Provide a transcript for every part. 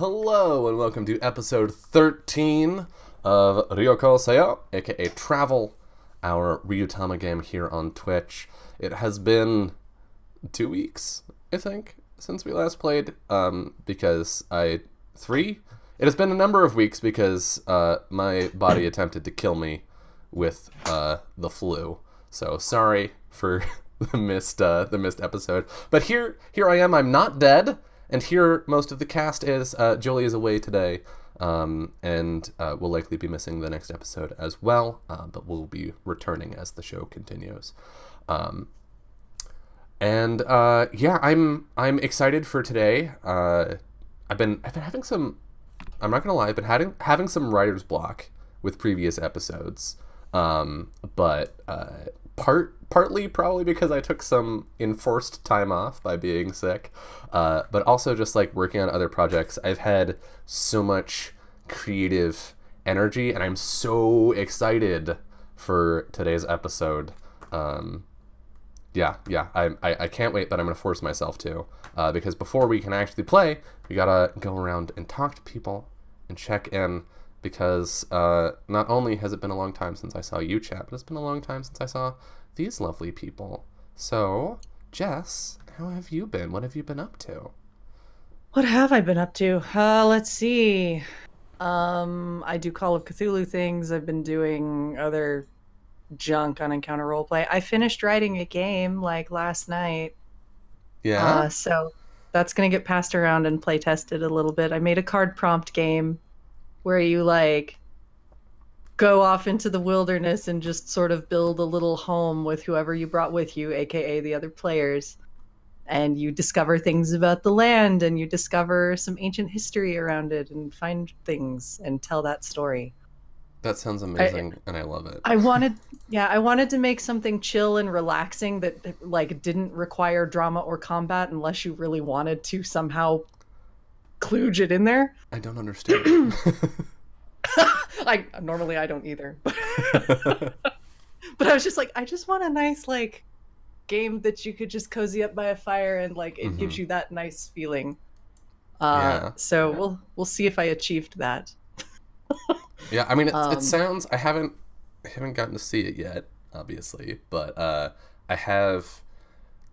Hello and welcome to episode 13 of Ryuutama se yo, aka Travel, our Ryuutama game here on Twitch. It has been 2 weeks, I think, since we last played, because it has been a number of weeks because my body attempted to kill me with the flu. So sorry for the missed episode. But here I am. I'm not dead. And here, most of the cast is. Julie is away today, and will likely be missing the next episode as well, but we'll be returning as the show continues. I'm excited for today. I've been having some. I'm not gonna lie. I've been having some writer's block with previous episodes, but partly probably because I took some enforced time off by being sick, but also just like working on other projects. I've had so much creative energy, and I'm so excited for today's episode. I can't wait, but I'm gonna force myself to, because before we can actually play, we gotta go around and talk to people and check in. Because not only has it been a long time since I saw you chat, but it's been a long time since I saw these lovely people. So, Jess, how have you been? What have you been up to? What have I been up to? Let's see. I do Call of Cthulhu things. I've been doing other junk on Encounter Roleplay. I finished writing a game like last night. Yeah? So that's going to get passed around and play tested a little bit. I made a card prompt game where you like go off into the wilderness and just sort of build a little home with whoever you brought with you, aka the other players, and you discover things about the land and you discover some ancient history around it and find things and tell that story. That sounds amazing, and I love it. I wanted to make something chill and relaxing that like didn't require drama or combat unless you really wanted to somehow kludge it in there. I don't understand. Normally I don't either. But I was just like, I just want a nice like game that you could just cozy up by a fire and like it gives you that nice feeling. So we'll see if I achieved that. Yeah, I mean it sounds. I haven't gotten to see it yet, obviously, but I have.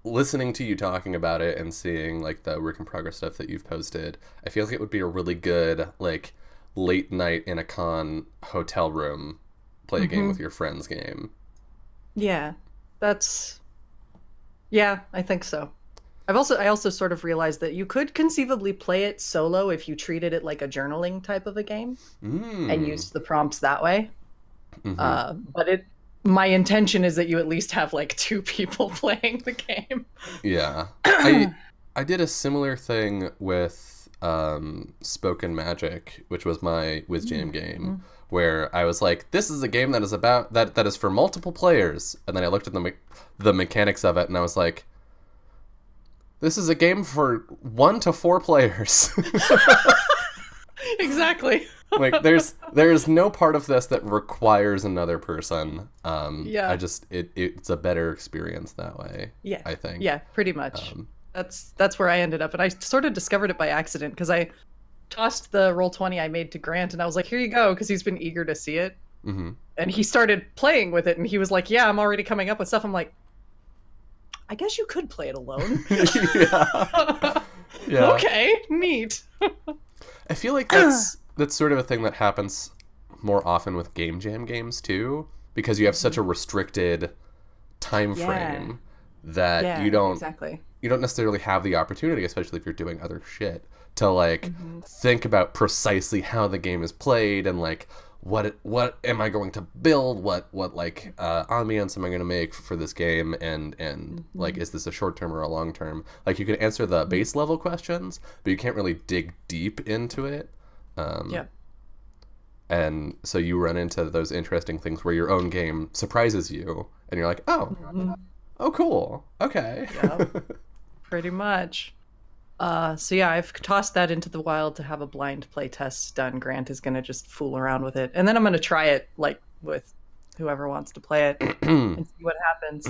Listening to you talking about it and seeing like the work in progress stuff that you've posted, I feel like it would be a really good like late night in a con hotel room play a game with your friends game. Yeah, I think so. I also sort of realized that you could conceivably play it solo if you treated it like a journaling type of a game and used the prompts that way. But my intention is that you at least have like 2 people playing the game. Yeah. I did a similar thing with Spoken Magic, which was my WizJam game, where I was like, this is a game that is about that is for multiple players. And then I looked at the mechanics of it and I was like, this is a game for 1 to 4 players. Exactly. Like there's no part of this that requires another person. It's a better experience that way. Yeah, I think. Yeah, pretty much. That's where I ended up, and I sort of discovered it by accident because I tossed the Roll20 I made to Grant, and I was like, "Here you go," because he's been eager to see it. And he started playing with it, and he was like, "Yeah, I'm already coming up with stuff." I'm like, "I guess you could play it alone." Yeah. Okay, neat. I feel like that's sort of a thing that happens more often with game jam games too, because you have such a restricted time frame that you don't necessarily have the opportunity, especially if you're doing other shit, to like think about precisely how the game is played and like what am I going to build, what like ambiance am I going to make for this game, and like is this a short term or a long term? Like you can answer the base level questions, but you can't really dig deep into it. And so you run into those interesting things where your own game surprises you, and you're like, oh cool, okay. Yeah, pretty much. So yeah, I've tossed that into the wild to have a blind play test done. Grant is going to just fool around with it, and then I'm going to try it like with whoever wants to play it and see what happens.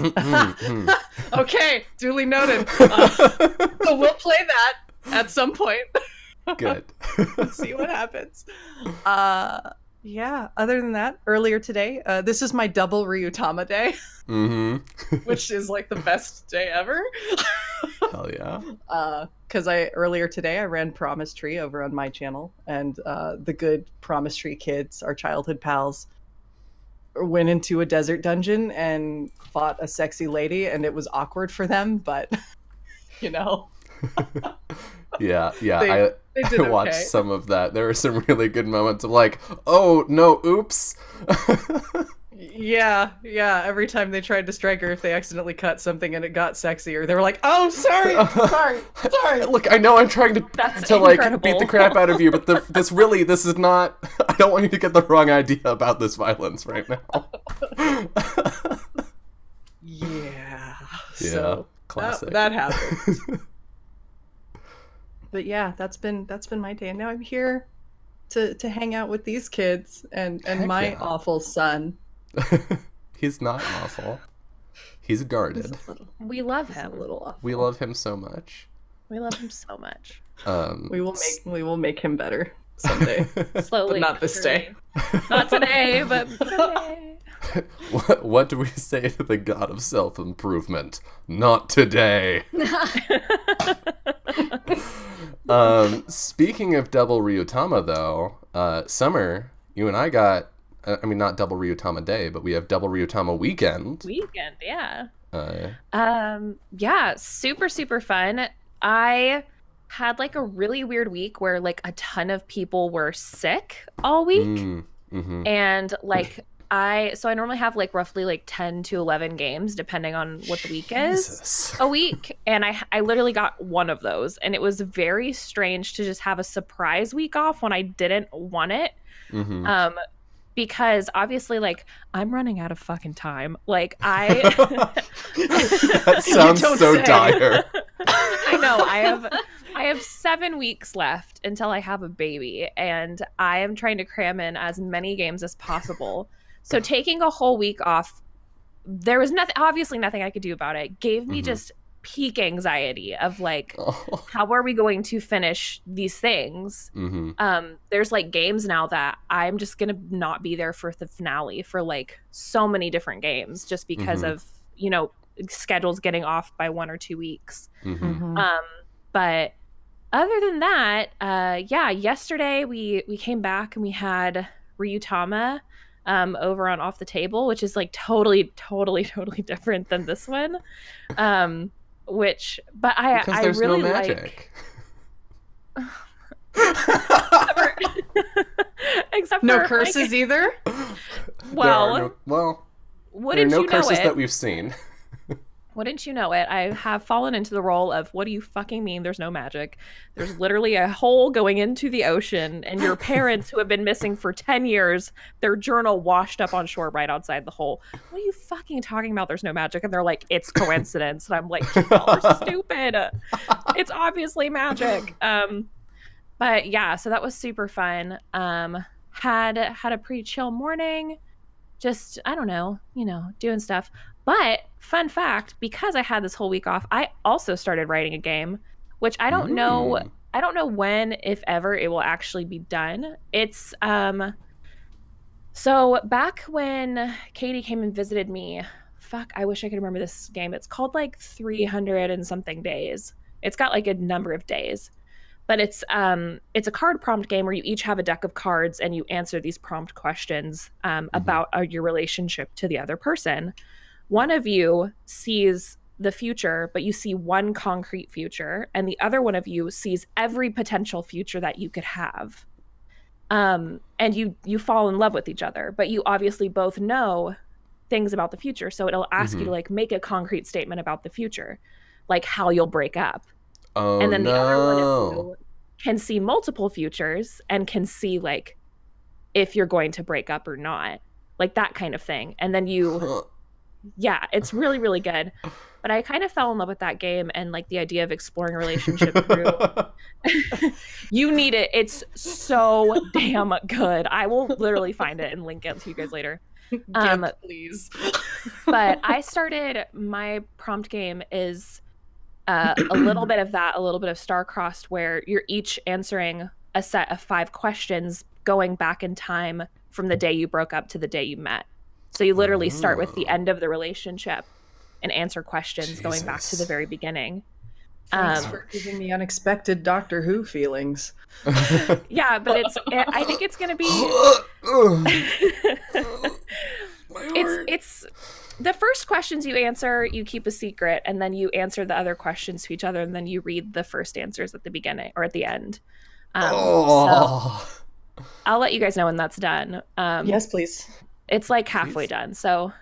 Okay, duly noted. So we'll play that at some point. Good. Let's see what happens. Yeah, other than that, earlier today, this is my double Ryuutama day, which is like the best day ever. Hell yeah. Because earlier today I ran Promise Tree over on my channel, and the good Promise Tree kids, our childhood pals, went into a desert dungeon and fought a sexy lady, and it was awkward for them, but you know. Yeah, They did I watched okay. some of that. There were some really good moments of like, oh no, oops. Yeah. Every time they tried to strike her, if they accidentally cut something and it got sexier, they were like, "Oh, sorry." Look, I know I'm trying to like incredible. beat the crap out of you, but this is not. I don't want you to get the wrong idea about this violence right now. Yeah. Yeah. So Classic. that happened. But yeah, that's been my day, and now I'm here to hang out with these kids and my awful son. He's not awful. He's guarded. We love him. A little awful. We love him so much. We love him so much. We will make him better someday. Slowly. But not this day. Not today, but today. What do we say to the god of self-improvement? Not today. Speaking of double Ryuutama, though, Summer, you and I got, I mean, not double Ryuutama day, but we have double Ryuutama weekend. Yeah. Yeah, super, super fun. I had like a really weird week where like a ton of people were sick all week. And like I normally have like roughly like 10 to 11 games depending on what the week is a week, and I literally got one of those, and it was very strange to just have a surprise week off when I didn't want it. Because obviously like I'm running out of fucking time. Like that sounds so dire. I know. I have 7 weeks left until I have a baby, and I am trying to cram in as many games as possible. So taking a whole week off, there was obviously nothing I could do about it. Gave me just peak anxiety of like, how are we going to finish these things? There's like games now that I'm just going to not be there for the finale for like so many different games just because of, you know, schedules getting off by 1 or 2 weeks. But other than that, yesterday we came back and we had Ryuutama over on Off the Table, which is like totally different than this one. Because there's really no magic. Except no for curses like, either. Well, there are no curses that we've seen. Wouldn't you know it, I have fallen into the role of, what do you fucking mean there's no magic? There's literally a hole going into the ocean, and your parents who have been missing for 10 years, their journal washed up on shore right outside the hole. What are you fucking talking about? There's no magic. And they're like, it's coincidence. And I'm like, y'all are stupid. It's obviously magic. But yeah, so that was super fun. Had a pretty chill morning. Just, I don't know, doing stuff. But fun fact, because I had this whole week off, I also started writing a game, which I don't know. I don't know when, if ever, it will actually be done. It's so back when Katie came and visited me. Fuck, I wish I could remember this game. It's called like 300 and something days. It's got like a number of days. But it's a card prompt game where you each have a deck of cards and you answer these prompt questions about your relationship to the other person. One of you sees the future, but you see one concrete future, and the other one of you sees every potential future that you could have. And you fall in love with each other, but you obviously both know things about the future. So it'll ask you to like make a concrete statement about the future, like how you'll break up. Oh, and then the other one of you can see multiple futures and can see like if you're going to break up or not, like that kind of thing. And then yeah, it's really, really good. But I kind of fell in love with that game and like the idea of exploring a relationship through. You need it. It's so damn good. I will literally find it and link it to you guys later. Please. But I started, my prompt game is a little bit of that, a little bit of star-crossed, where you're each answering a set of 5 questions going back in time from the day you broke up to the day you met. So you literally start with the end of the relationship and answer questions going back to the very beginning. Thanks for giving me unexpected Doctor Who feelings. Yeah, but I think it's going to be... it's the first questions you answer, you keep a secret, and then you answer the other questions to each other, and then you read the first answers at the beginning or at the end. So I'll let you guys know when that's done. Yes, please. It's like halfway done. So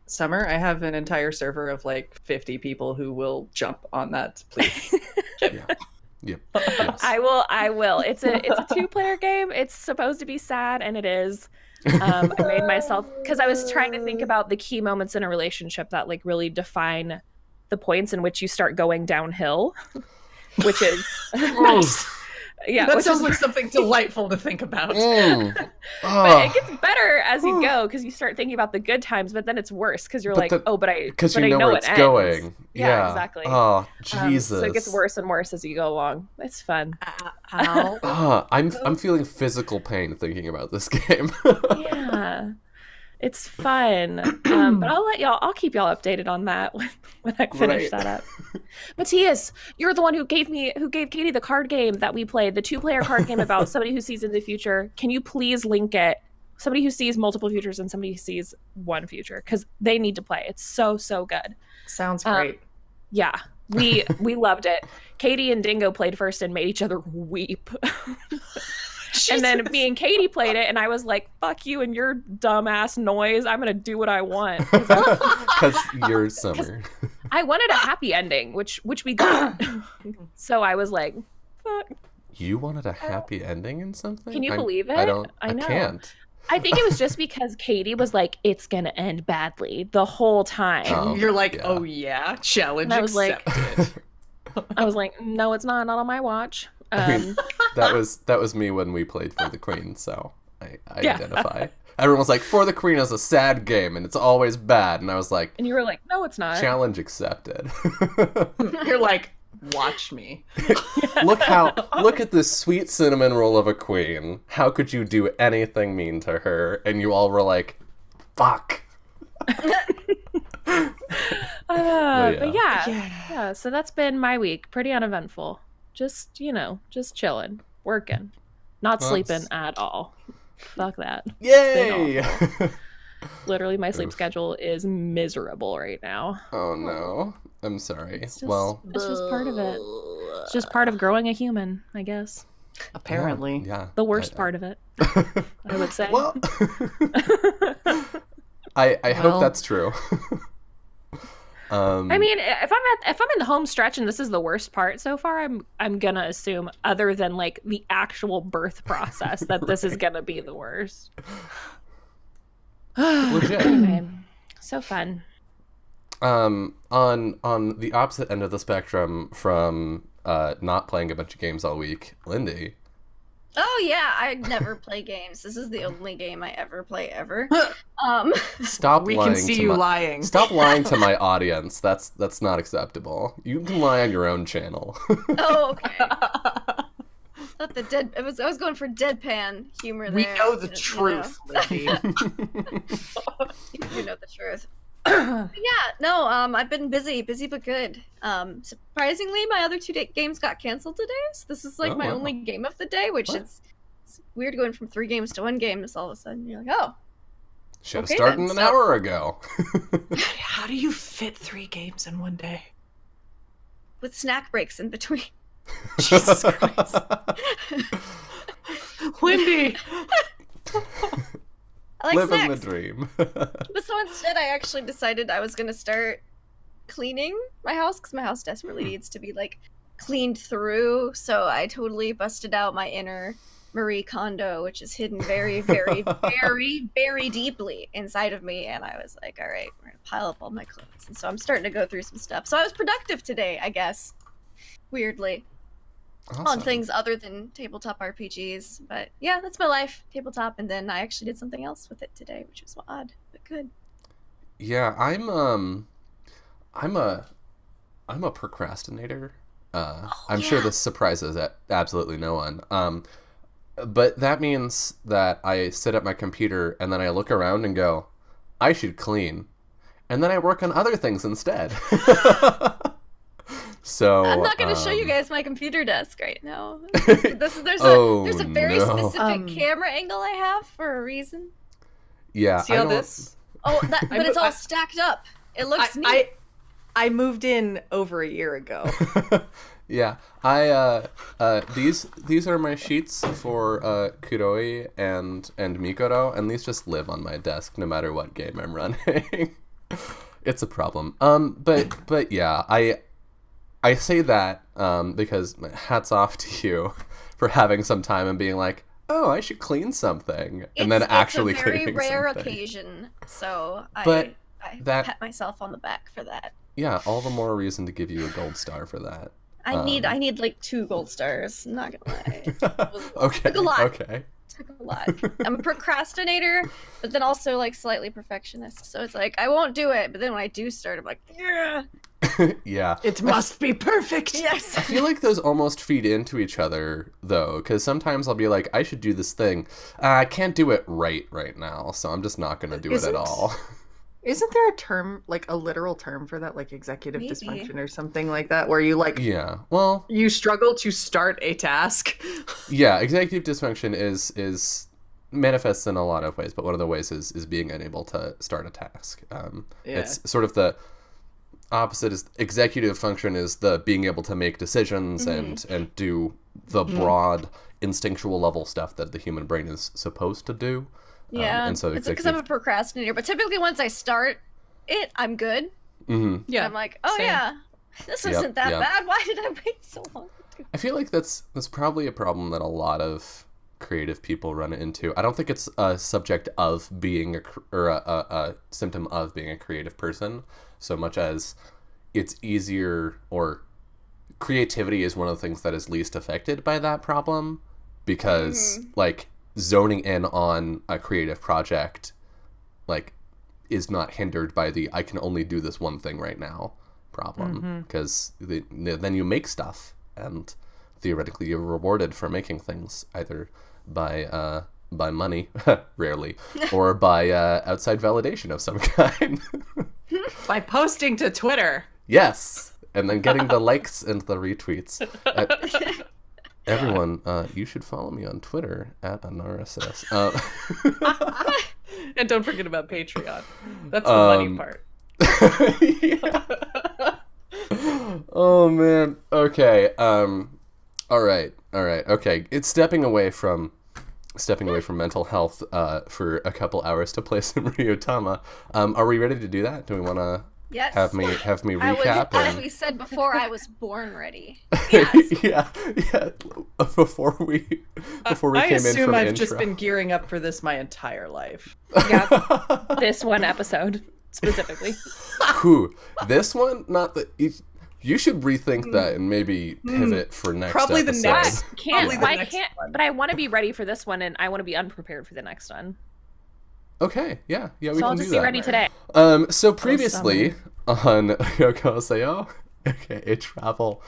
Summer, I have an entire server of like 50 people who will jump on that, please. Yep. Yes. I will. It's a 2-player game. It's supposed to be sad, and it is. I made myself, because I was trying to think about the key moments in a relationship that like really define the points in which you start going downhill, which is nice. Yeah, that sounds like something delightful to think about. But it gets better as you go, because you start thinking about the good times, but then it's worse because you're but I know where it's going. Yeah, exactly. Oh, Jesus. So it gets worse and worse as you go along. It's fun. I'm feeling physical pain thinking about this game. Yeah. It's fun. But I'll keep y'all updated on that when I finish that up. Matthias, you're the one who gave Katie the card game that we played, the 2-player card game about somebody who sees in the future. Can you please link it? Somebody who sees multiple futures and somebody who sees one future, because they need to play. It's so good. Sounds great. Yeah. We loved it. Katie and Dingo played first and made each other weep. And then me and Katie played it, and I was like, fuck you and your dumbass noise. I'm going to do what I want. Because you're Summer. I wanted a happy ending, which we got. So I was like, fuck. You wanted a happy ending in something? Can you believe it? I know. I can't. I think it was just because Katie was like, it's going to end badly the whole time. You're like, oh yeah, challenge accepted. I was like, no, it's not on my watch. I mean, that was me when we played For the Queen, so I identify. Everyone was like, For the Queen is a sad game, and it's always bad. And I was like... And you were like, no, it's not. Challenge accepted. You're like, watch me. Look at this sweet cinnamon roll of a queen. How could you do anything mean to her? And you all were like, fuck. But yeah, so that's been my week. Pretty uneventful. Just chilling, working, not sleeping at all. Fuck that. Yay! Literally, my sleep schedule is miserable right now. Oh no, I'm sorry. It's just part of it. It's just part of growing a human, I guess. Apparently, yeah. The worst part of it, I would say. Well, I hope that's true. I mean, if I'm in the home stretch and this is the worst part so far, I'm gonna assume, other than like the actual birth process, that this is gonna be the worst. Legit. Anyway, so fun. On the opposite end of the spectrum from not playing a bunch of games all week, Lindy. Oh yeah, I never play games. This is the only game I ever play ever. Stop we lying. Can see you lying. Stop lying to my audience. That's not acceptable. You can lie on your own channel. Oh, okay. I was going for deadpan humor there. We know the truth, Lindy. You know the truth. I've been busy but good. Surprisingly, my other 2 games got canceled today, so this is like my only game of the day, which it's weird going from 3 games to 1 game. Just all of a sudden you're like, oh, should have started an hour ago. How do you fit 3 games in one day? With snack breaks in between. Jesus Christ. Lindy! I like living snacks. the dream. But so instead, I actually decided I was going to start cleaning my house, because my house desperately needs to be like cleaned through. So I totally busted out my inner Marie Kondo, which is hidden very, very, very, very deeply inside of me. And I was like, all right, we're going to pile up all my clothes. And so I'm starting to go through some stuff. So I was productive today, I guess. Weirdly. Awesome. On things other than tabletop RPGs. But yeah, that's my life. Tabletop. And then I actually did something else with it today, which was odd, but good. Yeah, I'm a I'm a procrastinator. I'm sure this surprises absolutely no one. But that means that I sit at my computer and then I look around and go, I should clean. And then I work on other things instead. So I'm not going to show you guys my computer desk right now. There's a very specific camera angle I have for a reason. Yeah. See all this? Oh, but it's all stacked up. It looks neat. I moved in over a year ago. Yeah, these are my sheets for Kuroi and Mikoro, and these just live on my desk no matter what game I'm running. It's a problem. But yeah, I say that because hats off to you for having some time and being like, oh, I should clean something, and then actually cleaning something. It's a very rare occasion, so I pat myself on the back for that. Yeah, all the more reason to give you a gold star for that. I need like 2 gold stars. I'm not gonna lie. Okay. Took a lot. Okay. Took a lot. I'm a procrastinator, but then also like slightly perfectionist. So it's like I won't do it, but then when I do start, I'm like, yeah. Yeah. It must be perfect. Yes. I feel like those almost feed into each other though, because sometimes I'll be like, I should do this thing. I can't do it right now, so I'm just not gonna do it at all. Isn't there a term, like a literal term for that, like executive Maybe. dysfunction or something like that, where you like, Yeah, well, you struggle to start a task? Yeah, executive dysfunction is manifests in a lot of ways, but one of the ways is being unable to start a task. It's sort of the opposite. Is executive function is the being able to make decisions and do the broad instinctual level stuff that the human brain is supposed to do. Yeah, and so it's because I'm a procrastinator. But typically, once I start it, I'm good. Mm-hmm. Yeah, I'm like, oh same. Yeah, this isn't that bad. Why did I wait so long? I feel like that's probably a problem that a lot of creative people run into. I don't think it's a subject of being a symptom of being a creative person so much as it's easier, or creativity is one of the things that is least affected by that problem, because like zoning in on a creative project like is not hindered by the I can only do this one thing right now problem, because then you make stuff and theoretically you're rewarded for making things either by money rarely or by outside validation of some kind. By posting to Twitter. Yes, and then getting the likes and the retweets. Everyone, you should follow me on Twitter at Anarasis. And don't forget about Patreon. That's the money part. Yeah. Oh man. Okay. All right. Okay. It's stepping away from mental health for a couple hours to play some Ryuutama. Are we ready to do that? Do we want to? Yes. Have me recap. As we said before, I was born ready. Yes. yeah. Before we I came in from assume I've intro. just been gearing up for this my entire life. Yeah, this one episode specifically. Who? This one? Not the. You should rethink that and maybe pivot for next. Probably episode. the next. I can't. But I want to be ready for this one, and I want to be unprepared for the next one. Okay, yeah, we So can I'll do just that. be ready today. So previously on Ryuutama Seyo, aka Travel,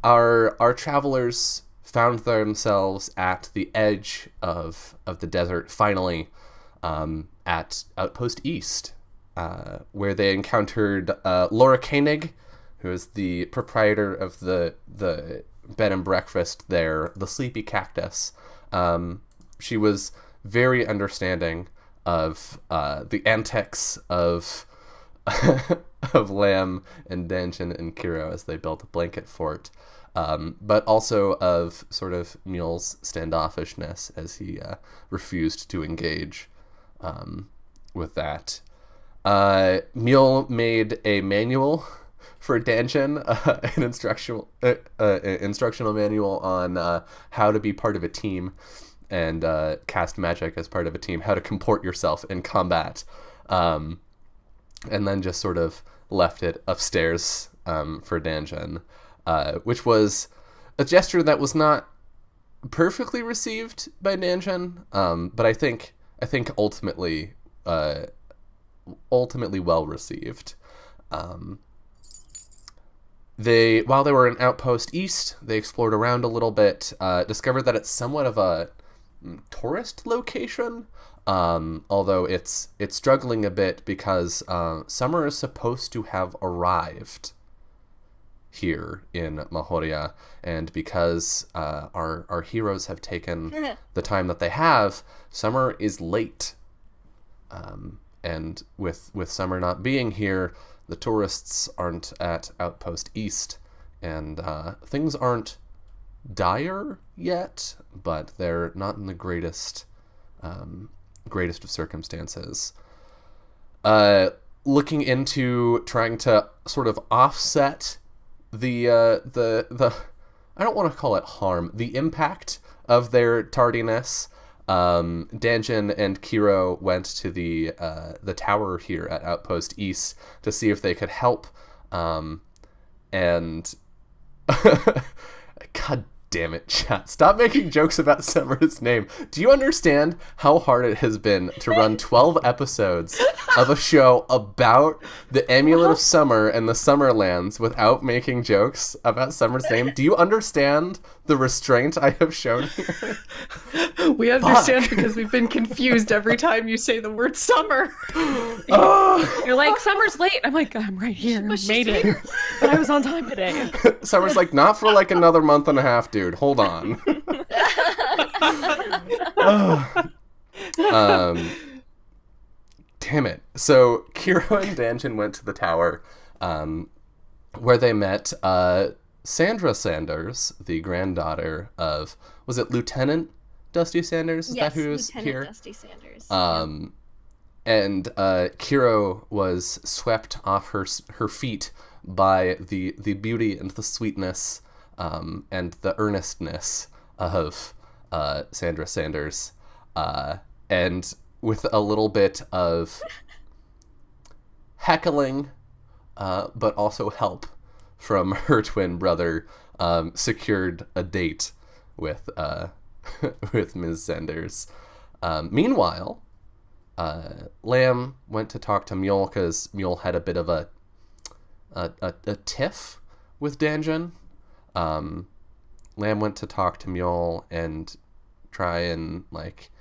our travelers found themselves at the edge of the desert, finally, at Outpost East, where they encountered Laura Koenig, who is the proprietor of the bed and breakfast there, the Sleepy Cactus. She was very understanding of the antics of Lamb and Danshin and Kiro as they built a blanket fort, but also of sort of Mule's standoffishness as he refused to engage with that. Mule made a manual for Danshin, an instructional manual on how to be part of a team and cast magic as part of a team, how to comport yourself in combat, and then just sort of left it upstairs for Danshin, which was a gesture that was not perfectly received by Danshin, but I think ultimately well received. while they were in Outpost East, they explored around a little bit, discovered that it's somewhat of a tourist location, although it's struggling a bit because summer is supposed to have arrived here in Mahoria, and because our heroes have taken the time that they have, summer is late. And with summer not being here, the tourists aren't at Outpost East, and things aren't dire yet, but they're not in the greatest of circumstances. Looking into trying to sort of offset the I don't want to call it harm, the impact of their tardiness, Danjin and Kiro went to the tower here at Outpost East to see if they could help, and God damn it, chat. Stop making jokes about Summer's name. Do you understand how hard it has been to run 12 episodes of a show about the amulet of Summer and the Summerlands without making jokes about Summer's name? Do you understand the restraint I have shown here? We understand because we've been confused every time you say the word summer. You're like, Summer's late. I'm like, I'm right here. Made it. But I was on time today. Summer's like, not for like another month and a half, dude. Hold on. Damn it. So Kiro and Danjin went to the tower, where they met Sandra Sanders, the granddaughter of, was it Lieutenant Dusty Sanders? Is Yes, that who's Lieutenant here? Dusty Sanders. And Kiro was swept off her feet by the beauty and the sweetness and the earnestness of Sandra Sanders, and with a little bit of heckling, but also help from her twin brother, secured a date with with Ms. Sanders. Meanwhile, Lamb went to talk to Mule because Mule had a bit of a tiff with Danjin. Lamb went to talk to Mule and try and like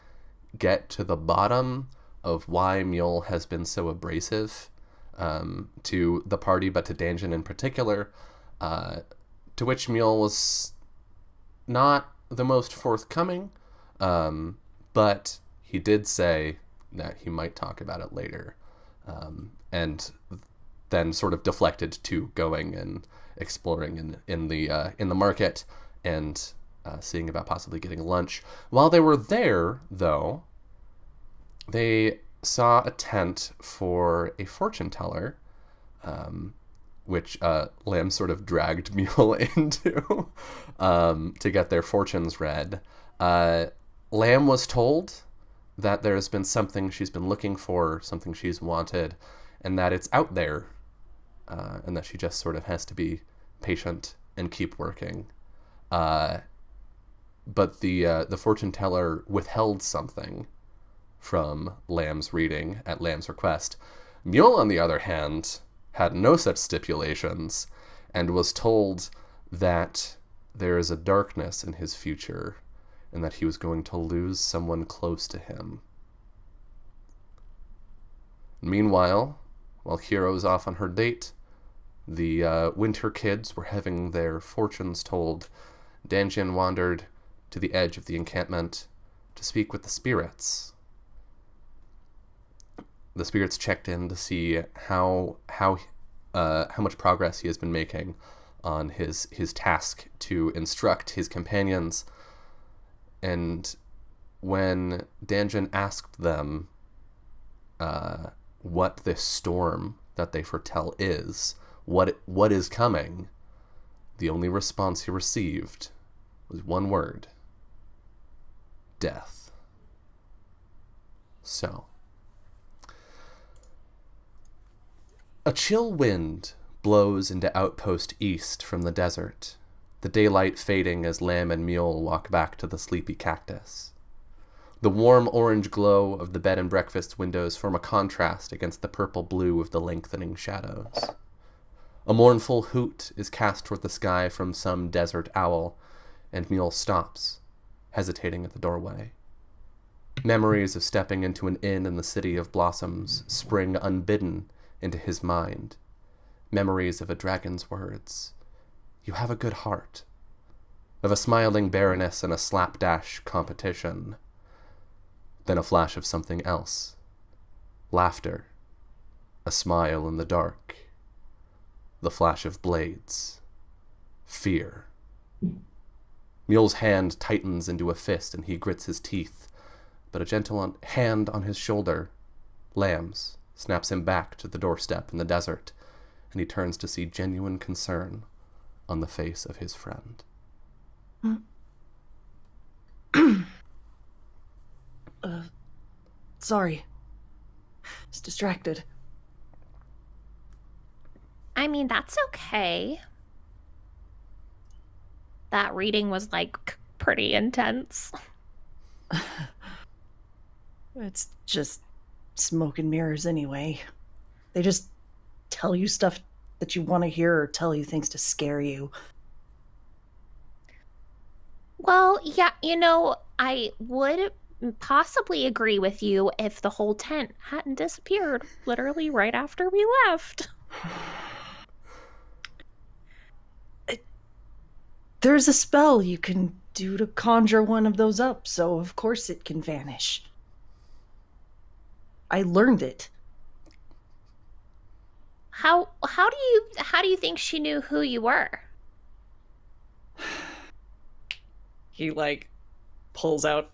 get to the bottom of why Mule has been so abrasive to the party, but to Danjin in particular. To which Mule was not the most forthcoming, but he did say that he might talk about it later, and then sort of deflected to going and exploring in the market and seeing about possibly getting lunch. While they were there, though, they saw a tent for a fortune teller, which Lamb sort of dragged Mule into to get their fortunes read. Lamb was told that there's been something she's been looking for, something she's wanted, and that it's out there, and that she just sort of has to be patient and keep working. But the fortune teller withheld something from Lamb's reading at Lamb's request. Mule, on the other hand, had no such stipulations and was told that there is a darkness in his future and that he was going to lose someone close to him. Meanwhile, while Hiro was off on her date, the winter kids were having their fortunes told. Danjin wandered to the edge of the encampment to speak with the spirits. The spirits checked in to see how much progress he has been making on his task to instruct his companions. And when Danjin asked them what this storm that they foretell is, what is coming, the only response he received was one word: death. So, a chill wind blows into Outpost East from the desert, the daylight fading as Lamb and Mule walk back to the sleepy cactus. The warm orange glow of the bed and breakfast windows form a contrast against the purple blue of the lengthening shadows. A mournful hoot is cast toward the sky from some desert owl, and Mule stops, hesitating at the doorway. Memories of stepping into an inn in the City of Blossoms spring unbidden into his mind. Memories of a dragon's words, "You have a good heart," of a smiling baroness in a slapdash competition. Then a flash of something else. Laughter. A smile in the dark. The flash of blades. Fear. Mule's hand tightens into a fist and he grits his teeth, but a gentle hand on his shoulder, Lamb's, snaps him back to the doorstep in the desert, and he turns to see genuine concern on the face of his friend. Sorry. I was distracted. I mean, that's okay. That reading was, like, pretty intense. It's just smoke and mirrors anyway. They just tell you stuff that you want to hear or tell you things to scare you. Well, yeah, I would possibly agree with you if the whole tent hadn't disappeared literally right after we left. There's a spell you can do to conjure one of those up, so of course it can vanish. I learned it. How do you think she knew who you were? He, pulls out,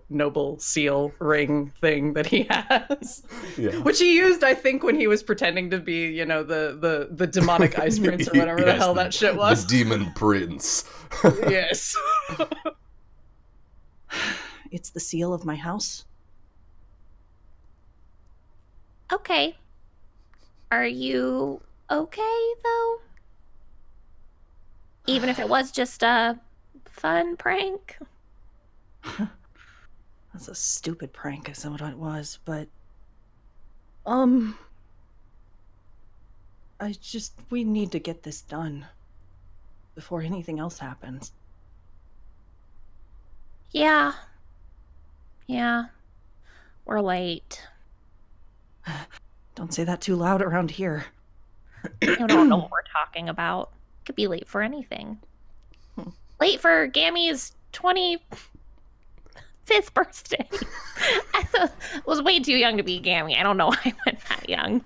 noble seal ring thing that he has. Yeah. Which he used, I think, when he was pretending to be, the demonic ice prince or whatever the hell that shit was. The demon prince. Yes. It's the seal of my house. Okay. Are you okay, though? Even if it was just a fun prank? That's a stupid prank, is what it was, but... we need to get this done. Before anything else happens. Yeah. Yeah. We're late. Don't say that too loud around here. I don't know what we're talking about. Could be late for anything. Late for Gammy's 25th birthday. I was way too young to be Gammy. I don't know why I went that young.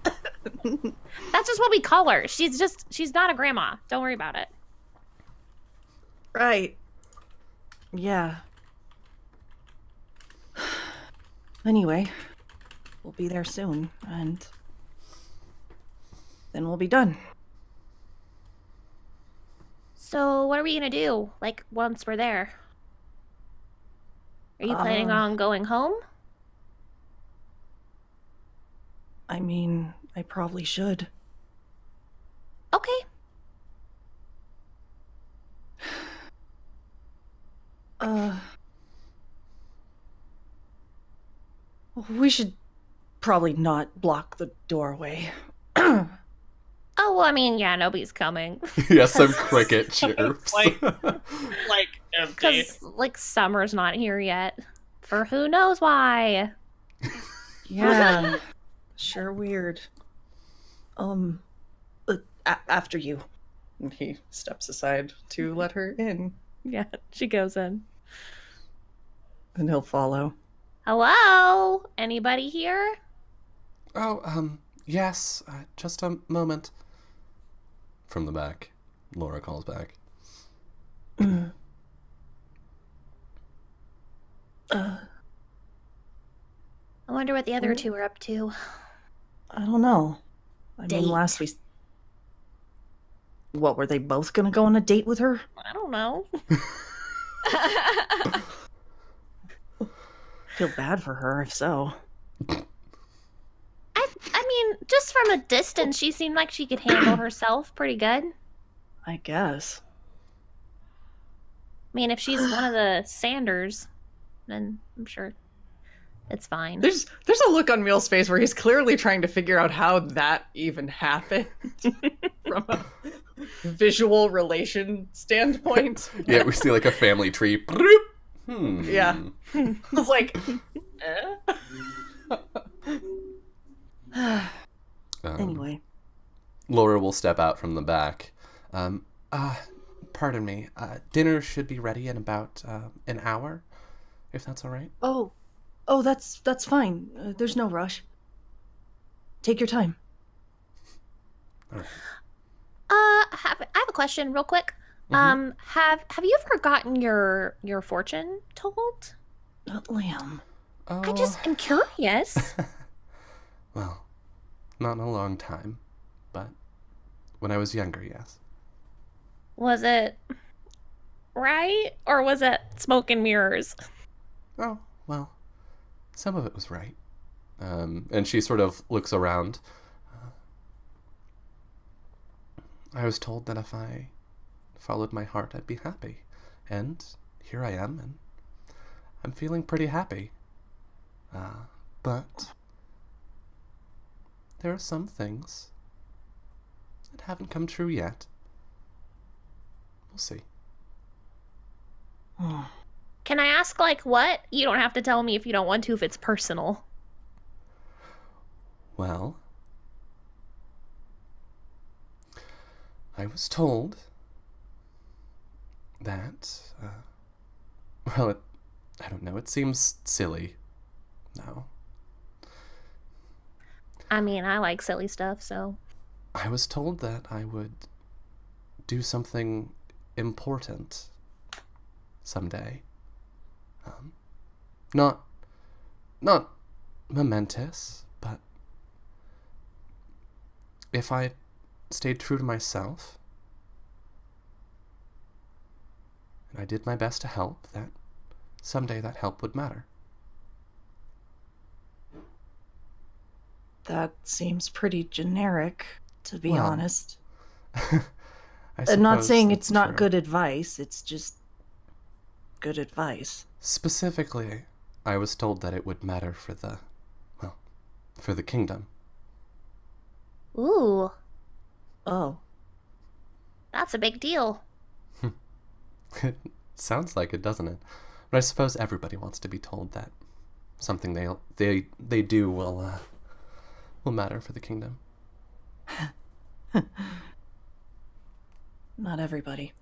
That's just what we call her. She's not a grandma. Don't worry about it. Right. Yeah. Anyway, we'll be there soon, and then we'll be done. So what are we gonna do, once we're there? Are you planning on going home? I mean, I probably should. Okay. We should probably not block the doorway. Oh, well, I mean, yeah, nobody's coming. Yeah, some cricket chirps. Empty. Because, summer's not here yet. For who knows why. Yeah. Sure weird. After you. And he steps aside to let her in. Yeah, she goes in. And he'll follow. Hello? Anybody here? Oh, yes, just a moment. From the back, Laura calls back. I wonder what the other two are up to. I don't know. I Date. mean, last we... What, were they both gonna go on a date with her? I don't know. Feel bad for her, if so. I mean, just from a distance, she seemed like she could handle herself pretty good. I guess. I mean, if she's one of the Sanders, then I'm sure It's fine. There's a look on Mule's face where he's clearly trying to figure out how that even happened from a visual relation standpoint. Yeah, we see like a family tree. Yeah. I was like, anyway. Laura will step out from the back. Pardon me. Dinner should be ready in about an hour, if that's all right. Oh, that's fine. There's no rush. Take your time. All right. I have a question real quick. Mhm. Have you ever gotten your fortune told? Lamb. I just am curious. Well, not in a long time, but when I was younger, yes. Was it right? Or was it smoke and mirrors? Oh, well, some of it was right. And she sort of looks around. I was told that if I followed my heart, I'd be happy. And here I am, and I'm feeling pretty happy. But there are some things that haven't come true yet. We'll see. Can I ask, like, what? You don't have to tell me if you don't want to, if it's personal. Well, I was told that, well, I don't know, it seems silly now. I mean, I like silly stuff, so. I was told that I would do something important someday. Not momentous, but if I stayed true to myself and I did my best to help, that someday that help would matter. That seems pretty generic, to be Well, honest. I I'm not suppose saying that's it's not true. good advice, it's just good advice. Specifically, I was told that it would matter for the kingdom. Ooh, Oh. that's a big deal. It sounds like it, doesn't it? But I suppose everybody wants to be told that something they do will matter for the kingdom. Not everybody.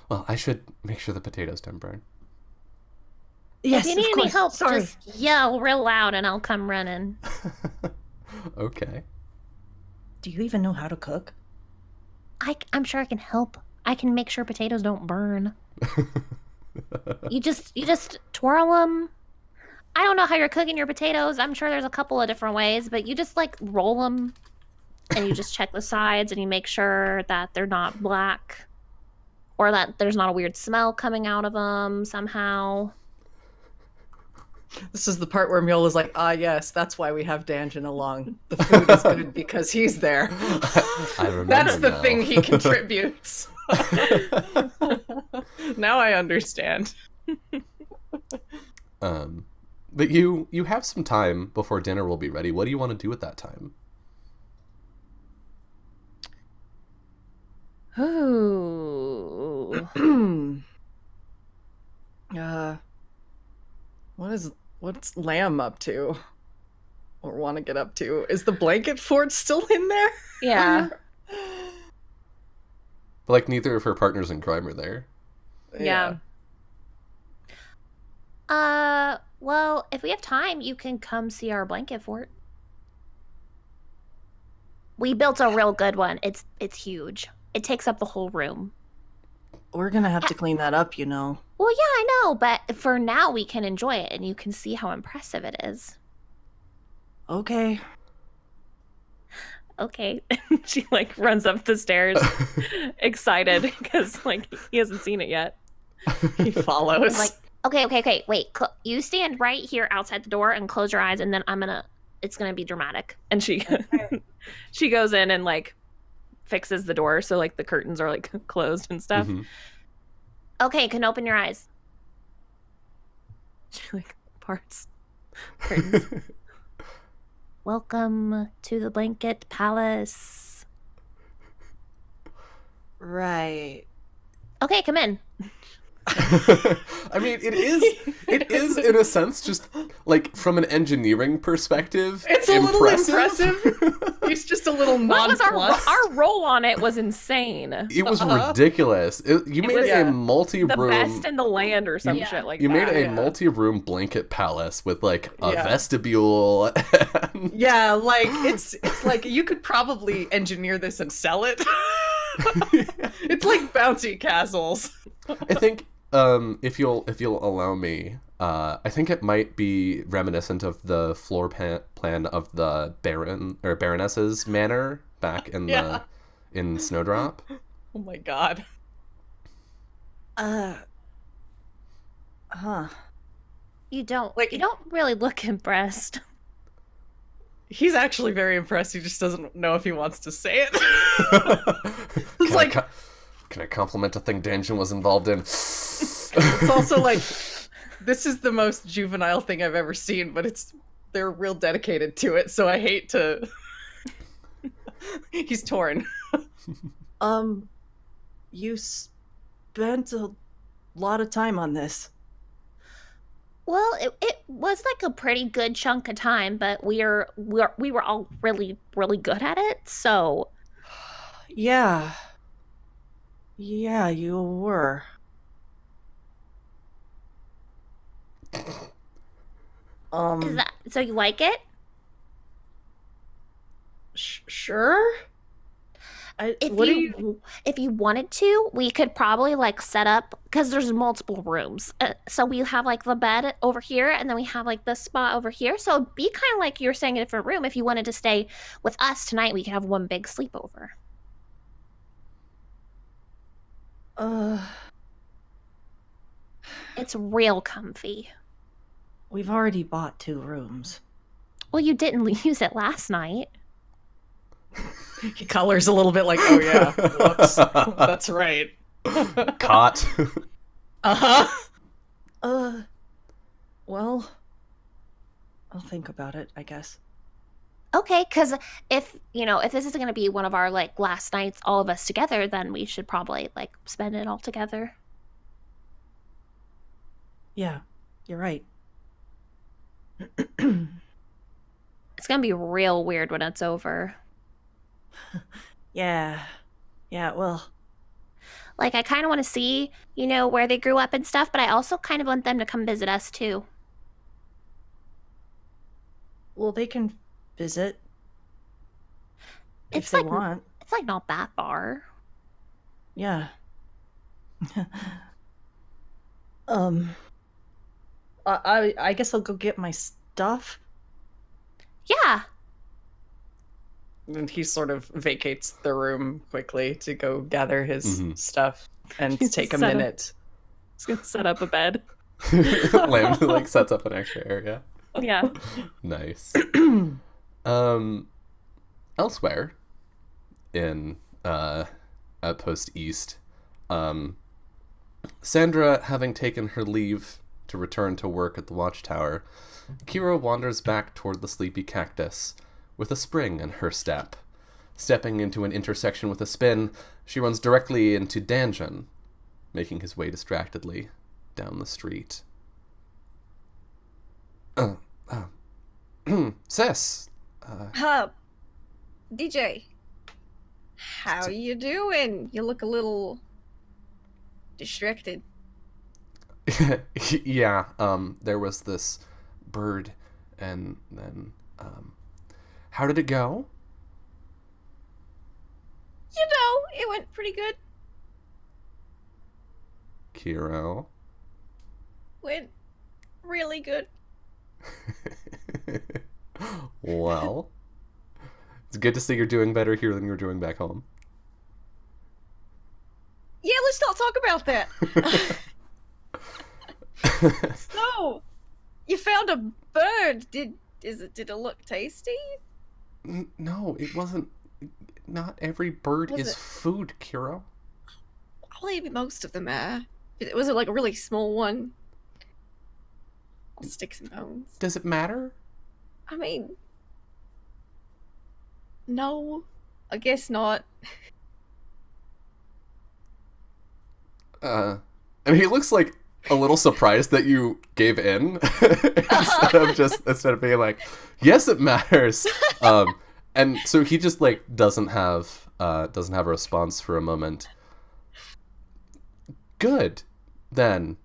Well, I should make sure the potatoes don't burn. Yes, if you need of any course. help, Sorry. just yell real loud and I'll come running. Okay. Do you even know how to cook? I'm sure I can help. I can make sure potatoes don't burn. You just twirl them. I don't know how you're cooking your potatoes. I'm sure there's a couple of different ways, but you just like roll them and you just check the sides and you make sure that they're not black or that there's not a weird smell coming out of them somehow. This is the part where Mule is like, yes, that's why we have Danjin along. The food is good because he's there. I remember That's the now. thing he contributes. Now I understand. But you have some time before dinner will be ready. What do you want to do at that time? Ooh. What's Lamb up to? Or want to get up to? Is the blanket fort still in there? Yeah. But like neither of her partners in crime are there. Yeah. Well, if we have time, you can come see our blanket fort. We built a real good one. It's huge. It takes up the whole room. We're gonna have to clean that up, you know. Well, yeah, I know, but for now we can enjoy it and you can see how impressive it is. Okay. Okay. She like runs up the stairs excited because like he hasn't seen it yet. He follows. I'm like, okay, wait. You stand right here outside the door and close your eyes and then it's gonna be dramatic. And she she goes in and like fixes the door so like the curtains are like closed and stuff. Mhm. Okay, you can open your eyes. She like parts curtains. Welcome to the Blanket Palace. Right. Okay, come in. I mean, it is in a sense just like from an engineering perspective. It's a little impressive. He's just a little What was nonplussed. our roll on it was insane. It was ridiculous. You made was, a the multi-room. best in the land or some Yeah. shit like You that. made a multi-room blanket palace with like a Yeah. vestibule. And... Yeah, like it's like you could probably engineer this and sell it. It's like bouncy castles. I think if you'll allow me, I think it might be reminiscent of the floor plan of the Baron or Baroness's manor back in Yeah. in Snowdrop. Oh my god. You don't Like- really look impressed. He's actually very impressed. He just doesn't know if he wants to say it. Can, like- can I compliment a thing Danjin was involved in? It's also like this is the most juvenile thing I've ever seen, but they're real dedicated to it, so I hate to He's torn. You spent a lot of time on this. Well, it was like a pretty good chunk of time, but we were all really good at it. So Yeah. Yeah, you were. is that so? You like it? Sure. If you wanted to, we could probably like set up because there's multiple rooms. So we have like the bed over here, and then we have like the spa over here. So it'd be kind of like you're staying in a different room. If you wanted to stay with us tonight, we could have one big sleepover. It's real comfy. We've already bought 2 rooms. Well, you didn't use it last night. He colors a little bit like, oh yeah, whoops. That's right. Caught. Uh-huh. Well, I'll think about it, I guess. Okay, because if this is going to be one of our like last nights, all of us together, then we should probably like spend it all together. Yeah, you're right. It's going to be real weird when it's over. Yeah, well, Like, I kind of want to see, where they grew up and stuff, but I also kind of want them to come visit us too. they can visit if It's they like want. It's like not that far. Yeah. I guess I'll go get my stuff. Yeah. And he sort of vacates the room quickly to go gather his stuff and He's take a set up- minute. He's going to set up a bed. Lamb like sets up an extra area. Yeah. Nice. Elsewhere in Outpost East, Sandra having taken her leave to return to work at the watchtower, Kira wanders back toward the sleepy cactus with a spring in her step. Stepping into an intersection with a spin, she runs directly into Danjin, making his way distractedly down the street. Sis! DJ, how you doing? You look a little distracted. Yeah, there was this bird, and then, how did it go? It went pretty good. Kiro. Went really good. Well, it's good to see you're doing better here than you were doing back home. Yeah, let's not talk about that. So, you found a bird. Did it look tasty? No, it wasn't. Not every bird Was is it- food, Kiro. Maybe most of them are. Was it like a really small one? Sticks and bones. Does it matter? I mean, no, I guess not. And he looks like a little surprised that you gave in instead of being like, yes, it matters. And so he just like doesn't have a response for a moment. Good, then.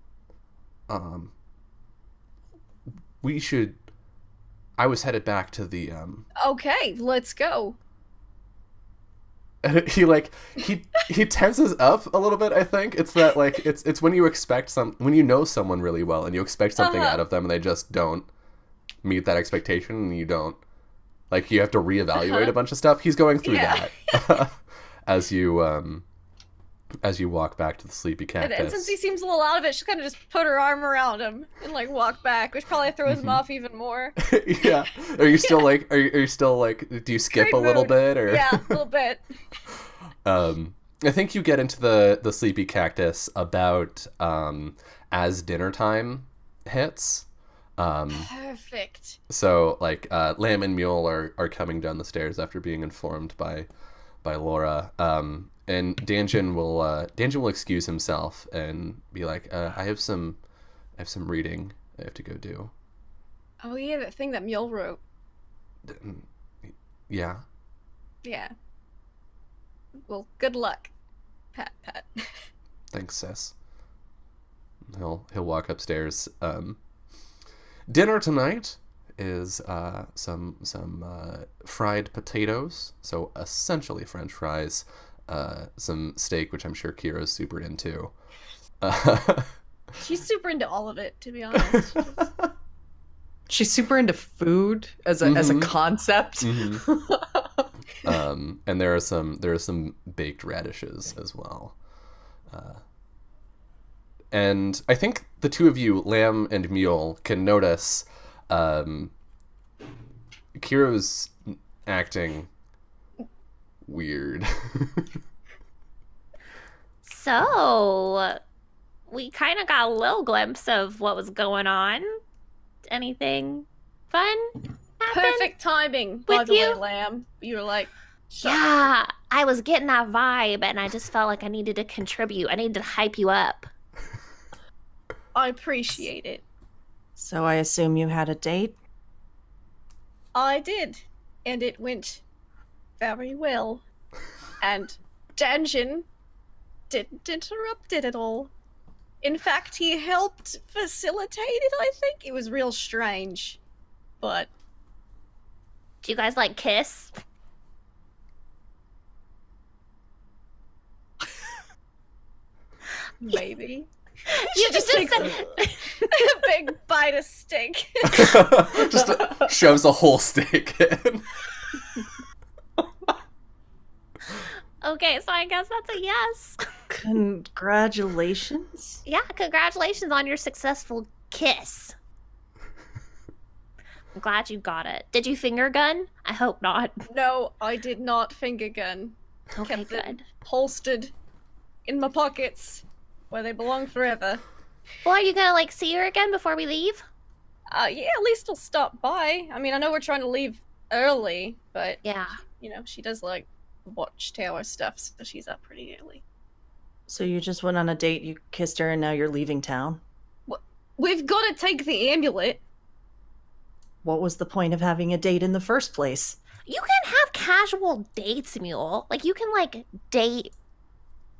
We should. I was headed back to the. Okay, let's go. He tenses up a little bit. I think it's that like it's when you expect when you know someone really well and you expect something out of them and they just don't meet that expectation and you don't, like, you have to reevaluate a bunch of stuff. He's going through that as you walk back to the sleepy cactus. And since he seems a little out of it, she'll kind of just put her arm around him and like walk back, which probably throws him off even more. Yeah. Are you still like? Are you still like? Do you skip Great a little mood. bit or? Yeah, a little bit. I think you get into the sleepy cactus about as dinner time hits. Perfect. So like Lamb and Mule are coming down the stairs after being informed by Laura. And Danjin will excuse himself and be like, I have some reading I have to go do. Oh yeah, that thing that Mule wrote. Yeah. Yeah. Well, good luck, Pat. Thanks, sis. He'll walk upstairs. Dinner tonight is some fried potatoes, so essentially French fries. Some steak, which I'm sure Kira's super into. She's super into all of it, to be honest. She's super into food as a concept. And there are some baked radishes as well. And I think the two of you, Lamb and Mule, can notice Kira's acting weird. So, we kind of got a little glimpse of what was going on. Anything fun happen? Perfect timing, by With the you? way, Lamb. You were like, shut up. Yeah, I was getting that vibe, and I just felt like I needed to contribute. I needed to hype you up. I appreciate it. So I assume you had a date? I did, and it went very well. And Danjin didn't interrupt it at all. In fact, he helped facilitate it, I think. It was real strange. But Do you guys like kiss? maybe. You just just takes said- a big bite of steak. Just shoves a whole steak in. Okay, so I guess that's a yes. Congratulations. Yeah, congratulations on your successful kiss. I'm glad you got it. Did you finger gun? I hope not. No, I did not finger gun. Okay, Kept it good. holstered in my pockets where they belong forever. Well, are you gonna like see her again before we leave? Yeah, at least I'll stop by. I mean, I know we're trying to leave early, but Yeah. you know, she does like watchtower stuff, so she's up pretty early. So you just went on a date, you kissed her, and now you're leaving town? We've got to take the amulet. What was the point of having a date in the first place? You can have casual dates, Mule. Like, you can, like, date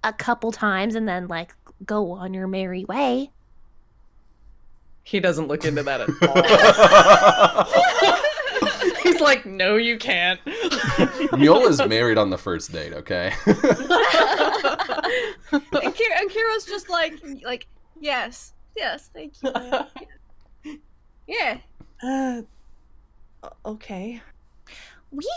a couple times and then, like, go on your merry way. He doesn't look into that at all. He's like, no, you can't. Mule is married on the first date, okay? And Kira's just like, yes, thank you. Man. Yeah. Okay. We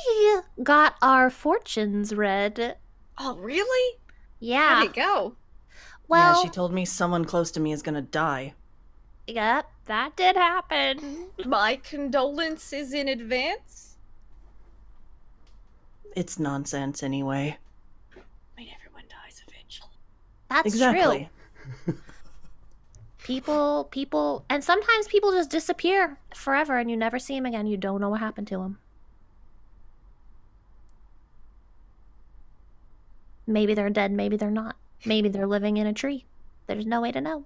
got our fortunes read. Oh, really? Yeah. How'd it go? Well, Yeah, she told me someone close to me is gonna die. yep, that did happen. My condolences in advance. It's nonsense anyway. I mean, everyone dies eventually. That's Exactly. true. People, and sometimes people just disappear forever and you never see them again. You don't know what happened to them. Maybe they're dead, maybe they're not. Maybe they're living in a tree. There's no way to know.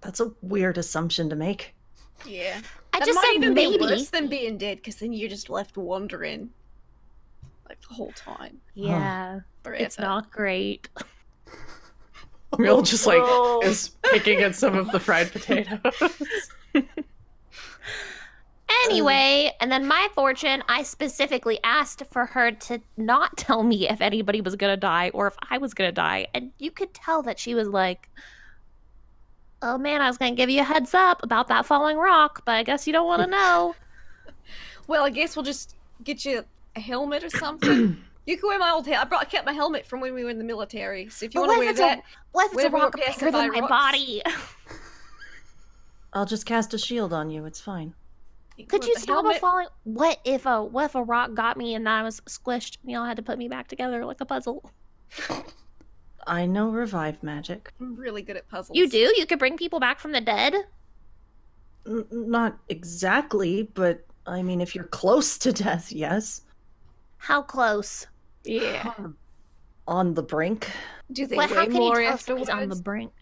That's a weird assumption to make. Yeah. I That just might said even maybe. be worse than being dead, because then you're just left wandering, like, the whole time. Yeah, Forever. it's not great. We'll just like No. is picking at some of the fried potatoes. Anyway, and then my fortune, I specifically asked for her to not tell me if anybody was gonna die or if I was gonna die. And you could tell that she was like, oh man, I was gonna give you a heads up about that falling rock, but I guess you don't want to know. Well, I guess we'll just get you a helmet or something. You can wear my old helmet. I kept my helmet from when we were in the military. So if you But want to what wear if it's that, what if it's a wherever we're rock bigger passing than by my rocks. body? I'll just cast a shield on you. It's fine. Could with you the stop a helmet, falling? What if a rock got me and I was squished and y'all had to put me back together like a puzzle? I know revive magic. I'm really good at puzzles. You do? You could bring people back from the dead? Not exactly, but I mean, if you're close to death, yes. How close? Yeah. On the brink. Do they Well, how weigh can you more tell if somebody's afterwards? on the brink?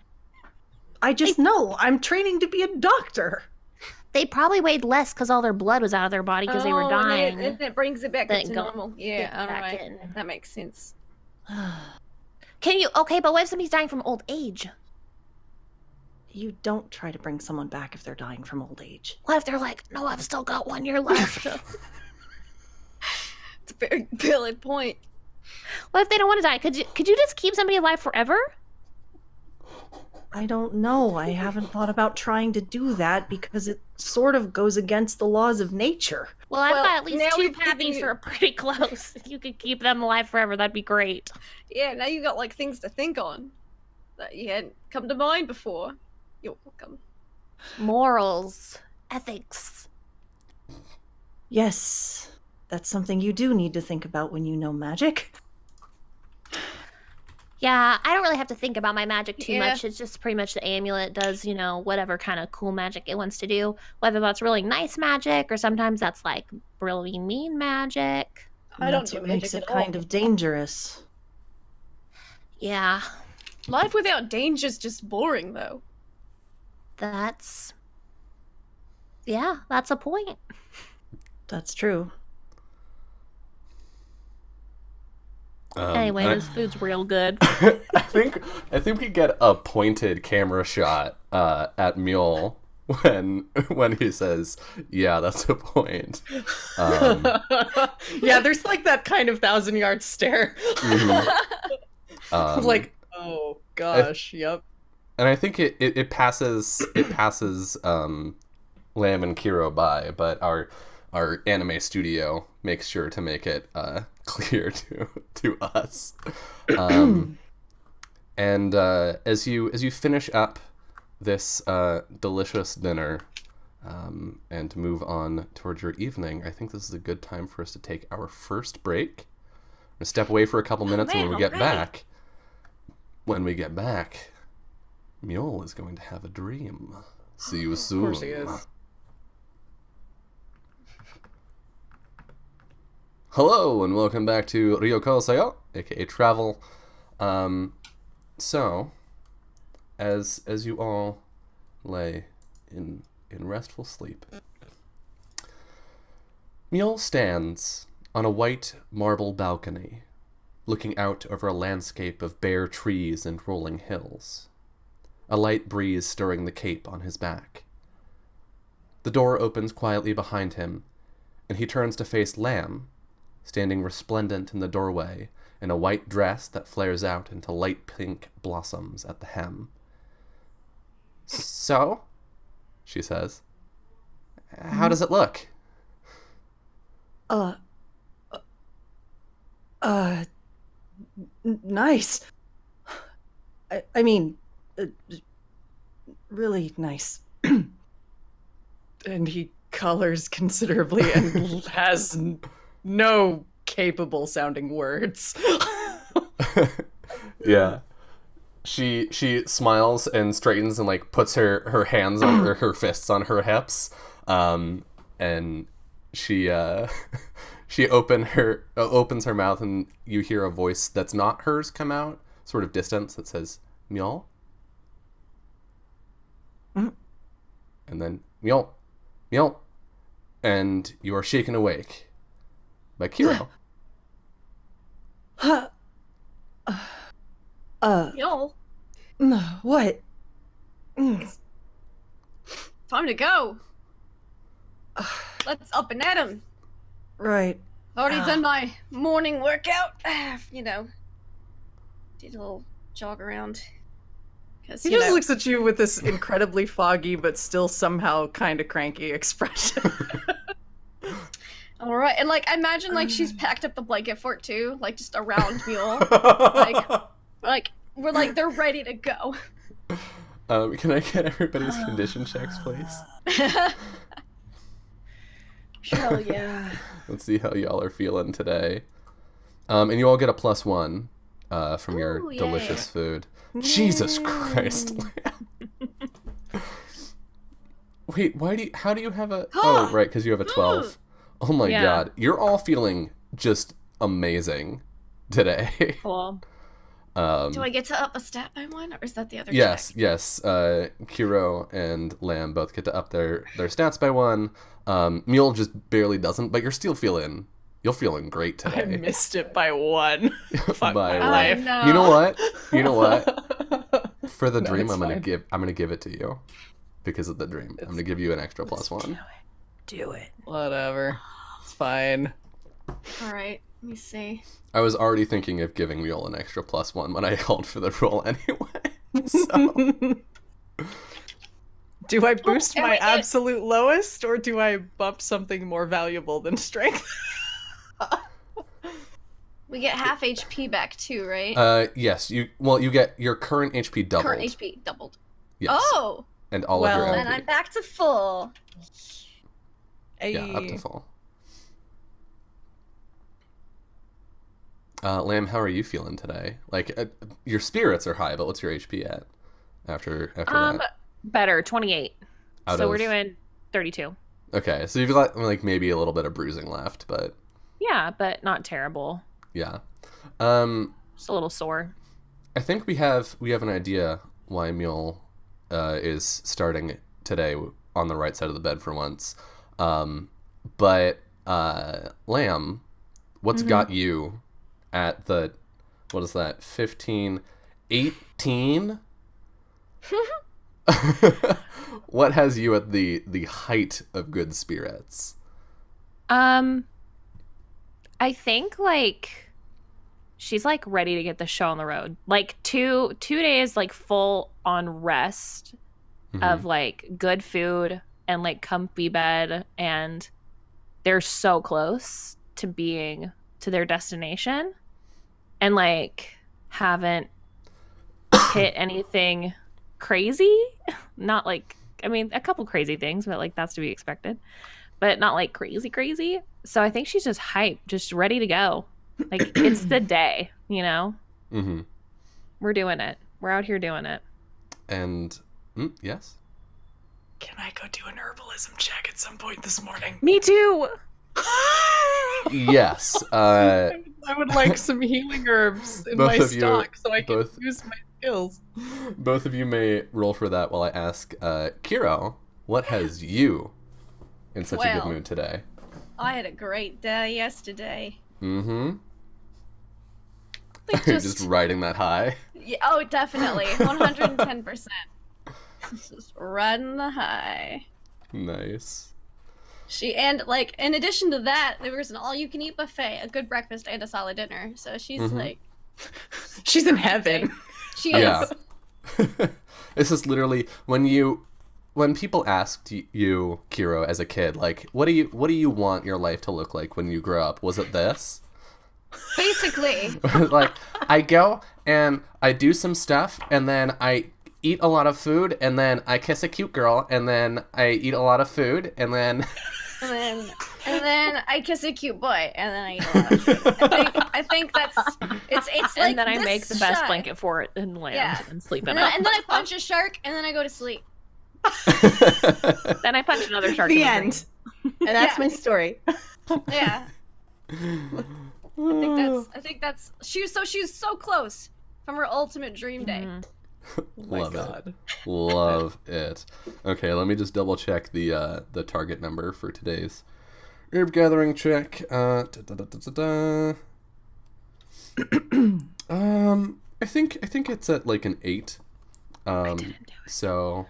I just know. I'm training to be a doctor. They probably weighed less because all their blood was out of their body because they were Oh, dying. And it brings it back Then up to go- normal. get Yeah, all back right. in. That makes sense. Can you? Okay, but what if somebody's dying from old age? You don't try to bring someone back if they're dying from old age. What if they're like, no, I've still got 1 year left? It's a very valid point. What if they don't want to die? Could you just keep somebody alive forever? I don't know. I haven't thought about trying to do that because it sort of goes against the laws of nature. Well, I've Well, got at least now 2 we've given pappies you- who are pretty close. If you could keep them alive forever, that'd be great. Yeah, now you got like things to think on that you hadn't come to mind before. You're welcome. Morals, ethics. Yes, that's something you do need to think about when you know magic. Yeah, I don't really have to think about my magic too Yeah. much. It's just pretty much the amulet does, whatever kind of cool magic it wants to do. Whether that's really nice magic or sometimes that's like really mean magic. I don't That's do what magic makes it at all. kind of dangerous. Yeah, Life without danger's just boring, though. that's a point. That's true. Anyway, and this food's real good. I think we get a pointed camera shot at Mule when he says, "Yeah, that's a point." Yeah, there's like that kind of 1,000-yard stare. mhm. Like, oh gosh, yep. And I think it passes Lamb and Kiro by, but our anime studio makes sure to make it clear to us. And as you finish up this delicious dinner and move on towards your evening, I think this is a good time for us to take our first break. We're gonna step away for a couple minutes, and man, when we get alright. back, Mule is going to have a dream. See you soon. Of course he is. Hello and welcome back to Ryuutama Seyo, aka Travel. So, as you all lay in restful sleep, Mule stands on a white marble balcony, looking out over a landscape of bare trees and rolling hills. A light breeze stirring the cape on his back. The door opens quietly behind him, and he turns to face Lamb, standing resplendent in the doorway in a white dress that flares out into light pink blossoms at the hem. "So," she says, "how does it look?" Nice. I mean, really nice. And he colors considerably and has no capable sounding words. Yeah. She smiles and straightens and like puts her hands on her fists on her hips, and she she opens her mouth, and you hear a voice that's not hers come out, sort of distant, that says Mjol, and then Mjol, Mjol, and you are shaken awake by Kiro. Yo, What? time to go. Let's up and at 'em. Right. Already done my morning workout. You know, did a little jog around. Cause, He you just know, looks at you with this incredibly foggy but still somehow kind of cranky expression. all right, and like I imagine like she's packed up the blanket fort too, like just around Mule. Like we're like they're ready to go. Can I get everybody's condition checks, please? Hell yeah. Let's see how y'all are feeling today. And you all get a +1 from your Ooh, yay. delicious food. Jesus Christ. Wait, how do you have a... Oh, right, because you have a 12. Oh my Yeah. god. You're all feeling just amazing today. Cool. Do I get to up a stat by one, or is that the other? Yes, check? yes. Kiro and Lamb both get to up their stats by 1. Mule just barely doesn't, but you're feeling great I today. missed it by 1. Fuck By my one. life. No. You know what? For the No, dream, it's I'm fine. gonna give it to you because of the dream. I'm gonna give you an extra +1. Do it. Whatever. It's fine. All right. Let me see. I was already thinking of giving Mule an extra +1 when I called for the roll anyway. So Do I boost and my we get- absolute lowest, or do I bump something more valuable than strength? We get half HP back too, right? yes, you get your current HP doubled. Current HP doubled. Yes. Oh, And all Well, of your then MP. I'm back to full. Yeah, up to full. Lamb, how are you feeling today? Like, your spirits are high, but what's your HP at after that? Better, 28. Out So we're of- doing 32. Okay, so you've got like maybe a little bit of bruising left, but Yeah, but not terrible. yeah. Just a little sore. I think we have an idea why Mule is starting today on the right side of the bed for once. But Lamb, what's got you at the, what is that, 15, 18? What has you at the height of good spirits? I think like she's like ready to get the show on the road. Like two days like full on rest of like good food and like comfy bed, and they're so close to being to their destination and like haven't hit anything crazy. Not like, I mean, a couple crazy things, but like that's to be expected, but not like crazy. So I think she's just hyped, just ready to go. Like it's the day, you know? Mm-hmm. We're doing it. We're out here doing it. And yes. Can I go do an herbalism check at some point this morning? Me too. Yes. I would like some healing herbs in Both my of you- stock so I can both- use my skills. Both of you may roll for that while I ask Kiro, what has you in such a good Well. mood today? I had a great day yesterday. Mm-hmm. Like You're just riding that high. Yeah, oh, definitely. 110%. Just riding the high. Nice. And like in addition to that, there was an all-you-can-eat buffet, a good breakfast, and a solid dinner. So she's like, She's in heaven. she is. Yeah. This is literally when people asked you, Kiro, as a kid, like, what do you want your life to look like when you grow up? Was it this? Basically. Like, I go and I do some stuff, and then I eat a lot of food, and then I kiss a cute girl, and then I eat a lot of food, and then And then And then I kiss a cute boy, and then I eat a lot of food. I think that's it's like And then I this make the best shot. blanket for it and land Yeah. and sleep in And it. then I punch a shark, and then I go to sleep. Then I punch another shark. The in end. And that's Yeah. my story. Yeah. I think that's she was so close from her ultimate dream day. Mhm. Love it. Love it. Okay, let me just double check the target number for today's herb gathering check. I think it's at like an 8. So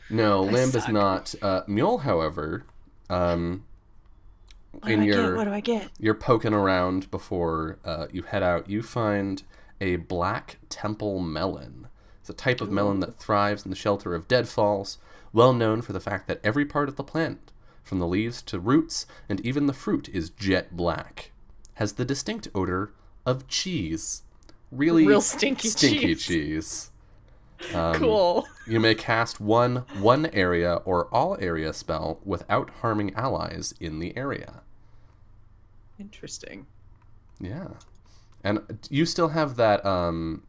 no, lamb does not. Mule, however, What do I get? you're poking around before you head out. You find a black temple melon. It's a type of melon that thrives in the shelter of deadfalls, well known for the fact that every part of the plant, from the leaves to roots and even the fruit, is jet black. Has the distinct odor of cheese. Really Real stinky cheese. Cool. You may cast one area or all area spell without harming allies in the area. Interesting. Yeah. And you still have that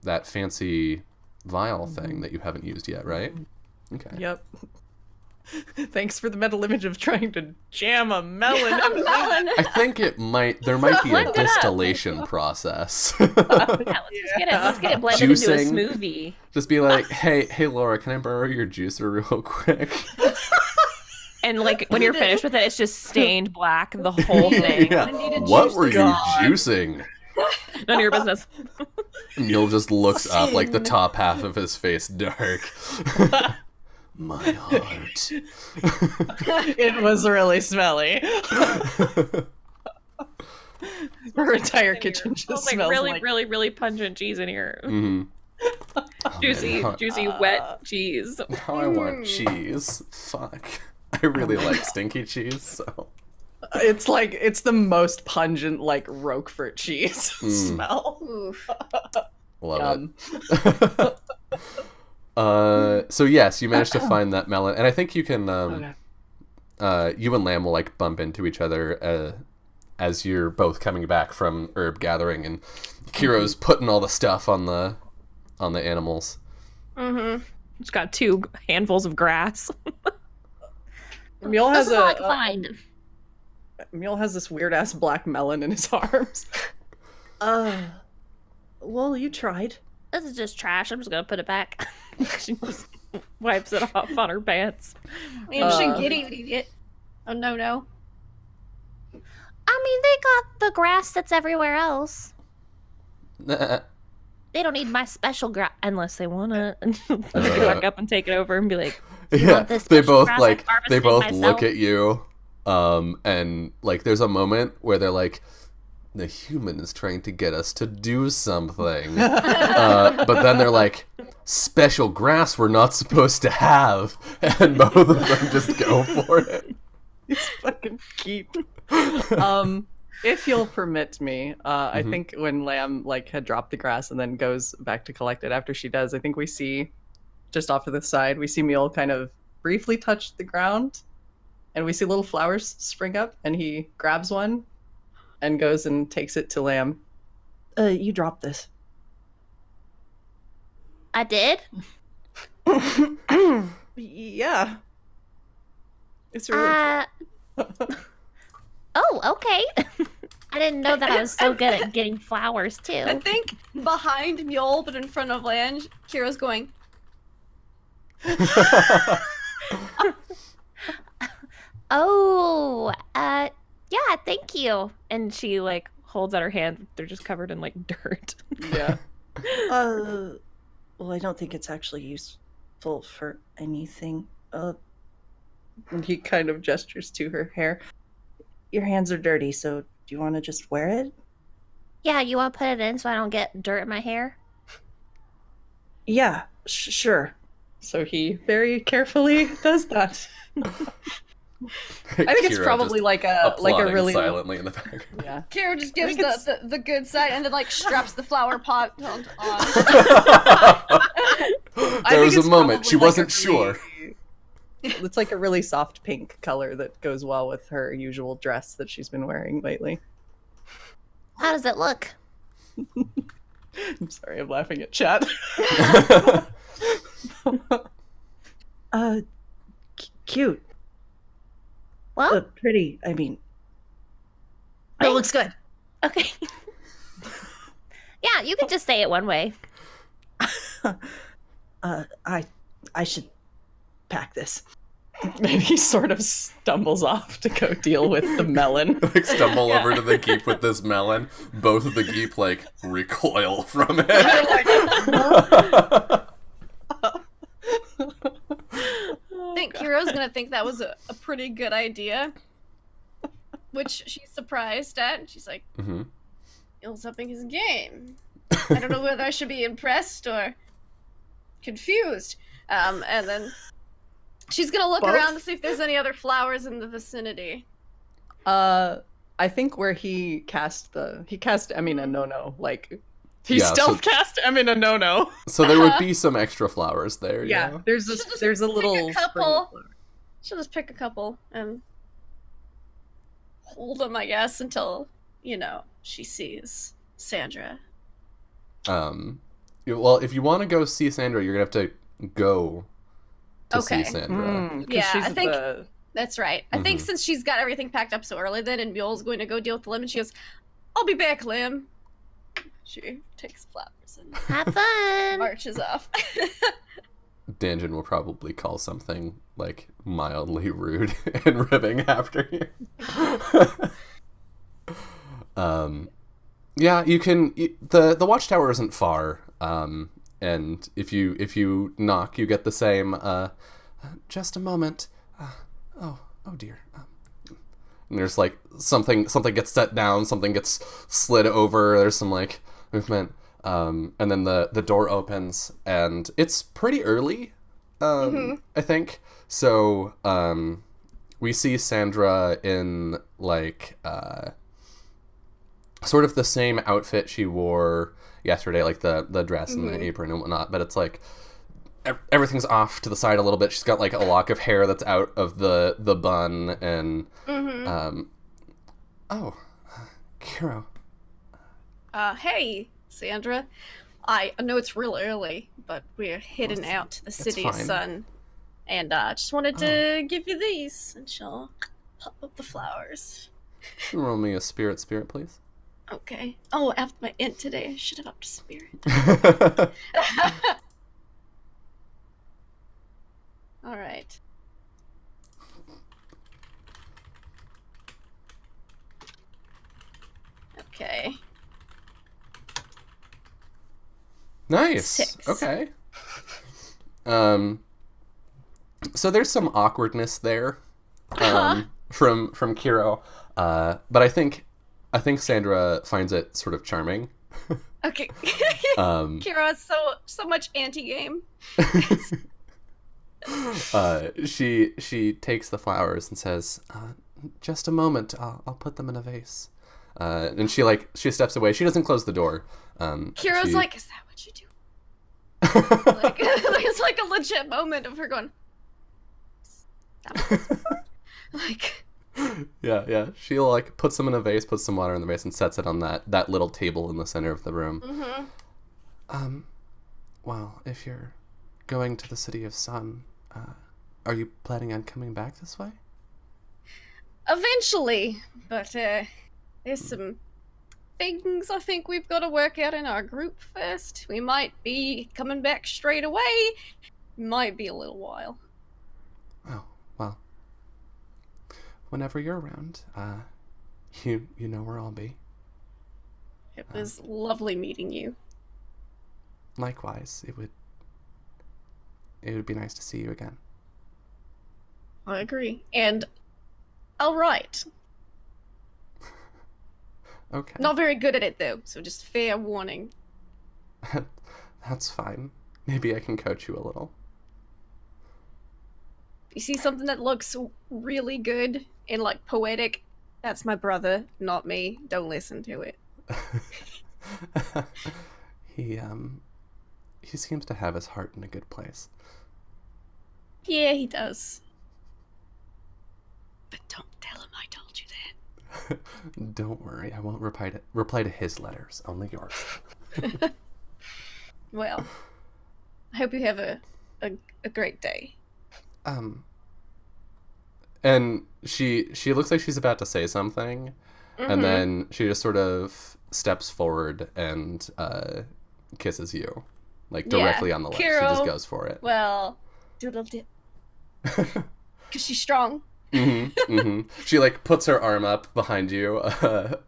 that fancy vial thing that you haven't used yet, right? Okay. Yep. Thanks for the mental image of trying to jam a melon. I think there might be a distillation process. Yeah, let's get it blended into a Juicing. smoothie. Just be like, hey Laura, can I borrow your juicer real quick? And like when you're finished with it, it's just stained black, the whole thing. Yeah. I need a What juice were you God. juicing? None of your business. Neil just looks up, like the top half of his face dark. My heart. It was really smelly. Her entire kitchen It just smells like smells really, like really, really pungent cheese in here. Mm-hmm. Juicy, wet cheese. How I want cheese. Fuck. I really like stinky cheese, so. it's the most pungent like Roquefort cheese smell. Oof. Love it. So yes, you managed to find that melon, and I think you can. You and Lamb will like bump into each other as you're both coming back from herb gathering, and Kiro's putting all the stuff on the animals. Mm-hmm. Just got 2 handfuls of grass. Mule This has is all I can find. Mule has this weird ass black melon in his arms. Well, you tried. This is just trash. I'm just gonna put it back. She just wipes it off on her pants. I'm just eating it. Oh no. I mean, they got the grass that's everywhere else. They don't need my special grass unless they want it. Pick it back up and take it over and be like, Yeah, want this they special both grass like I harvested they both myself? look at you, and like there's a moment where they're like, the human is trying to get us to do something, but then they're like, special grass we're not supposed to have, and both of them just go for it. He's fucking keep. If you'll permit me, I think when Lamb like had dropped the grass and then goes back to collect it after she does, I think we see just off to the side, we see Mule kind of briefly touch the ground, and we see little flowers spring up, and he grabs one and goes and takes it to Lamb. You dropped this. I did. Yeah. It's really Oh, okay. I didn't know that I was so good at getting flowers too. I think behind Mule, but in front of Lange, Kira's going, Oh, yeah, thank you. and she like holds out her hand. They're just covered in like dirt. Yeah. Well, I don't think it's actually useful for anything. And he kind of gestures to her hair. Your hands are dirty, so do you want to just wear it? Yeah, you want to put it in so I don't get dirt in my hair? Yeah, sure. So he very carefully does that. I think it's probably like a really silently in the back. yeah. Kira just gives the good side and then like straps the flower pot on. There was a moment she wasn't sure. It's like a really soft pink color that goes well with her usual dress that she's been wearing lately. How does it look? I'm sorry, I'm laughing at chat. Cute. Well, Pretty. I mean, It looks good. okay. Yeah, you could just say it one way. I should pack this. Maybe he sort of stumbles off to go deal with the melon. Like stumble over to the geep with this melon. Both of the geep like recoil from it. I think Kiro's gonna think that was a pretty good idea. Which she's surprised at. She's like, Il's upping his game. I don't know whether I should be impressed or confused. And then she's gonna look Both? around to see if there's any other flowers in the vicinity. I think where he cast Emina no. Like, he Yeah, stealth so- cast Emina no. So there would be some extra flowers there. Yeah, there's a She'll there's a pick little a spring couple. of flower. She'll just pick a couple and hold them, I guess, until, she sees Sandra. Well, if you want to go see Sandra, you're gonna have to go to see Sandra. 'Cause Yeah, she's I think- the- That's right. I think since she's got everything packed up so early then, and Mule's going to go deal with the lemon, she goes, I'll be back, Lim. She takes flowers and Have fun. marches off. Danjin will probably call something like mildly rude and ribbing after you. Yeah, you can. The watchtower isn't far, and if you knock, you get the same. Just a moment. Oh dear. And there's like something gets set down, something gets slid over. There's some like movement, and then the door opens, and it's pretty early. I think so. We see Sandra in like sort of the same outfit she wore yesterday, like the dress and the apron and whatnot, but it's like everything's off to the side a little bit. She's got like a lock of hair that's out of the bun, and Kiro. Hey, Sandra. I know it's real early, but we're heading out to the City of fine. Sun. And just wanted to give you these. And she'll pop up the flowers. Roll me a spirit, please. Okay. Oh, after my int today, I should have upped to spirit. All right. Okay. Nice. 6. Okay. So there's some awkwardness there, from Kiro, but I think Sandra finds it sort of charming. Okay. Kira has so much anti-game. She takes the flowers and says, "Just a moment. I'll put them in a vase." And she steps away. She doesn't close the door. Kira's like, "Is that what you do?" Like, it's like a legit moment of her going, like, yeah. She'll like puts them in a vase, puts some water in the vase, and sets it on that little table in the center of the room. Well, if you're going to the City of Sun, are you planning on coming back this way? eventually, but there's some things I think we've got to work out in our group first. We might be coming back straight away. Might be a little while. Oh, well. Whenever you're around, you know where I'll be. It was lovely meeting you. Likewise, it would be nice to see you again. I agree. And I'll write. Okay. Not very good at it though, so just fair warning. That's fine. Maybe I can coach you a little. If you see something that looks really good and like poetic, that's my brother, not me. Don't listen to it. He seems to have his heart in a good place. Yeah, he does. but don't tell him I told you that. Don't worry, I won't reply to his letters, only yours. Well, I hope you have a great day. And she looks like she's about to say something, and then she just sort of steps forward and kisses you, like directly on the lips. She just goes for it. Well, doodle dip. Because she's strong. She like puts her arm up behind you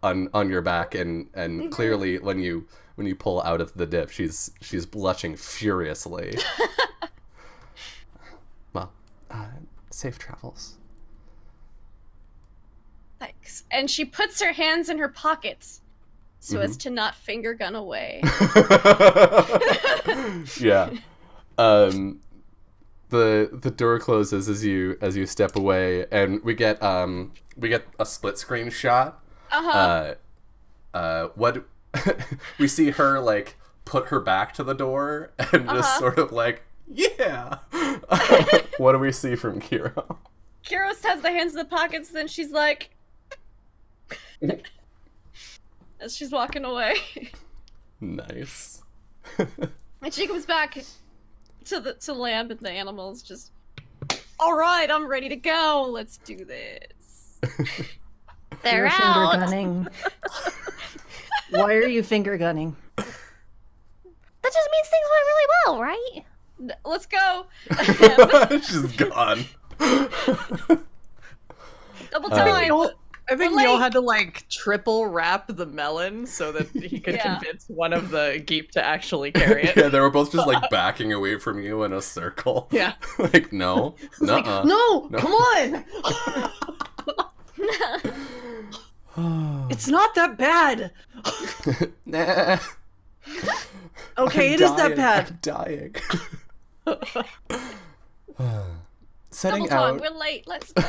on your back, and clearly when you pull out of the dip, she's blushing furiously. Well, safe travels. Thanks. And she puts her hands in her pockets so as to not finger gun away. Yeah. The door closes as you step away, and we get a split screen shot. What we see her like put her back to the door and just sort of like, yeah. What do we see from Kiro? Kiro has the hands in the pockets, then she's like, as she's walking away. Nice. And she comes back to land, and the animals just, all right, I'm ready to go. Let's do this. They're You're out. finger gunning. Why are you finger gunning? That just means things went really well, right? Let's go. She's gone. Double time. I think We're Neil late. had to like triple wrap the melon so that he could Yeah. convince one of the geep to actually carry it. Yeah, they were both just like backing away from you in a circle. Yeah. Like, no, nuh-uh. No, No. come on. It's not that bad. Nah. Okay, I'm it is that dying. bad. I'm dying. Double Setting time. out. We're late. Let's go.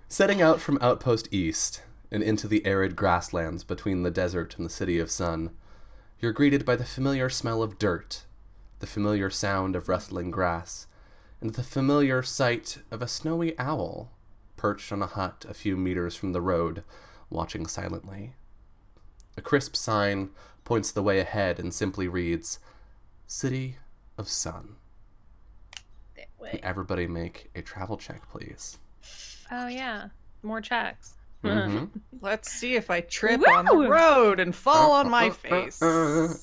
Setting out from Outpost East and into the arid grasslands between the desert and the City of Sun, you're greeted by the familiar smell of dirt, the familiar sound of rustling grass, and the familiar sight of a snowy owl perched on a hut a few meters from the road, watching silently. A crisp sign points the way ahead and simply reads, City of Sun. That Can way. everybody make a travel check, please? Oh yeah, more checks. Mhm. Let's see if I trip on the Woo! road and fall on my face.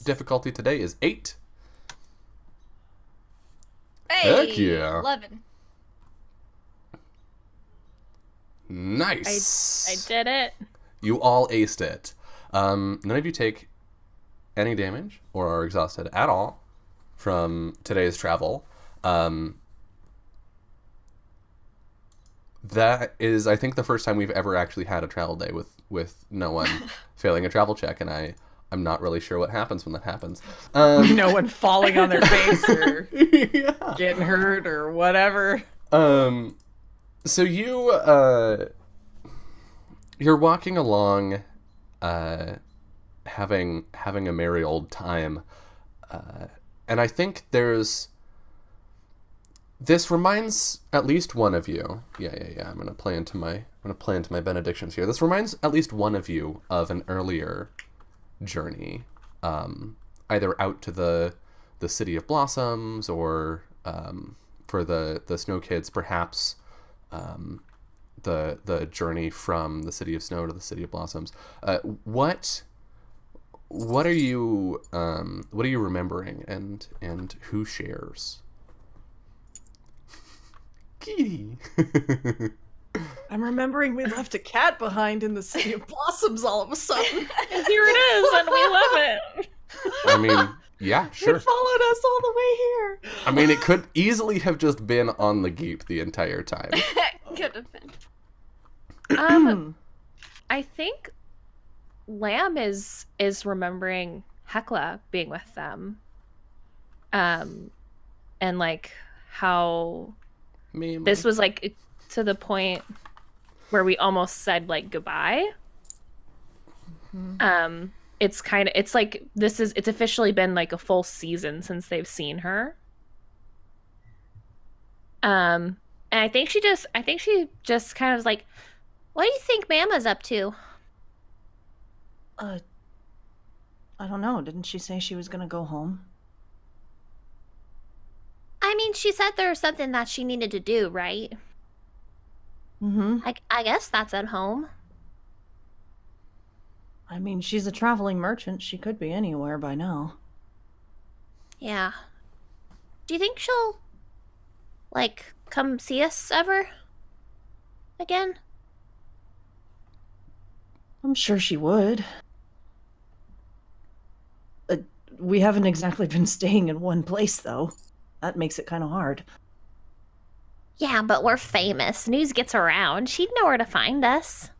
Difficulty today is 8. Hey, Heck yeah. 11. Nice. I did it. You all aced it. None of you take any damage or are exhausted at all from today's travel. That is, I think, the first time we've ever actually had a travel day with no one failing a travel check, and I'm not really sure what happens when that happens. No one falling on their face or Yeah. getting hurt or whatever. So you're walking along, having a merry old time, and I think this reminds at least one of you. Yeah. I'm gonna play into my benedictions here. This reminds at least one of you of an earlier journey, either out to the City of Blossoms or for the Snow Kids, perhaps the journey from the City of Snow to the City of Blossoms. What are you remembering, and who shares? Kitty. I'm remembering we left a cat behind in the City of Blossoms all of a sudden. And here it is, and we love it. I mean, yeah, sure. It followed us all the way here. I mean, it could easily have just been on the Geep the entire time. Could have been. I think Lamb is remembering Hecla being with them. And like how this was like to the point where we almost said like goodbye. It's like it's officially been like a full season since they've seen her. And And I think she just kind of was like, what do you think Mama's up to? I don't know. Didn't she say she was gonna go home? I mean, she said there was something that she needed to do, right? Mm-hmm. I guess that's at home. I mean, she's a traveling merchant. She could be anywhere by now. Yeah. Do you think she'll, like, come see us ever? Again? I'm sure she would. We haven't exactly been staying in one place, though. That makes it kind of hard. Yeah, but we're famous. News gets around. She'd know where to find us.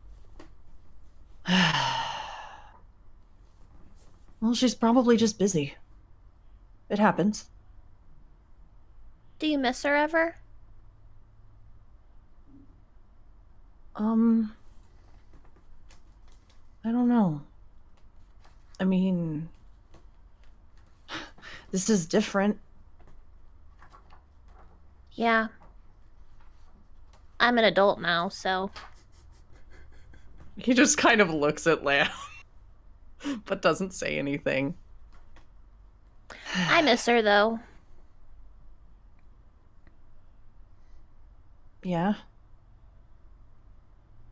Well, she's probably just busy. It happens. Do you miss her ever? I don't know. I mean, this is different. Yeah. I'm an adult now, so... He just kind of looks at Lamb, but doesn't say anything. I miss her, though. Yeah?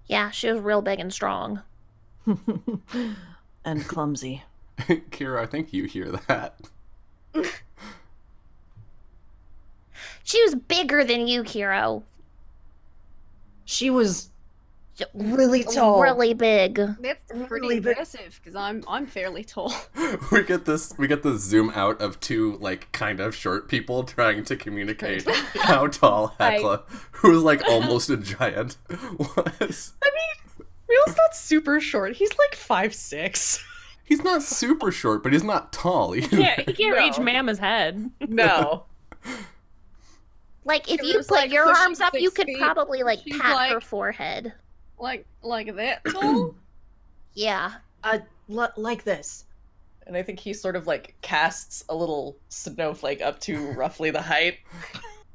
Yeah, she was real big and strong. And clumsy. Kira, I think you hear that. She was bigger than you, Hero. She was really tall. Really big. That's pretty Really big. impressive because I'm fairly tall. We get this zoom out of two like kind of short people trying to communicate how tall Hecla, who's like almost a giant, was. I mean, Real's not super short. He's like 5'6". He's not super short, but he's not tall either. He can't reach Mama's head. No. Like, if It you was, put like, your pushing arms up, you 6 could feet. probably, like, She's pat like- her forehead. Like that tall? Yeah. Like this. And I think he sort of like casts a little snowflake up to roughly the height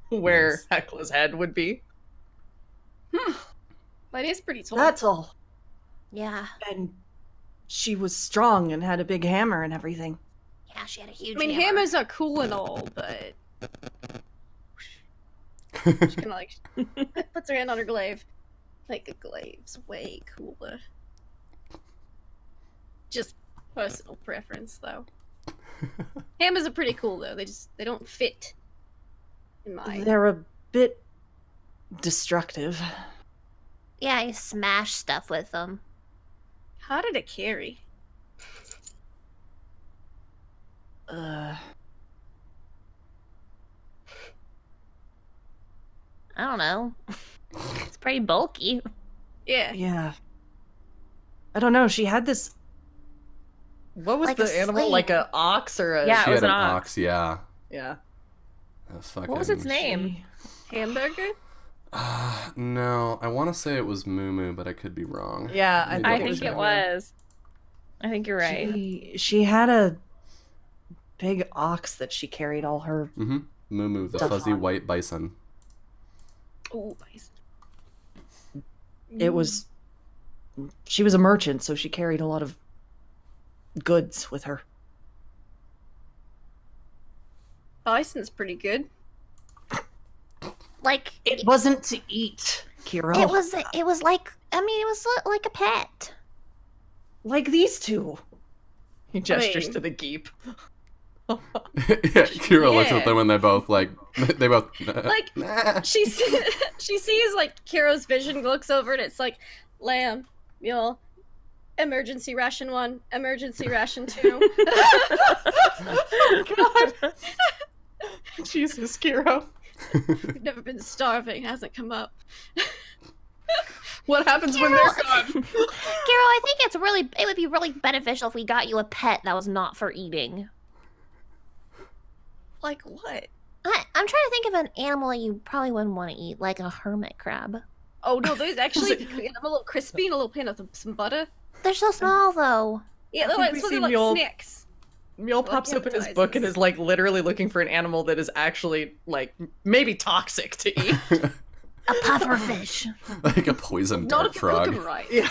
where Nice. Hecla's head would be. That is pretty tall. That's all. Yeah. And she was strong and had a big hammer and everything. Yeah, she had a huge I mean, hammer. hammers are cool and all, but she kind of like puts her hand on her glaive. Like a glaive's way cooler. Just personal preference, though. Hammers are pretty cool, though. They don't fit in my. They're a bit destructive. Yeah, you smash stuff with them. How did it carry? I don't know. It's pretty bulky. Yeah. Yeah. I don't know. She had this. What was Like the a animal? sling. Like a ox or a? Yeah. She it was had an an ox. ox. Yeah. Yeah. What was its name? Hamburger? No, I want to say it was Moo Moo, but I could be wrong. Yeah, Let me I double think check. it was. I think you're right. She had a big ox that she carried all her. Mm-hmm. Moo Moo, the Stuff fuzzy on. white bison. Oh, nice. It was. She was a merchant, so she carried a lot of goods with her. Bison's pretty good. Like, It wasn't to eat, Kira. it was like, I mean, it was like a pet. like these two. He gestures mean- to the geep. Yeah, Kira looks Yeah. at them and they both Like, nah. she sees like Kira's vision looks over and it's like lamb, mule, emergency ration 1, emergency ration 2. God. Jesus, Kira. We've never been starving, hasn't come up. What happens when they're gone? Carol, I think it would be really beneficial if we got you a pet that was not for eating. Like what? I'm trying to think of an animal that you probably wouldn't want to eat, like a hermit crab. Oh no, those actually I'm a little crispy and a little pan of some butter. They're so small, though. Yeah, I they're think like, we so see they're like Mule- snacks. Mule Well, pops open his appetizers. book and is like literally looking for an animal that is actually like maybe toxic to eat. A pufferfish. Like a poison Not dart a frog. Pokemon, right? Yeah.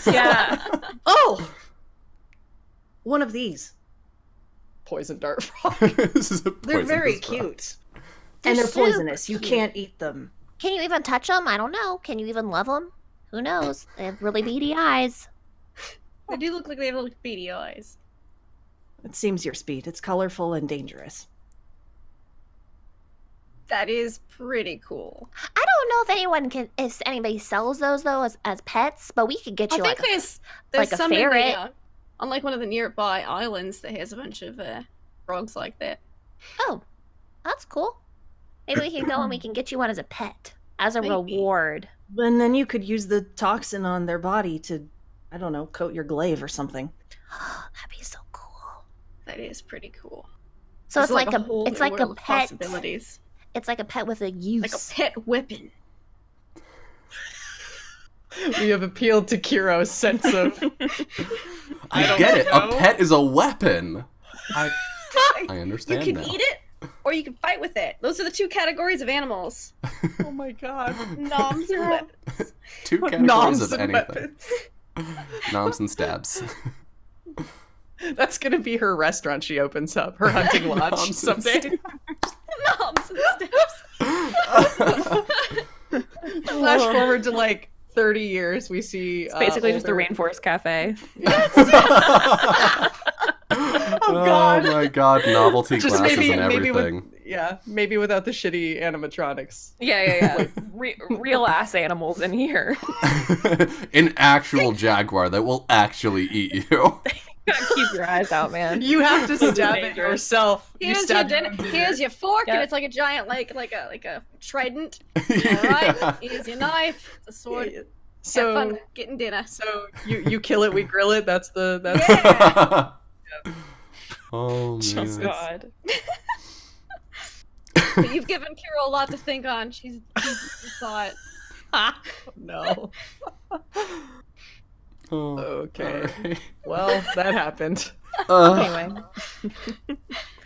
Yeah. Oh! One of these. Poison dart frog. This is a They're very poisonous frog. cute. And they're super poisonous. You cute. can't eat them. Can you even touch them? I don't know. Can you even love them? Who knows? They have really beady eyes. They do look like they have little beady eyes. It seems your speed. It's colorful and dangerous. That is pretty cool. I don't know if anybody sells those though as pets, but we could get I you think like there's like a some in ferret. on like one of the nearby islands that has a bunch of frogs like that. oh, that's cool. Maybe we can go and we can get you one as a pet, as a Maybe. reward. And then you could use the toxin on their body to, I don't know, coat your glaive or something. That'd be so cool. That is pretty cool. So There's it's like a whole it's new like a world of pet. possibilities. It's like a pet with a use. Like a pet weapon. We have appealed to Kiro's sense of... I don't get it. know. A pet is a weapon. I You understand can now. eat it, or you can fight with it. Those are the two categories of animals. Oh my god. Noms and weapons. Two categories Noms of and anything. Noms and stabs. That's gonna be her restaurant she opens up, her hunting lodge Noms and someday. Noms and steps. Flash forward to like 30 years, we see It's basically just the older- Rainforest Cafe. Oh god. Oh my god, novelty Just glasses maybe, and maybe everything. maybe without the shitty animatronics. Yeah. Real ass animals in here. An actual jaguar that will actually eat you. Gotta keep your eyes out, man. You have to stab it dangerous. yourself. You Here's your stab dinner. it. Here's your fork, Yeah. and it's like a giant, like a trident. All right. Here's your knife. It's a sword. Have fun So getting dinner. you kill it, we grill it. That's Yeah. Oh Just man. God. But you've given Kira a lot to think on. She's thought. no. Oh, Okay. alright. Well, that happened. Anyway.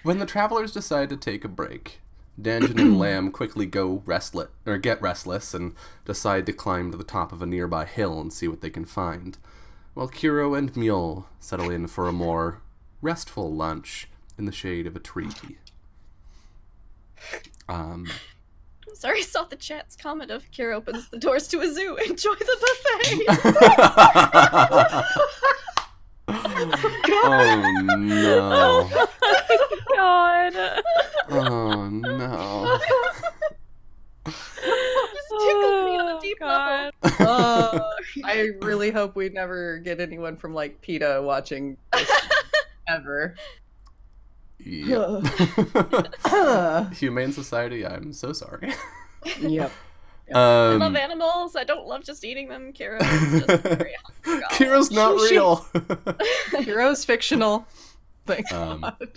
When the travelers decide to take a break, Danjin and Lamb quickly get restless and decide to climb to the top of a nearby hill and see what they can find, while Kiro and Mule settle in for a more restful lunch in the shade of a tree. Sorry, I saw the chat's comment of Kira opens the doors to a zoo. Enjoy the buffet. Oh no. God. Oh no. Just tickled me on a deep level. I really hope we never get anyone from like PETA watching this ever. Yep. Humane Society, I'm so sorry. Yep. I love animals. I don't love just eating them. Kira is just very hungry. Kira's not She- real. Hero's fictional. Thank Um, God.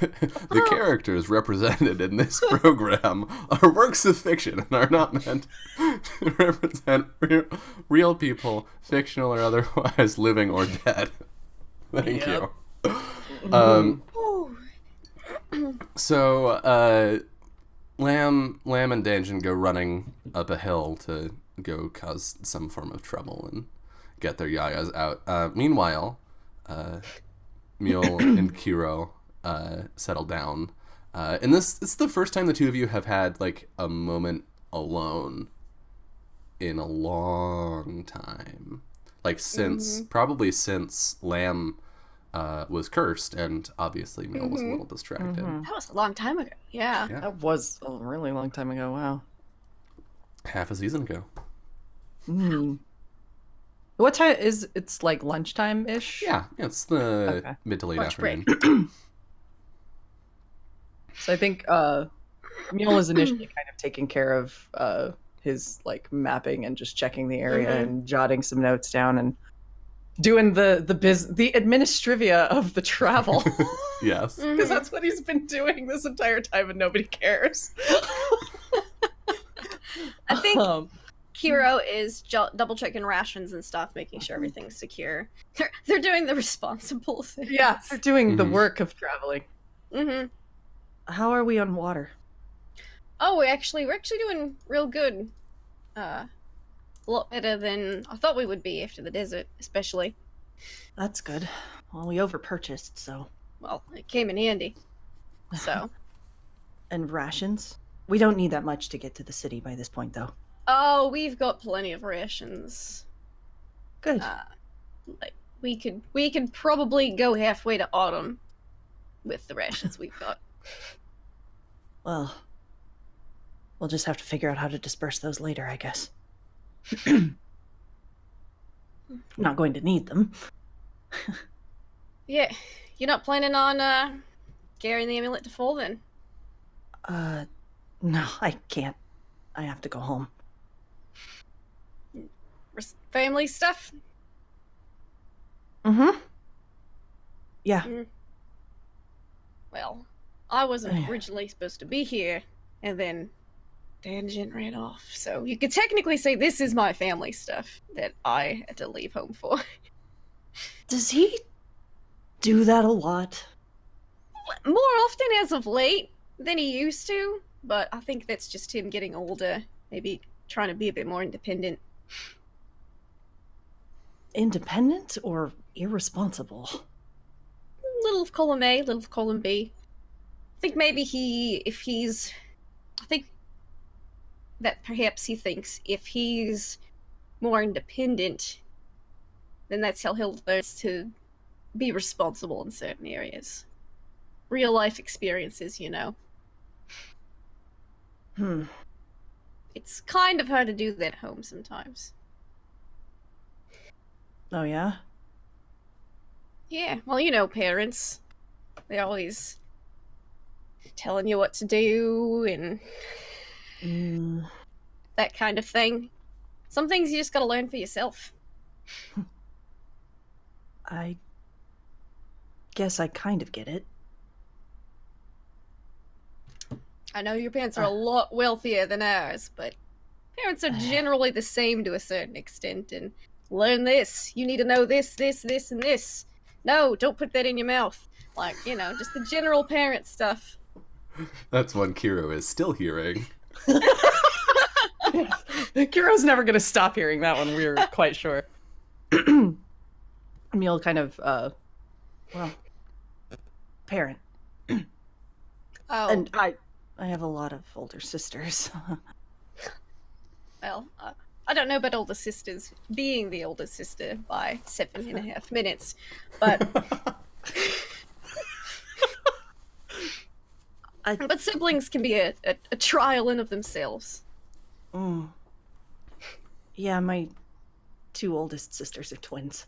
The characters represented in this program are works of fiction and are not meant to represent real people, fictional or otherwise, living or dead. Thank Yep. you. So, Lamb and Danjin go running up a hill to go cause some form of trouble and get their yayas out. Meanwhile, Mule and Kiro settle down. And it's the first time the two of you have had like a moment alone in a long time. Like probably since Lamb was cursed, and obviously Mule was a little distracted. That was a long time ago. Yeah. Yeah. That was a really long time ago. Wow. Half a season ago. What time is it's like lunchtime ish? Yeah, it's the Okay. mid to late Lunch break. afternoon. So I think Mule is initially kind of taking care of his like mapping and just checking the area and jotting some notes down and doing the administrivia of the travel. Yes. Because that's what he's been doing this entire time and nobody cares. I think Um, Kiro is double checking rations and stuff, making sure everything's secure. They're doing the responsible thing. yeah, they're doing the Mhm. work of traveling. Mm-hmm. How are we on water? Oh, we're actually doing real good. A lot better than I thought we would be after the desert, especially. That's good. Well, we overpurchased, so. Well, it came in handy. So. And rations? We don't need that much to get to the city by this point, though. Oh, we've got plenty of rations. Good. Like we could probably go halfway to autumn with the rations we've got. Well, we'll just have to figure out how to disperse those later, I guess. Not going to need them. Yeah, you're not planning on carrying the amulet to Full then? No, I can't. I have to go home. Family stuff? Mm-hmm. Yeah. Well, I wasn't originally supposed to be here, and then Tangent ran off. So you could technically say this is my family stuff that I had to leave home for. Does he do that a lot? More often as of late than he used to, but I think that's just him getting older, maybe trying to be a bit more independent. Independent or irresponsible? Little of column A, little of column B. I think maybe I think that perhaps he thinks if he's more independent, then that's how he'll learn to be responsible in certain areas. Real life experiences, you know. It's kind of hard to do that at home sometimes. Oh, yeah? Yeah, well, you know, parents. They're always telling you what to do and that kind of thing. Some things you just gotta learn for yourself. I guess I kind of get it. I know your parents are a lot wealthier than ours, but parents are generally the same to a certain extent, and learn this. You need to know this, this, this, and this. No, don't put that in your mouth. Like, you know, just the general parent stuff. That's one Kiro is still hearing. Kiro's never going to stop hearing that one, we're quite sure. Emil kind of, parent. Oh. And I have a lot of older sisters. Well, I don't know about older sisters being the older sister by 7.5 minutes, but but siblings can be a trial in of themselves. Yeah, my 2 oldest sisters are twins.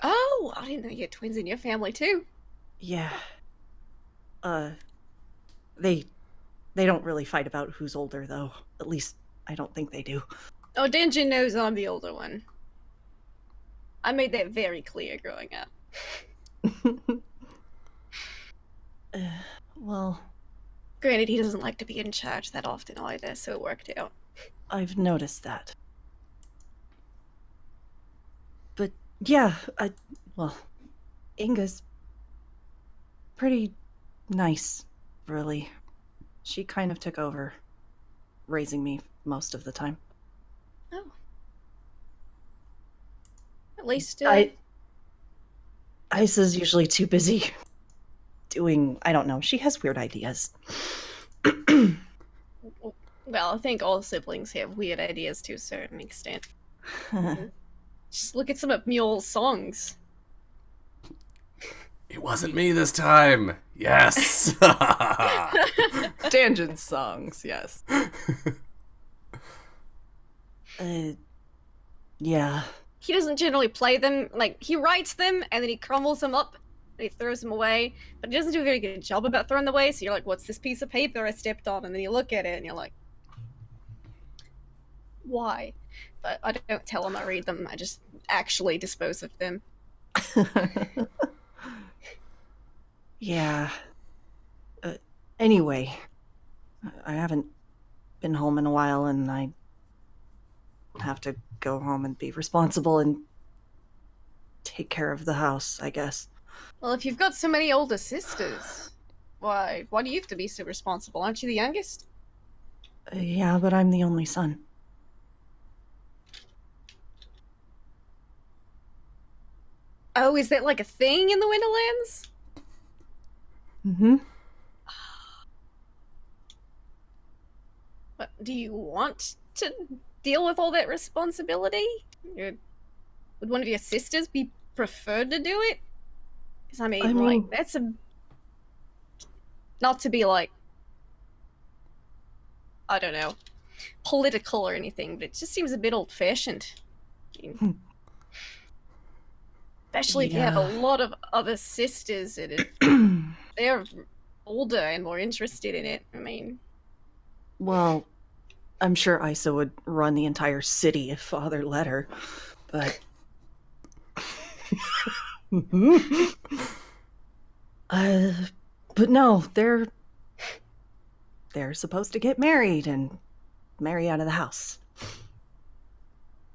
Oh, I didn't know you had twins in your family too. Yeah. They don't really fight about who's older, though. At least, I don't think they do. Oh, Denjin knows I'm the older one. I made that very clear growing up. Well... Granted, he doesn't like to be in charge that often either, so it worked out. I've noticed that. But, yeah, well, Inga's pretty nice, really. She kind of took over raising me most of the time. Oh. At least, Isa's usually too busy doing, I don't know, she has weird ideas. Well, I think all siblings have weird ideas to a certain extent. Just look at some of Mule's songs. It wasn't me this time. Yes. Tangent songs, yes. Yeah. He doesn't generally play them. Like, he writes them, and then he crumbles them up, and he throws them away. But he doesn't do a very good job about throwing them away, so you're like, what's this piece of paper I stepped on? And then you look at it, and you're like, why? But I don't tell him I read them, I just actually dispose of them. Yeah. Anyway, I haven't been home in a while, and I have to go home and be responsible and take care of the house, I guess. Well, if you've got so many older sisters, why do you have to be so responsible? Aren't you the youngest? Yeah, but I'm the only son. Oh, is that like a thing in the Winterlands? Mm-hmm. What, do you want to deal with all that responsibility? Would one of your sisters be preferred to do it? Because I mean, like, that's a... Not to be, like, I don't know, political or anything, but it just seems a bit old-fashioned. Especially if you have a lot of other sisters and they're older and more interested in it. I mean... Well, I'm sure Isa would run the entire city if Father let her, but... but no, they're supposed to get married and marry out of the house.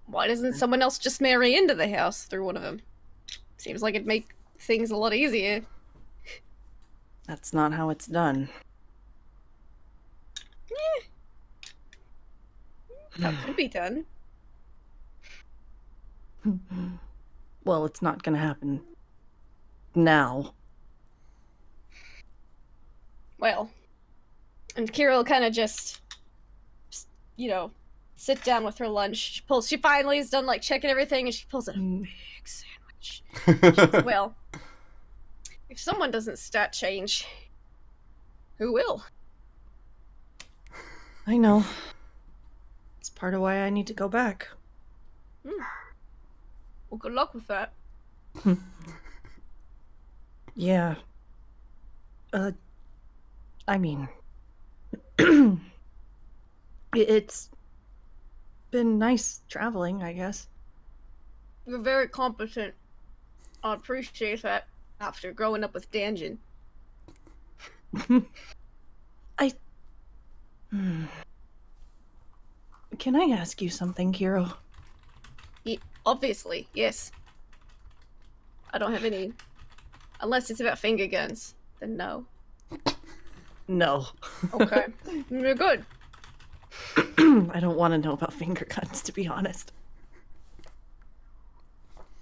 Why doesn't someone else just marry into the house through one of them? Seems like it'd make things a lot easier. That's not how it's done. That could be done. Well, it's not gonna happen now. Well, and Kira will kind of just, you know, sit down with her lunch. She finally is done, like, checking everything, and she pulls out a big sandwich. She says, well, if someone doesn't start change, who will? I know. It's part of why I need to go back. Well, good luck with that. Yeah. I mean... it's been nice traveling, I guess. You're very competent. I appreciate that after growing up with Danjin. Can I ask you something, Kiro? Obviously, yes. I don't have any... Unless it's about finger guns, then no. No. Okay. You're good. I don't want to know about finger guns, to be honest.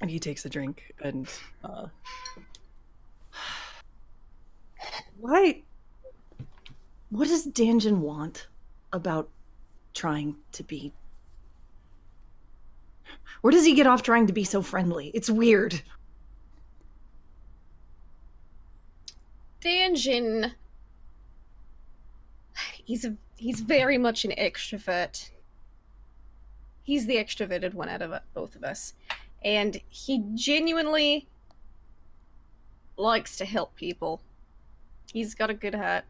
And he takes a drink and, Why? What does Danjin want about trying to be... Where does he get off trying to be so friendly? It's weird. Danjin... He's very much an extrovert. He's the extroverted one out of both of us. And he genuinely likes to help people. He's got a good heart.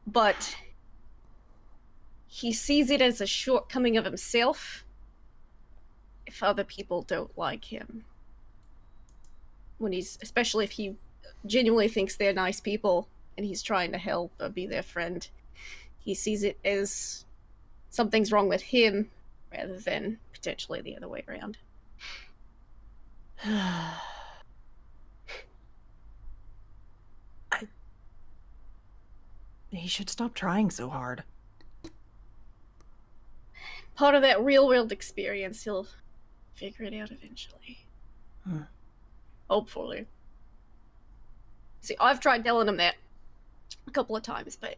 But he sees it as a shortcoming of himself if other people don't like him. Especially if he genuinely thinks they're nice people and he's trying to help or be their friend. He sees it as something's wrong with him rather than potentially the other way around. He should stop trying so hard. Part of that real-world experience, he'll figure it out eventually. Hopefully. See, I've tried telling him that a couple of times, but...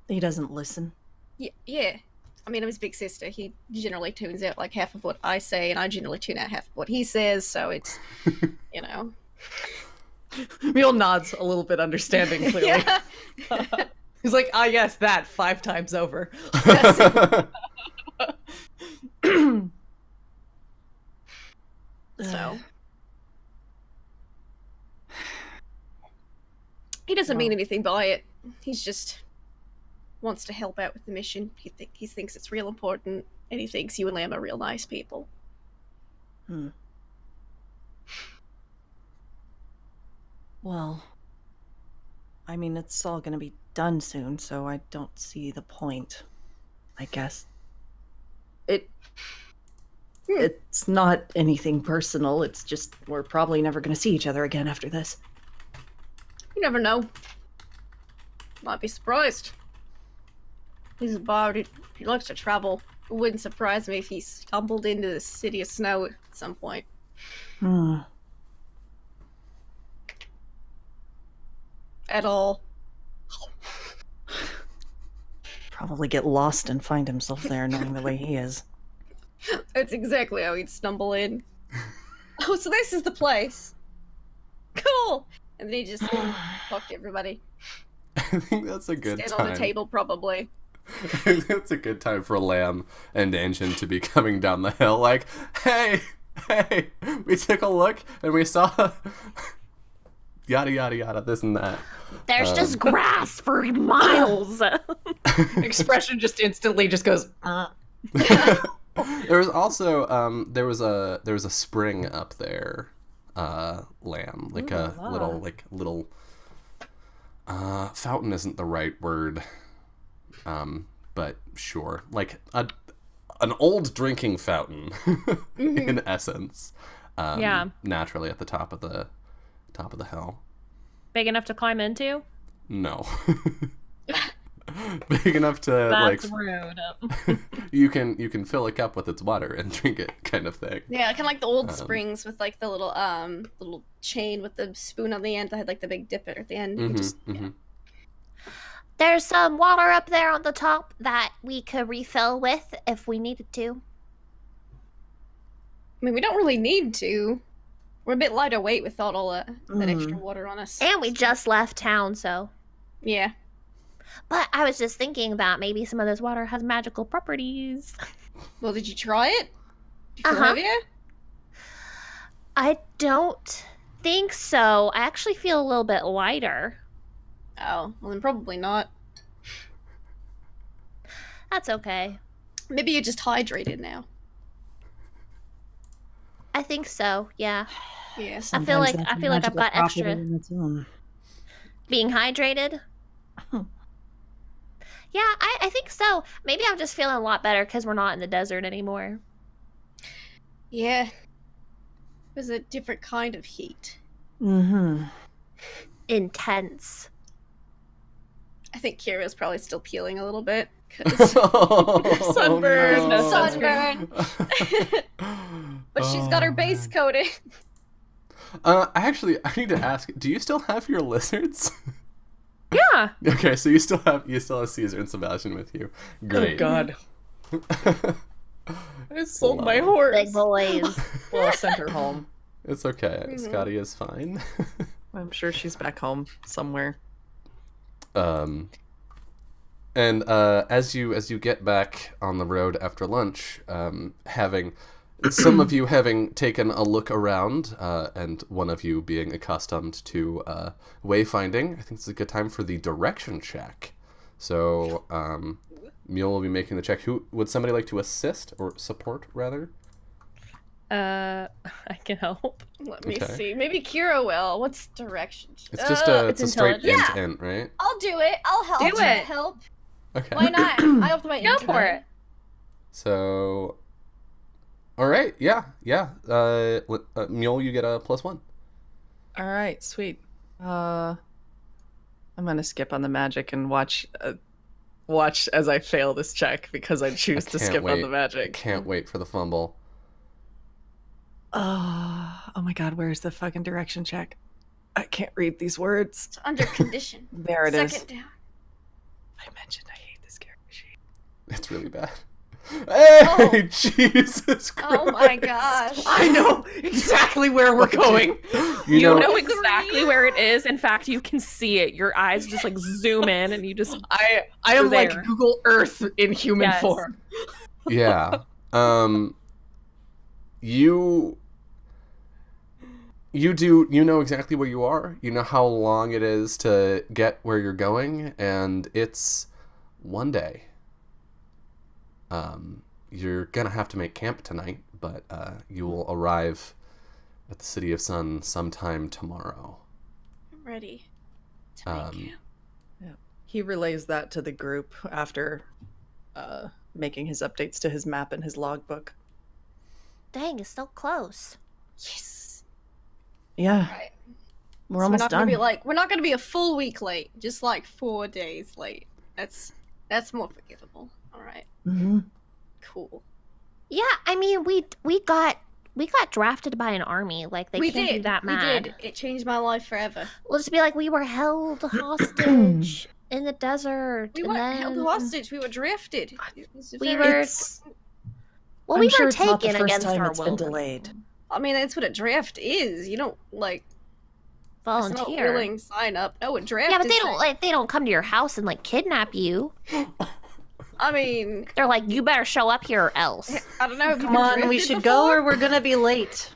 He doesn't listen? Yeah. I mean, I'm his big sister. He generally tunes out like half of what I say, and I generally tune out half of what he says, so it's, you know... Mule nods a little bit understanding, clearly. He's like, yes, that 5 times over. So... He doesn't mean anything by it. He's just wants to help out with the mission. He thinks it's real important, and he thinks you and Lamb are real nice people. Well, I mean, it's all gonna be done soon, so I don't see the point, I guess. It's not anything personal, it's just we're probably never gonna see each other again after this. You never know. Might be surprised. He's a bard. He likes to travel. It wouldn't surprise me if he stumbled into the city of snow at some point. At all. Probably get lost and find himself there, knowing the way he is. That's exactly how he'd stumble in. Oh, so this is the place. Cool. And then he just talk to everybody. I think that's a good Stand time. on the table, probably. I think that's a good time for Lamb and Engine to be coming down the hill like, hey, we took a look and we saw yada yada yada, this and that. There's just grass for miles. Expression just instantly just goes, There was also there was a spring up there, Lamb, like little fountain isn't the right word, but sure, like an old drinking fountain in essence. Yeah. Naturally at the top of the hill. Big enough to climb into? No. Big enough to That's like rude. you can fill a cup with its water and drink it, kind of thing. Yeah, kind of like the old springs with like the little chain with the spoon on the end that had like the big dipper at the end. You just, yeah. There's some water up there on the top that we could refill with if we needed to. I mean, we don't really need to. We're a bit lighter weight without all that extra water on us. And we just left town, so. Yeah. But I was just thinking that maybe some of this water has magical properties. Well, did you try it? Did you feel heavier? I don't think so. I actually feel a little bit lighter. Oh, well then probably not. That's okay. Maybe you're just hydrated now. I think so, yeah. Yeah. I feel like I've got extra. Being hydrated? Yeah, I think so. Maybe I'm just feeling a lot better because we're not in the desert anymore. Yeah. It was a different kind of heat. Intense. I think Kira's probably still peeling a little bit. Sunburn! Oh, no. Sunburn! But she's got her base coating. Actually, I need to ask, do you still have your lizards? Yeah. Okay, so you still have Caesar and Sebastian with you. Great. Oh God. I sold my horse. Big boys. Well, I sent her home. It's okay. Scotty is fine. I'm sure she's back home somewhere. And as you get back on the road after lunch, having some of you having taken a look around, and one of you being accustomed to wayfinding, I think this is a good time for the direction check. So Mule will be making the check. Who would somebody like to assist or support rather? I can help. Let me see. Maybe Kira will. What's directions? It's just a it's straight intelligence. int, right? I'll do it. I'll help. Do it. Help. Okay. Why not? I have my Go for it. So, all right, yeah. Mule, you get a +1. All right, sweet. I'm gonna skip on the magic and watch as I fail this check because I choose to skip on the magic. Can't wait for the fumble. Oh my God, where's the fucking direction check? I can't read these words. It's under condition. There it is. Second down. I mentioned I hate this character sheet. It's really bad. Hey, Jesus Christ! Oh my gosh. I know exactly where we're going. You You know, know exactly where it is. In fact, you can see it. Your eyes just like zoom in and you just I am You're like there. Google Earth in human Yes. form. yeah. You know exactly where you are. You know how long it is to get where you're going, and it's one day. You're gonna have to make camp tonight, but you will arrive at the City of Sun sometime tomorrow. I'm ready to make camp. He relays that to the group after making his updates to his map and his logbook. Dang, it's so close. Yes. Yeah, Right. we're So almost not done. Gonna be we're not gonna be a full week late, just like 4 days late. That's That's more forgivable. All right. Mm-hmm. Cool. Yeah, I mean, we got drafted by an army. Like they can't be that mad. We did. It changed my life forever. We'll just be like, we were held hostage in the desert. We and weren't then held hostage. We were drafted. We were. Well, I'm we sure were it's not the taken first against time our it's will. been delayed. I mean, that's what a draft is. You don't like it's not Volunteer. willing sign up. No, a draft. Yeah, but is they don't come to your house and like kidnap you. I mean, They're like, you better show up here or else. I don't know. Have you Come been on, we drafted should before? go or we're gonna be late.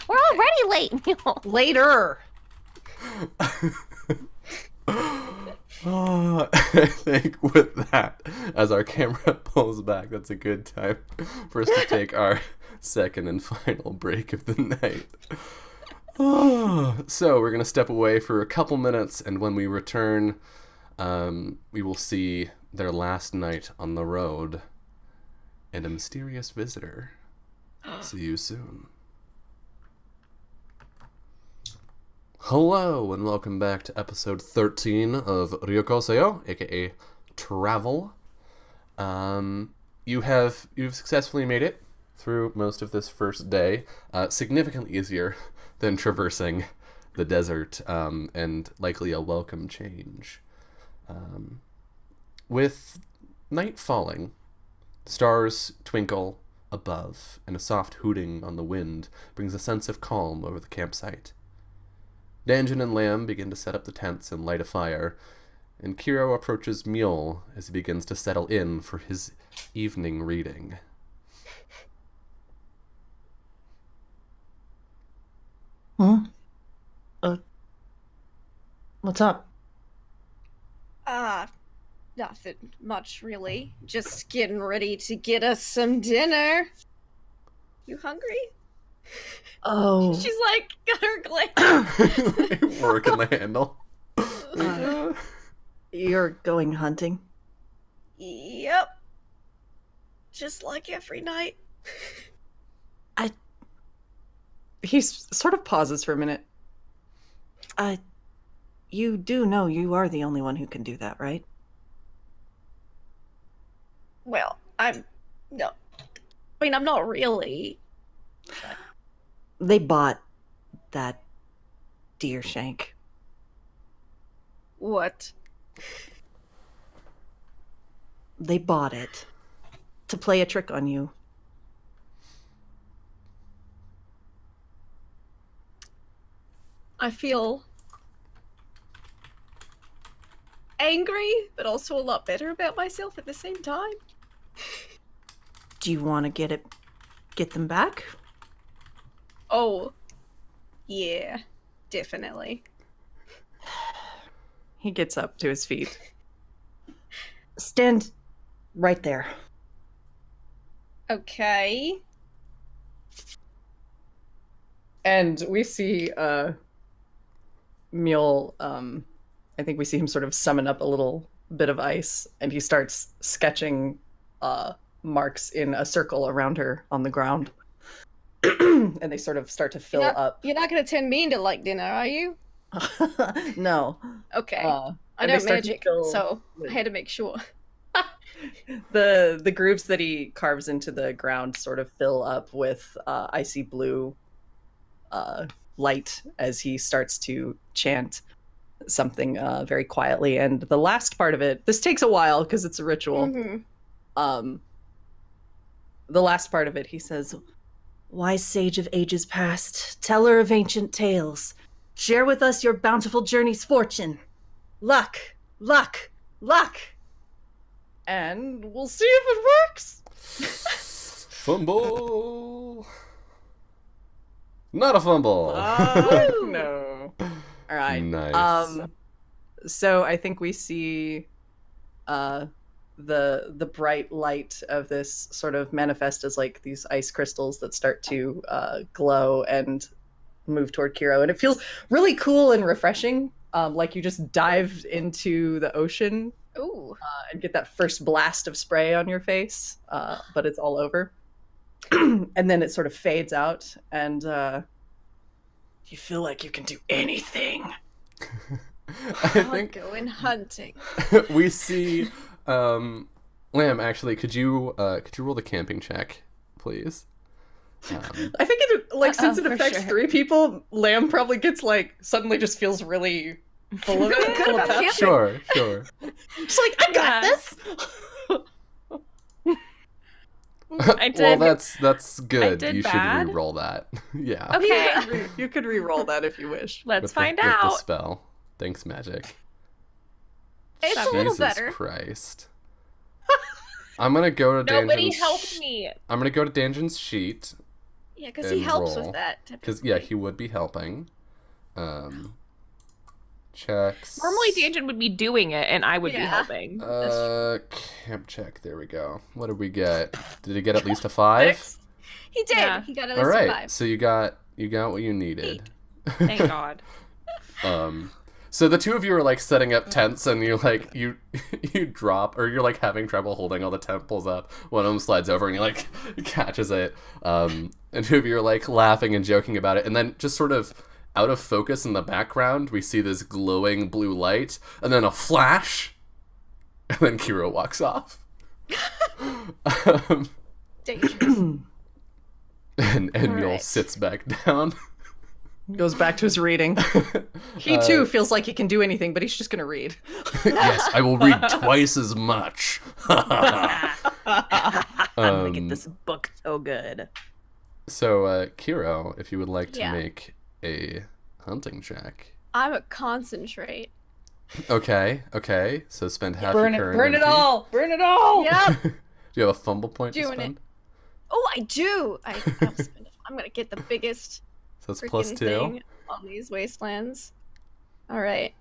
We're already late, Mule. Later. I think with that, as our camera pulls back, that's a good time for us to take our second and final break of the night. So we're going to step away for a couple minutes, and when we return, we will see their last night on the road and a mysterious visitor. See you soon. Hello, and welcome back to episode 13 of Ryuutama Seyo, aka Travel. You've successfully made it through most of this first day, significantly easier than traversing the desert, and likely a welcome change. With night falling, stars twinkle above, and a soft hooting on the wind brings a sense of calm over the campsite. Danjin and Lamb begin to set up the tents and light a fire, and Kiro approaches Mule as he begins to settle in for his evening reading. Huh? What's up? Nothing much really. Just getting ready to get us some dinner. You hungry? Oh. She's like, got her glance. Working the handle. You're going hunting? Yep. Just like every night. He sort of pauses for a minute. You do know you are the only one who can do that, right? Well, I'm not really. They bought that deer shank. What? They bought it to play a trick on you. I feel angry, but also a lot better about myself at the same time. Do you want to get them back? Oh, yeah, definitely. He gets up to his feet. Stand right there. Okay. And we see Mule, I think we see him sort of summon up a little bit of ice, and he starts sketching marks in a circle around her on the ground. And they sort of start to fill up. You're not going to turn me into like dinner, are you? No. Okay. And I they know start to magic, fill so with- I had to make sure. The grooves that he carves into the ground sort of fill up with icy blue light as he starts to chant something very quietly. And the last part of it, this takes a while because it's a ritual. Mm-hmm. The last part of it, he says, "Wise sage of ages past, teller of ancient tales, share with us your bountiful journey's fortune. Luck, luck, luck." And we'll see if it works. Fumble! Not a fumble! No. All right. Nice. So I think we see the bright light of this sort of manifest as like these ice crystals that start to glow and move toward Kiro, and it feels really cool and refreshing. Like you just dived into the ocean. Ooh. And get that first blast of spray on your face, but it's all over. And then it sort of fades out, and you feel like you can do anything. I think Going hunting. we see Lamb, actually, could you roll the camping check, please? I think since it for affects sure. 3 people, Lamb probably gets suddenly just feels really full of it. good Full of about pep. camping. Sure. Just I got Yeah. this. I did. Well, that's good. did You should bad? re-roll that. Yeah. Okay, You could re-roll that if you wish. let's With find with the out. spell. Thanks, magic. It's a little Jesus better. Christ. I'm gonna go to Nobody Danjon's helped me. I'm gonna go to Danjon's sheet. Yeah, because he And helps roll. with that. Because, yeah, he would be helping. Checks. Normally, Danjon would be doing it, and I would be Yeah. helping. Camp check. There we go. What did we get? Did he get at least a 5? He did. Yeah. He got at All least a right. 5. So you got what you needed. Thank God. So the two of you are setting up tents, and you drop, or you're having trouble holding all the tent poles up. One of them slides over, and he catches it. And two of you are laughing and joking about it, and then just sort of out of focus in the background, we see this glowing blue light, and then a flash, and then Kiro walks off. Dangerous. And Mule right. sits back down. Goes back to his reading. He too feels like he can do anything, but he's just gonna read. Yes, I will read twice as much. I'm gonna get this book so good. So, Kiro, if you would like to Yeah. make a hunting check. I'm a concentrate. Okay. So spend half Burn it, your current burn it energy. all, burn it all. Yep. Do you have a fumble point to Doing spend? Oh, I do. I'll spend it. I'm gonna get the biggest So that's freaking plus 2. thing on these wastelands. All right.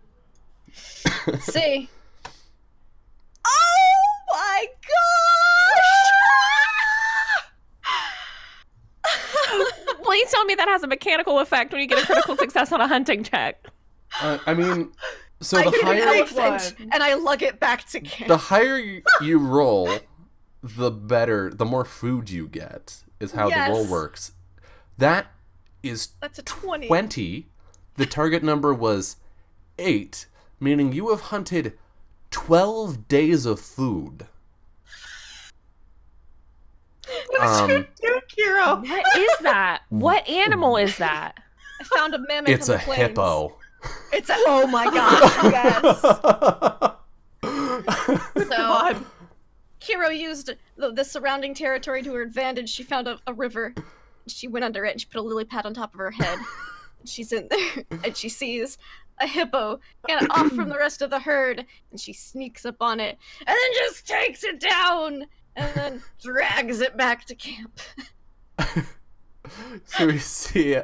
Let's see. Oh my gosh! Please tell me that has a mechanical effect when you get a critical success on a hunting check. I mean, so I the get an higher elephant and I lug it back to camp. the higher you roll, the better, the more food you get, is how the roll Yes. works. That is That's a 20. 20. The target number was 8, meaning you have hunted 12 days of food. Kiro. What is that? What animal is that? I found a mammoth. It's on a the plains. hippo. It's a. Oh my gosh! Yes. So God. Kiro used the surrounding territory to her advantage. She found a river. She went under it and she put a lily pad on top of her head. She's in there and she sees a hippo kind of off from the rest of the herd, and she sneaks up on it and then just takes it down and then drags it back to camp. So we see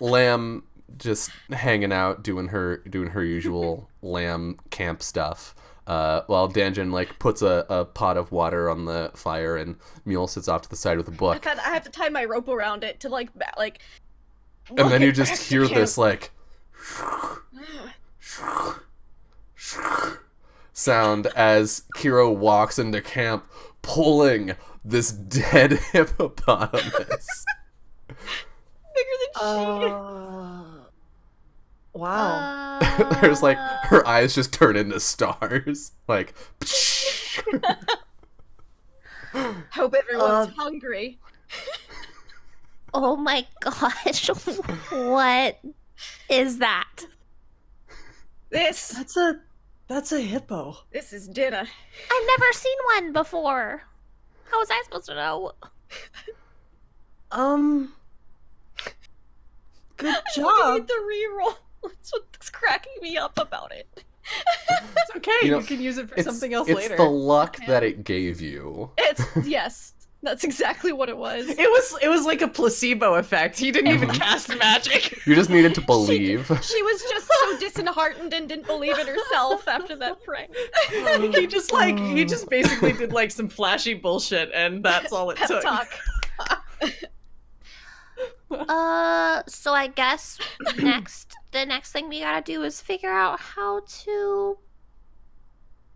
Lamb just hanging out doing her usual lamb camp stuff, while Danjon puts a pot of water on the fire, and Mule sits off to the side with a book, I have to tie my rope around it to and look then you it just back to hear camp. this sound as Kiro walks into camp pulling this dead hippopotamus. Bigger than she. Wow. There's her eyes just turn into stars. Hope everyone's hungry. Oh my gosh. What is that? This That's a hippo. this is dinner. I've never seen one before. How was I supposed to know? Good I job. need the reroll. That's what's cracking me up about it. It's okay. You know, you can use it for something else it's later. the luck that it gave you. It's yes, that's exactly what it was. It was like a placebo effect. He didn't even cast magic. You just needed to believe. She was just so disheartened and didn't believe in herself after that prank. he just basically did some flashy bullshit, and that's all it Pep took. talk. So I guess the next thing we gotta do is figure out how to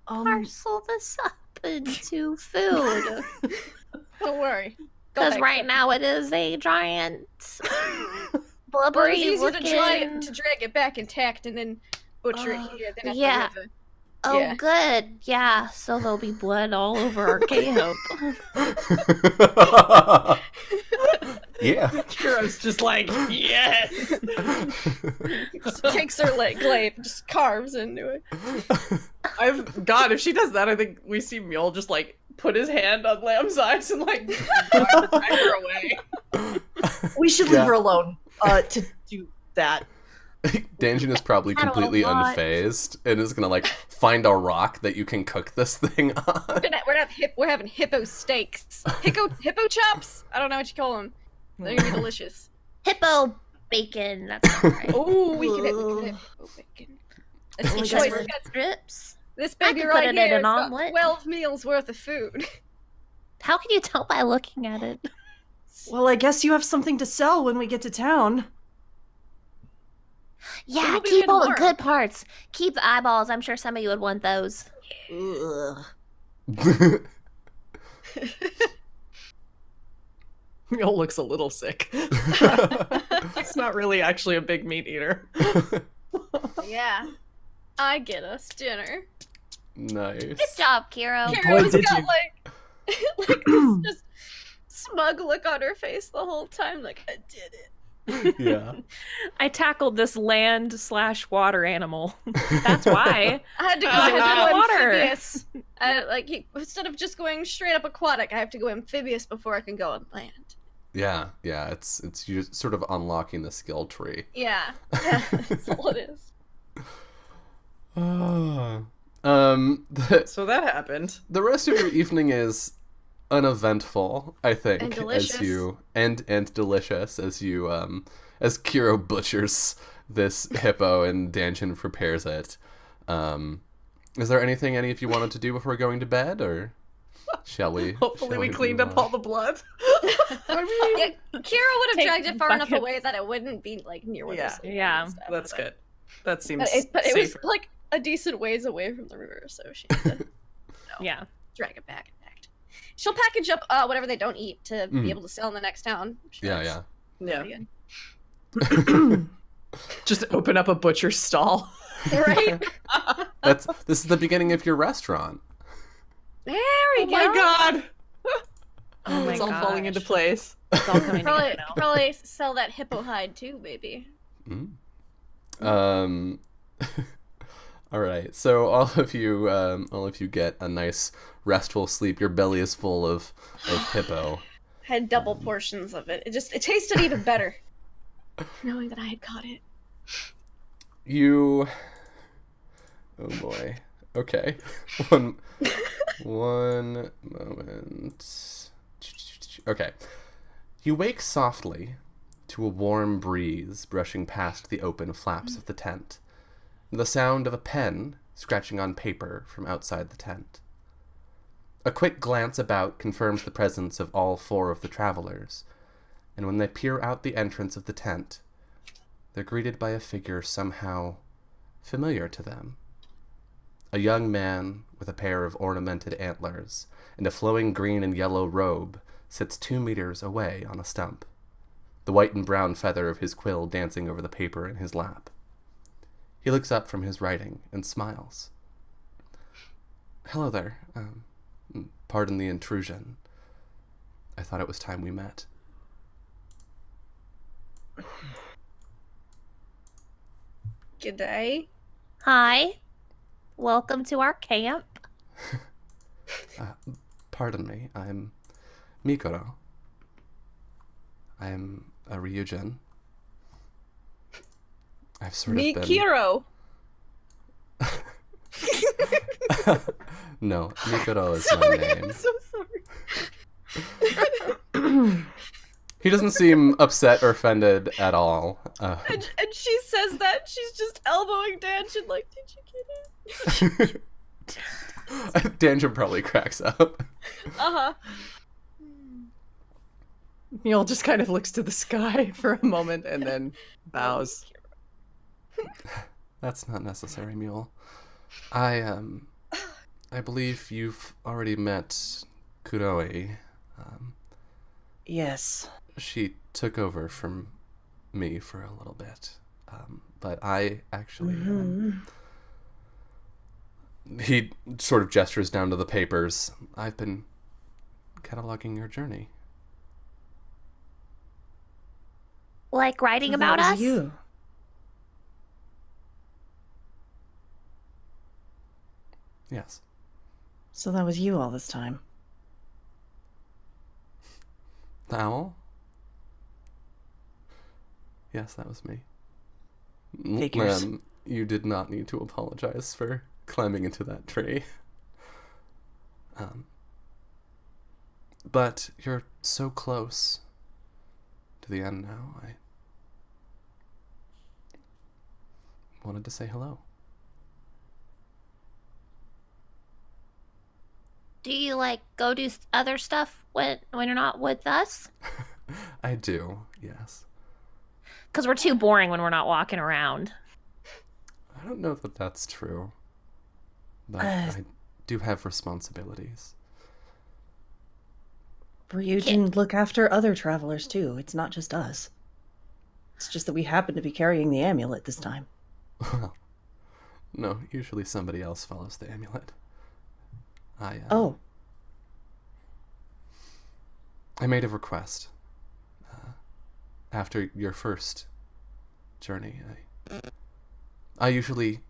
parcel this up into food. Don't worry. Go Because back. right now it is a giant Well, blubbery it's easy looking... to drag it back intact, and then butcher it here. Then at yeah. the river. Oh, Yeah. good. Yeah, so there'll be blood all over our camp. Yeah. Kiro's just like, yes. Takes her like glaive, and just carves into it. God, if she does that, I think we see Mule just like put his hand on Lamb's eyes and like drag her away. We should leave her alone to do that. Danjin is probably I don't completely want- unfazed and is gonna like find a rock that you can cook this thing on. We're having hippo steaks, hippo chops. I don't know what you call them. They're gonna be delicious. Hippo bacon. That's not right. Oh, we could have hippo bacon. That's the Because choice. we're strips. This I baby could right put it in here an has got omelet. 12 meals worth of food. How can you tell by looking at it? Well, I guess you have something to sell when we get to town. Yeah, It'll be keep good all the tomorrow. good parts. Keep the eyeballs. I'm sure some of you would want those. Ugh. Mule looks a little sick. He's not really actually a big meat eater. Yeah. I get us dinner. Nice. Good job, Kiro. Kiro's did got you. like this just smug look on her face the whole time, like, I did it. Yeah. I tackled this land/water animal. That's why. I had to go, I had to go water. amphibious. Instead of just going straight up aquatic, I have to go amphibious before I can go on land. Yeah. It's you sort of unlocking the skill tree. Yeah. That's all it is. So that happened. The rest of your evening is uneventful, I think, And delicious. as you and delicious as you as Kiro butchers this hippo and Danjin prepares it. Is there anything any of you wanted to do before going to bed, or shall we? Hopefully shall we cleaned move up on? all the blood. Yeah, Kira would have Take dragged it far enough buckets. away that it wouldn't be like near where Yeah. they're sleeping Yeah. and stuff, That's but- good. That seems But it was safer. like a decent ways away from the river, so she had to Yeah. drag it back and packed. She'll package up whatever they don't eat to be able to sell in the next town. Yeah. Pretty Yeah. good. Just open up a butcher's stall. Right? This is the beginning of your restaurant. There we Oh go. my god! Oh my It's all falling into gosh. place. It's all coming Probably, together now. probably sell that hippo hide too, maybe. All right. So all of you get a nice restful sleep. Your belly is full of hippo. Had double portions of it. It tasted even better. Knowing that I had caught it. You. Oh boy. Okay. One moment. Okay. You wake softly to a warm breeze brushing past the open flaps of the tent, and the sound of a pen scratching on paper from outside the tent. A quick glance about confirms the presence of all four of the travelers, and when they peer out the entrance of the tent, they're greeted by a figure somehow familiar to them. A young man with a pair of ornamented antlers and a flowing green and yellow robe sits 2 meters away on a stump, the white and brown feather of his quill dancing over the paper in his lap. He looks up from his writing and smiles. Hello there. Pardon the intrusion. I thought it was time we met. G'day. Hi. Welcome to our camp. Pardon me, I'm Mikoro. I'm a Ryujin. I've sort Me, of been... Kiro. No, Mikoro is my name. I'm so sorry. He doesn't seem upset or offended at all. And she says that she's just elbowing Danchin like, did you get it? Danjin probably cracks up. Uh-huh. Mule just kind of looks to the sky for a moment and then bows. That's not necessary, Mule. I believe you've already met Kuroe. Yes. She took over from me for a little bit. but I actually... he sort of gestures down to the papers. I've been cataloging your journey. Like writing about That us? was you. Yes. So that was you all this time. The owl? Yes, that was me. Figures. You did not need to apologize for climbing into that tree. But you're so close to the end now. I wanted to say hello. Do you like go do other stuff when you're not with us? I do, yes. Because we're too boring when we're not walking around. I don't know that that's true. But I do have responsibilities. Ryujin look after other travelers too. It's not just us. It's just that we happen to be carrying the amulet this time. Well, no, usually somebody else follows the amulet. I made a request. After your first journey, I usually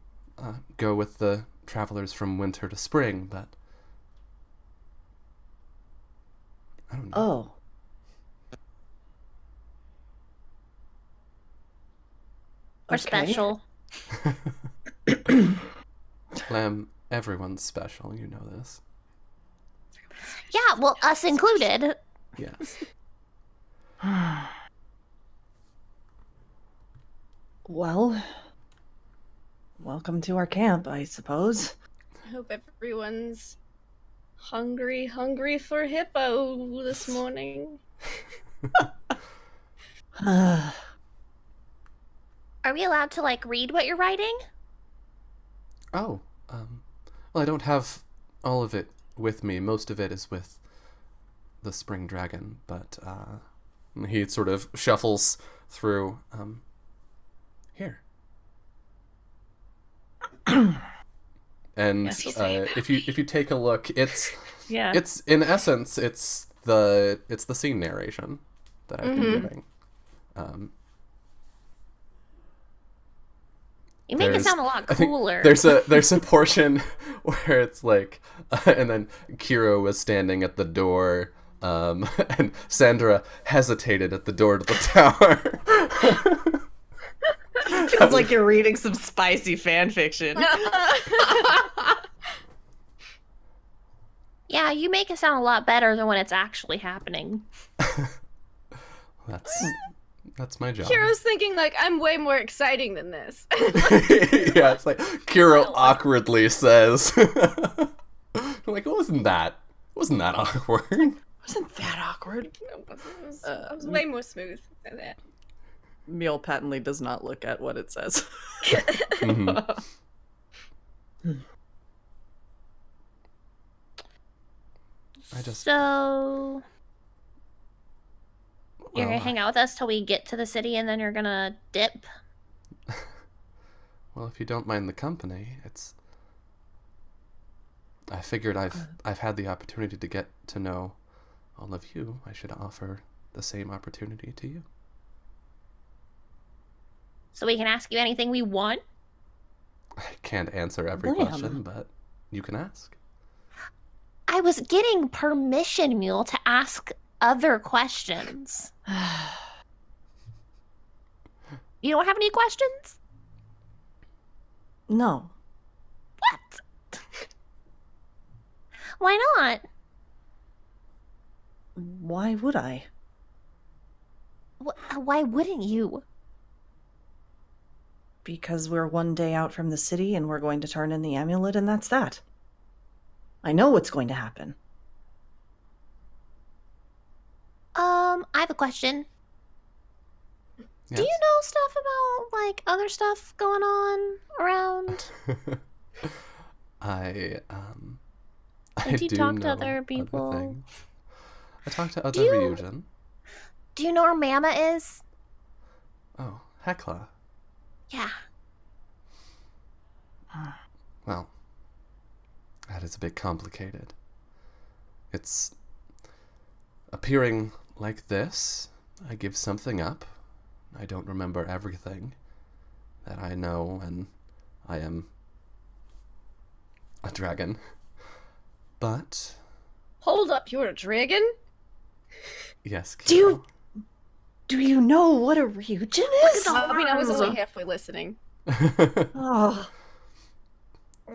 go with the travelers from winter to spring, but I don't know. Oh. We're special. Lamb, everyone's special, you know this. Yeah, well, us included. Yes. Well, welcome to our camp, I suppose. I hope everyone's hungry for hippo this morning. Are we allowed to, like, read what you're writing? Oh, well, I don't have all of it with me. Most of it is with the spring dragon, but he sort of shuffles through. Here. And if you take a look, it's in essence it's the scene narration that I've been giving. You make it sound a lot cooler. There's a portion where it's like, and then Kiro was standing at the door, and Sandra hesitated at the door to the tower. Feels like you're reading some spicy fan fiction. Yeah, you make it sound a lot better than when it's actually happening. That's my job. Kiro's thinking, like, I'm way more exciting than this. Yeah, it's like Kiro awkwardly says, like, it wasn't that awkward. Wasn't that awkward? It was way more smooth than that. Meal patently does not look at what it says. So you're gonna hang out with us till we get to the city, and then you're gonna dip. Well, if you don't mind the company, I figured I've had the opportunity to get to know all of you. I should offer the same opportunity to you. So we can ask you anything we want? I can't answer every question, but you can ask. I was getting permission, Mule, to ask other questions. You don't have any questions? No. What? Why not? Why would I? Why wouldn't you? Because we're one day out from the city and we're going to turn in the amulet, and that's that. I know what's going to happen. I have a question. Yes. Do you know stuff about, like, other stuff going on around? I do you do talk know to other people? things. I talk to other Ryujin. Do you know where Mama is? Oh, Hecla. Yeah. Well, that is a bit complicated. It's appearing like this. I give something up. I don't remember everything that I know, and I am a dragon. But Hold up, you're a dragon? yes, Do Kiro. you know what a Ryujin is? I mean, I was only halfway listening. Oh,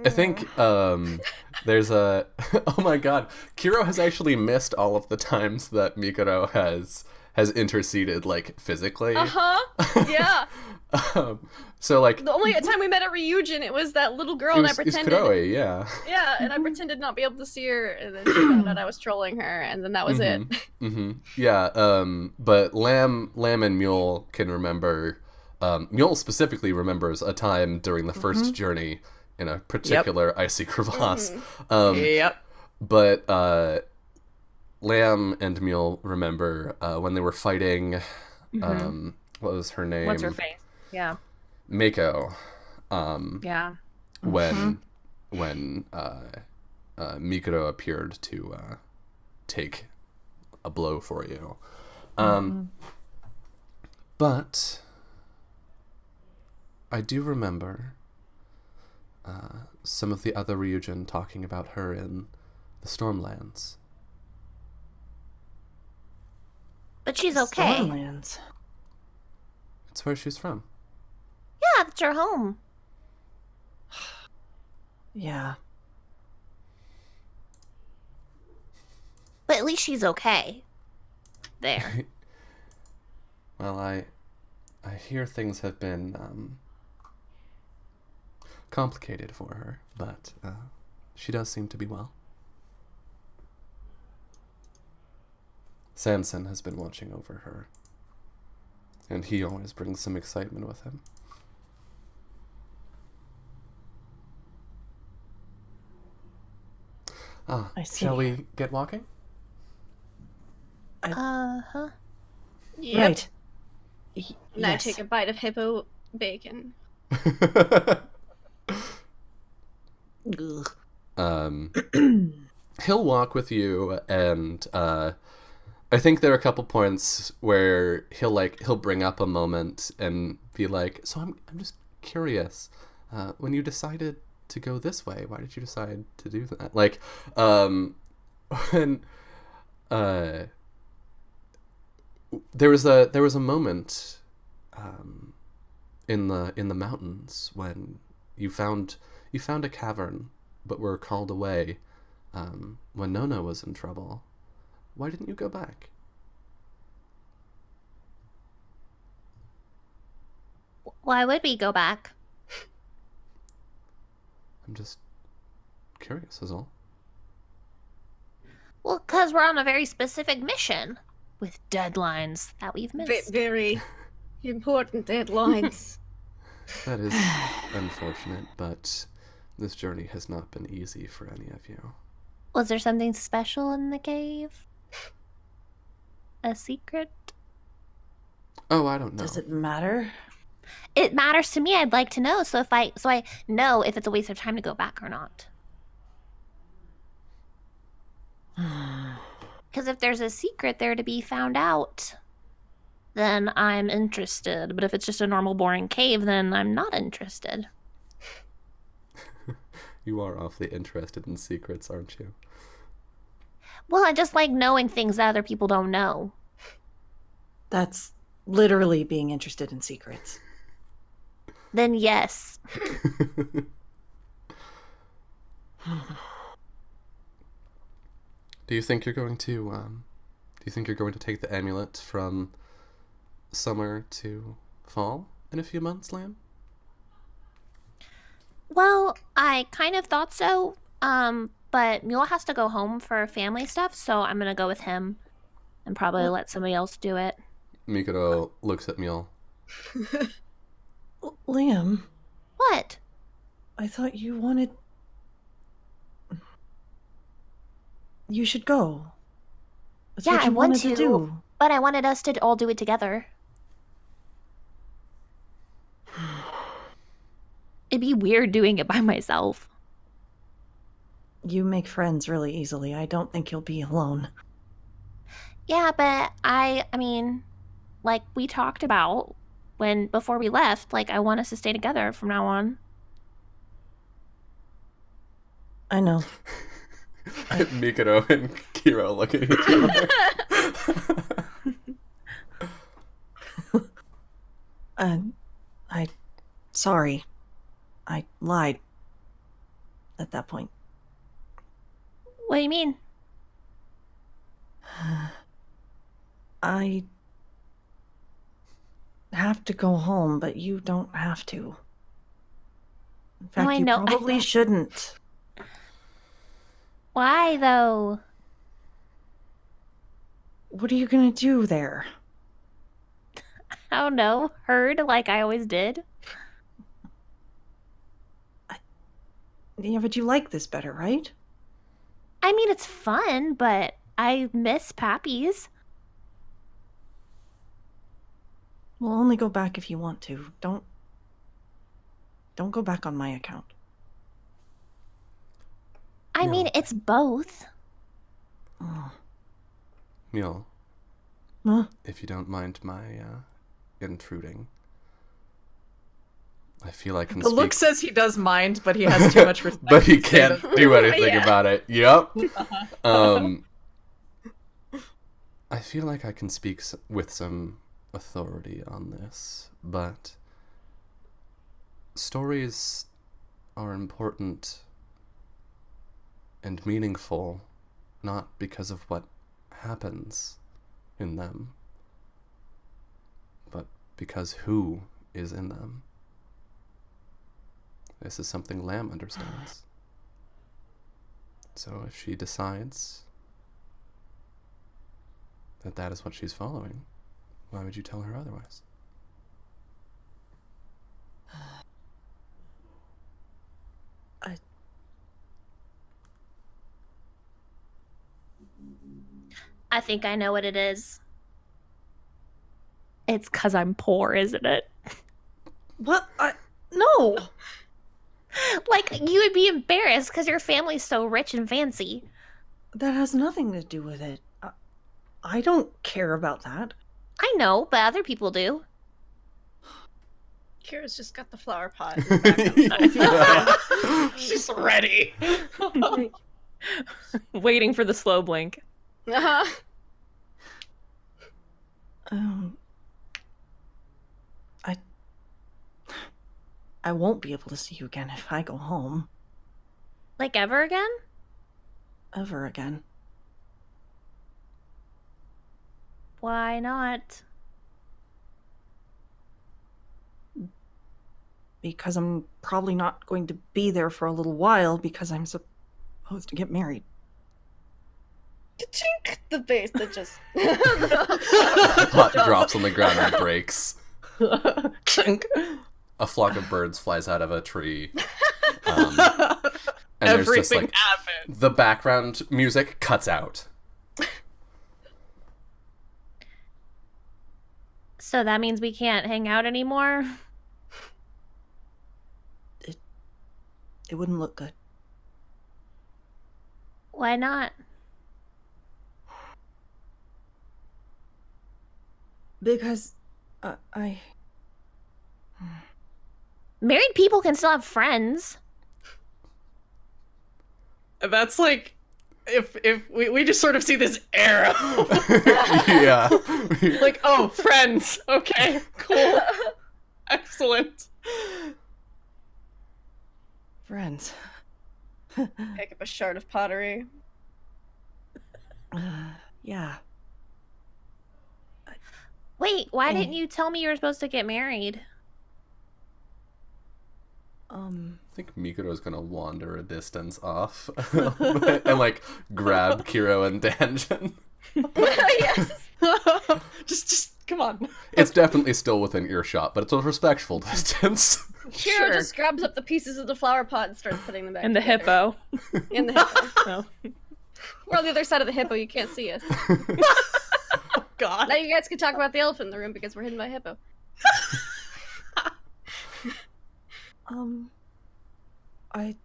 I think there's a oh my god, Kiro has actually missed all of the times that Mikado has interceded, like, physically. Yeah. So like The only time we met at Ryujin, it was that little girl, it and was, I it's pretended. Kuroe, yeah. Yeah, and I pretended not be able to see her, and then she found out I was trolling her, and then that was it. Yeah, but Lamb and Mule can remember. Mule specifically remembers a time during the first journey in a particular icy crevasse. yep. But Lamb and Mule remember when they were fighting. What was her name? What's her face? Yeah. Mako. Yeah. When Mikado appeared to take a blow for you. But I do remember some of the other Ryujin talking about her in the Stormlands. But she's okay. Stormlands. It's where she's from. Yeah, that's her home. Yeah. But at least she's okay. There. Well, I hear things have been complicated for her, but she does seem to be well. Sanson has been watching over her, and he always brings some excitement with him. I see. Shall we get walking? Uh-huh. Yep. Right. And I Yes. take a bite of hippo bacon. Ugh. He'll walk with you, and I think there are a couple points where he'll bring up a moment and be like, "So I'm just curious. When you decided to go this way, why did you decide to do that?" Like, when there was a moment in the mountains when you found a cavern, but were called away when Nona was in trouble. Why didn't you go back? Why would we go back? I'm just curious, is all. Well, because we're on a very specific mission with deadlines that we've missed. Very important deadlines. That is unfortunate, but this journey has not been easy for any of you. Was there something special in the cave? A secret? Oh, I don't know. Does it matter? It matters to me. I'd like to know so I know if it's a waste of time to go back or not. Because if there's a secret there to be found out, then I'm interested. But if it's just a normal, boring cave, then I'm not interested. You are awfully interested in secrets, aren't you? Well, I just like knowing things that other people don't know. That's literally being interested in secrets. Then yes. Do you think you're going to take the amulet from summer to fall in a few months, Lamb? Well, I kind of thought so. But Mule has to go home for family stuff, so I'm gonna go with him and probably let somebody else do it. Mikado looks at Mule. Liam, What? I thought you wanted... You should go. That's Yeah, what I you want wanted to. do. But I wanted us to all do it together. It'd be weird doing it by myself. You make friends really easily. I don't think you'll be alone. Yeah, but I mean, like we talked about before we left, like I want us to stay together from now on. I know. Mikado and Kiro look at each other. Sorry. I lied at that point. What do you mean? I have to go home, but you don't have to. In fact, I you know. probably shouldn't. Why though? What are you gonna do there? I don't know. Herd like I always did. Yeah, but you like this better, right? I mean, it's fun, but I miss Pappy's. We'll only go back if you want to. Don't go back on my account. I No. mean, it's both. Oh. Neil, Huh? if you don't mind my intruding, I feel I can The speak. look says he does mind, but he has too much respect. But he can't do anything Yeah. about it. Yep. I feel like I can speak with some authority on this, but stories are important and meaningful not because of what happens in them, but because who is in them. This is something Lamb understands. So if she decides that that is what she's following, why would you tell her otherwise? I think I know what it is. It's 'cause I'm poor, isn't it? What? No! Like, you would be embarrassed because your family's so rich and fancy. That has nothing to do with it. I don't care about that. I know, but other people do. Kira's just got the flower pot in the background. She's ready. Waiting for the slow blink. Uh-huh. I won't be able to see you again if I go home. Like, ever again? Ever again. Why not? Because I'm probably not going to be there for a little while because I'm supposed to get married. Chink! The vase that just... Pot drops on the ground and breaks. Chunk. A flock of birds flies out of a tree. And there's just Everything like happened. the background music cuts out. So that means we can't hang out anymore? It wouldn't look good. Why not? Because Married people can still have friends. That's like if we just sort of see this arrow. Yeah. Like, oh, friends. Okay, cool. Excellent. friends. Pick up a shard of pottery. Yeah. Wait, why didn't you tell me you were supposed to get married? I think Mikoto's gonna wander a distance off and like grab Kiro and Danjin. Yes. just come on. It's definitely still within earshot, but it's a respectful distance. Kira just grabs up the pieces of the flower pot and starts putting them back And the together. hippo. In the hippo. No. We're on the other side of the hippo. You can't see us. God. Now you guys can talk about the elephant in the room because we're hidden by a hippo. I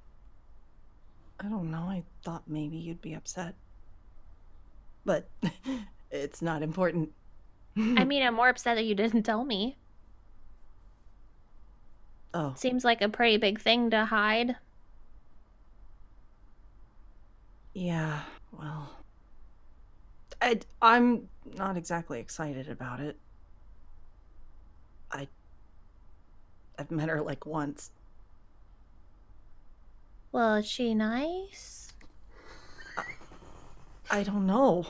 don't know. I thought maybe you'd be upset. But it's not important. I mean, I'm more upset that you didn't tell me. Oh. Seems like a pretty big thing to hide. Yeah, well, I'm not exactly excited about it. I've met her like once. Well, is she nice? I don't know.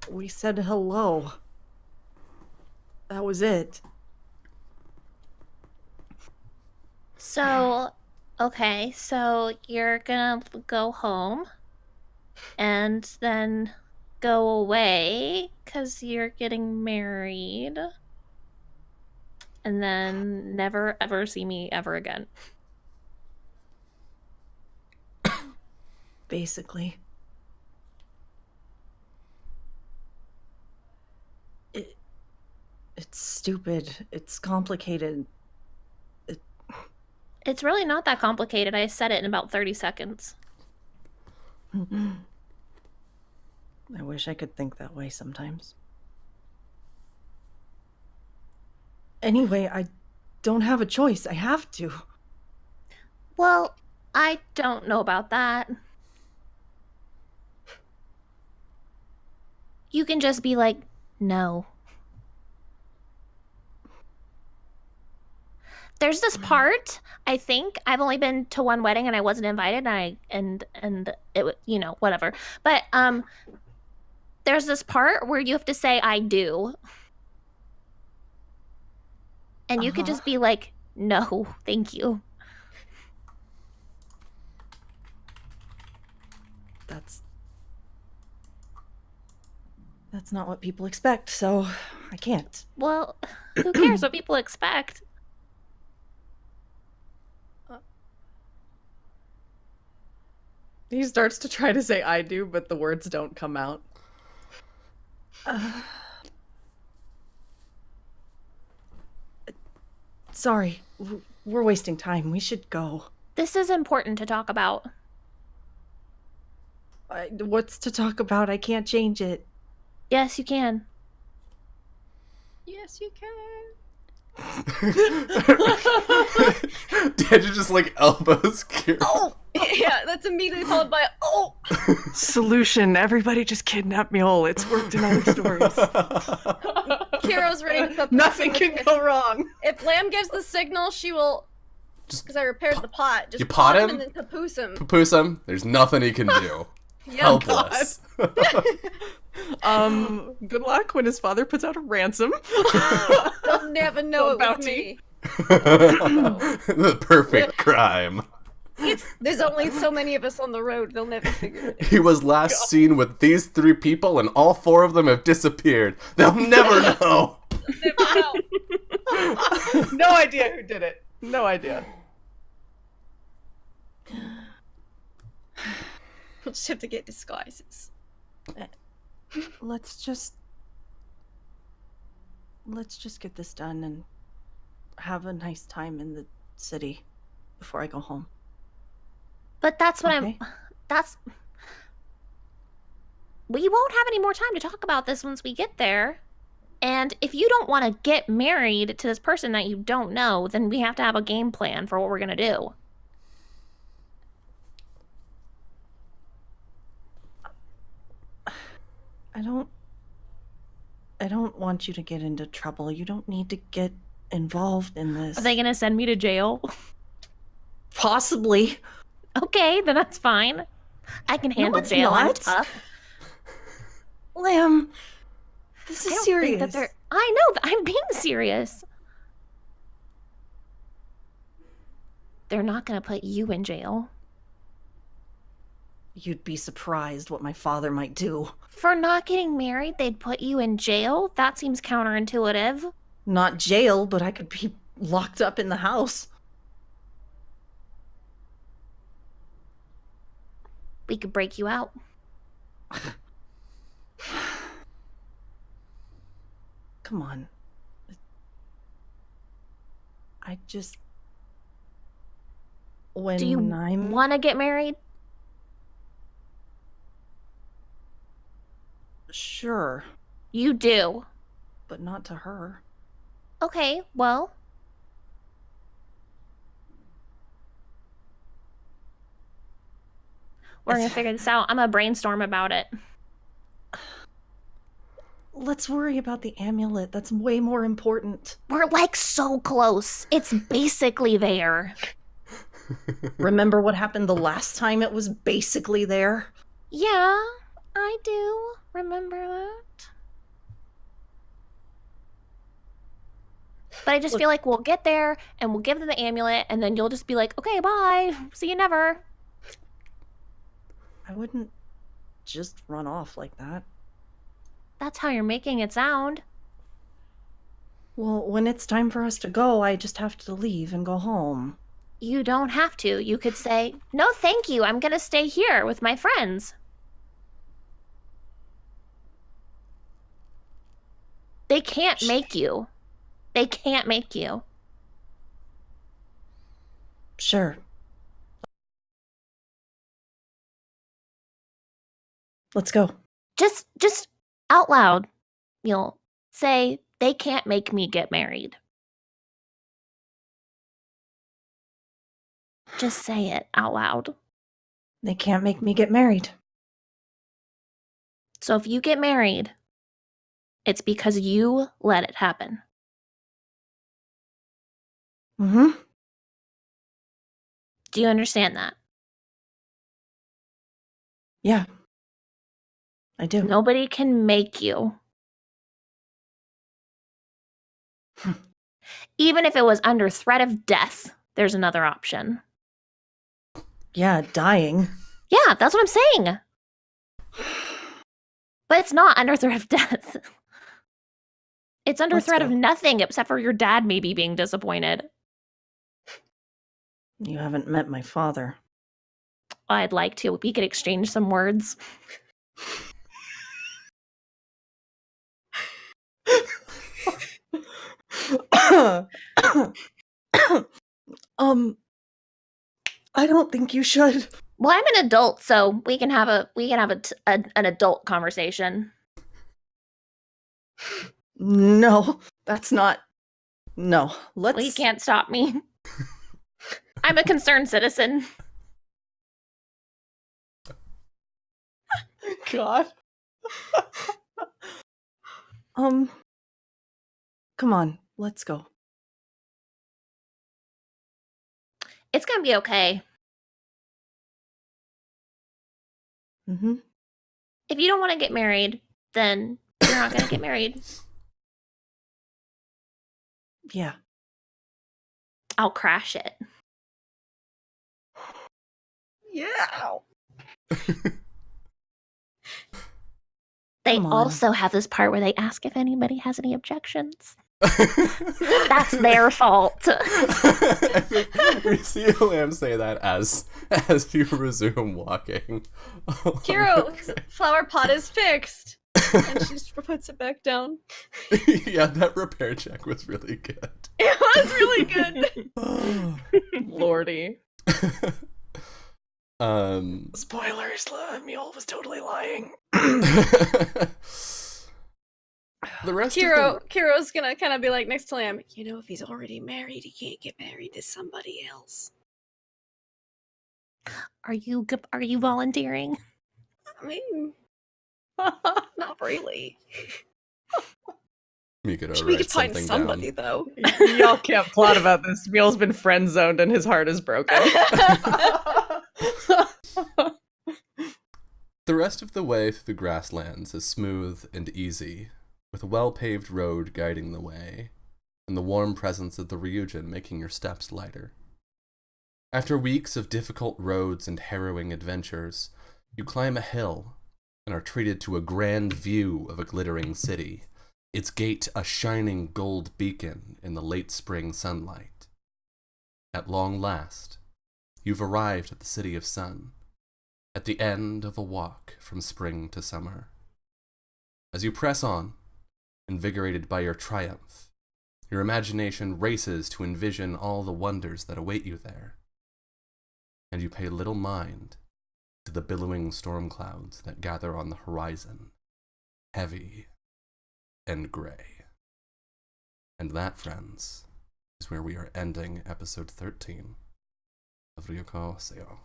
We said hello. That was it. So, okay, so you're gonna go home and then go away because you're getting married and then never ever see me ever again. Basically. It's stupid. It's complicated. It's really not that complicated. I said it in about 30 seconds. I wish I could think that way sometimes. Anyway, I don't have a choice. I have to. Well, I don't know about that. You can just be like, no. There's this part, I think, I've only been to one wedding and I wasn't invited and it was, you know, whatever. But there's this part where you have to say I do. And you could just be like, no, thank you. That's not what people expect, so I can't. Well, who cares what people expect? He starts to try to say I do, but the words don't come out. Sorry, we're wasting time. We should go. This is important to talk about. What's to talk about? I can't change it. Yes, you can. Yes, you can. Did you just like elbows Kira? Oh! Yeah, that's immediately followed by oh! Solution. Everybody just kidnap Mule. It's worked in other stories. Kiro's ready to put Nothing can go wrong. If Lamb gives the signal, she will. Because I repaired the pot. Just You pot him? and then caboose him. Papoose him. There's nothing he can do. Helpless. Good luck when his father puts out a ransom. They'll never know it was Bounty. me. The perfect crime. There's only so many of us on the road. They'll never figure it out. He was last seen with these 3 people, and all 4 of them have disappeared. They'll never know. Never know. No idea who did it. No idea. We'll just have to get disguises. Let's just get this done and have a nice time in the city before I go home. But that's what Okay. We won't have any more time to talk about this once we get there. And if you don't want to get married to this person that you don't know, then we have to have a game plan for what we're going to do. I don't want you to get into trouble. You don't need to get involved in this. Are they going to send me to jail? Possibly. Okay, then that's fine. I can handle it's jail. I'm not. tough. Lamb, this I is don't serious. think that they're... I know that I'm being serious. They're not going to put you in jail. You'd be surprised what my father might do. For not getting married, they'd put you in jail? That seems counterintuitive. Not jail, but I could be locked up in the house. We could break you out. Come on. I just... When Do you I'm want to get married? sure, You do. but not to her. Okay, well. We're going to figure this out. I'm going to brainstorm about it. Let's worry about the amulet. That's way more important. We're like so close. It's basically there. Remember what happened the last time it was basically there? Yeah, I do remember that. But I just feel like we'll get there and we'll give them the amulet and then you'll just be like, okay, bye. See you never. I wouldn't just run off like that. That's how you're making it sound. Well, when it's time for us to go, I just have to leave and go home. You don't have to. You could say, no, thank you. I'm going to stay here with my friends. They can't make you. They can't make you. Sure. Let's go. Just out loud, you'll say, they can't make me get married. Just say it out loud. They can't make me get married. So if you get married, it's because you let it happen. Mm-hmm. Do you understand that? Yeah. I do. Nobody can make you. Even if it was under threat of death, there's another option. Yeah, dying. Yeah, that's what I'm saying. But it's not under threat of death. It's under Let's threat go. of nothing except for your dad maybe being disappointed. You haven't met my father. I'd like to. We could exchange some words. I don't think you should. Well, I'm an adult, so we can have an adult conversation. No, that's not. No, let's. Well, you can't stop me. I'm a concerned citizen. God. Come on, let's go. It's gonna be okay. Mm-hmm. If you don't want to get married, then you're not gonna get married. Yeah. I'll crash it. Yeah. They Come on. also have this part where they ask if anybody has any objections. That's their fault. I think we see Lamb say that as you resume walking. Kiro's flower pot is fixed. And she just puts it back down. Yeah, that repair check was really good. It was really good. Lordy. Spoilers, Mule was totally lying. The rest Kiro's gonna kind of be like next to Lamb. You know, if he's already married, he can't get married to somebody else. Are you volunteering? I mean, not really. We could We could write find something somebody down. though. Y'all can't plot about this. Mule's been friend zoned and his heart is broken. The rest of the way through the grasslands is smooth and easy, with a well-paved road guiding the way, and the warm presence of the Ryujin making your steps lighter. After weeks of difficult roads and harrowing adventures, you climb a hill and are treated to a grand view of a glittering city, its gate a shining gold beacon in the late spring sunlight. At long last, you've arrived at the City of Sun, at the end of a walk from spring to summer. As you press on, invigorated by your triumph, your imagination races to envision all the wonders that await you there. and you pay little mind to the billowing storm clouds that gather on the horizon, heavy and gray. And that, friends, is where we are ending episode 13 of Ryuutama Seyo.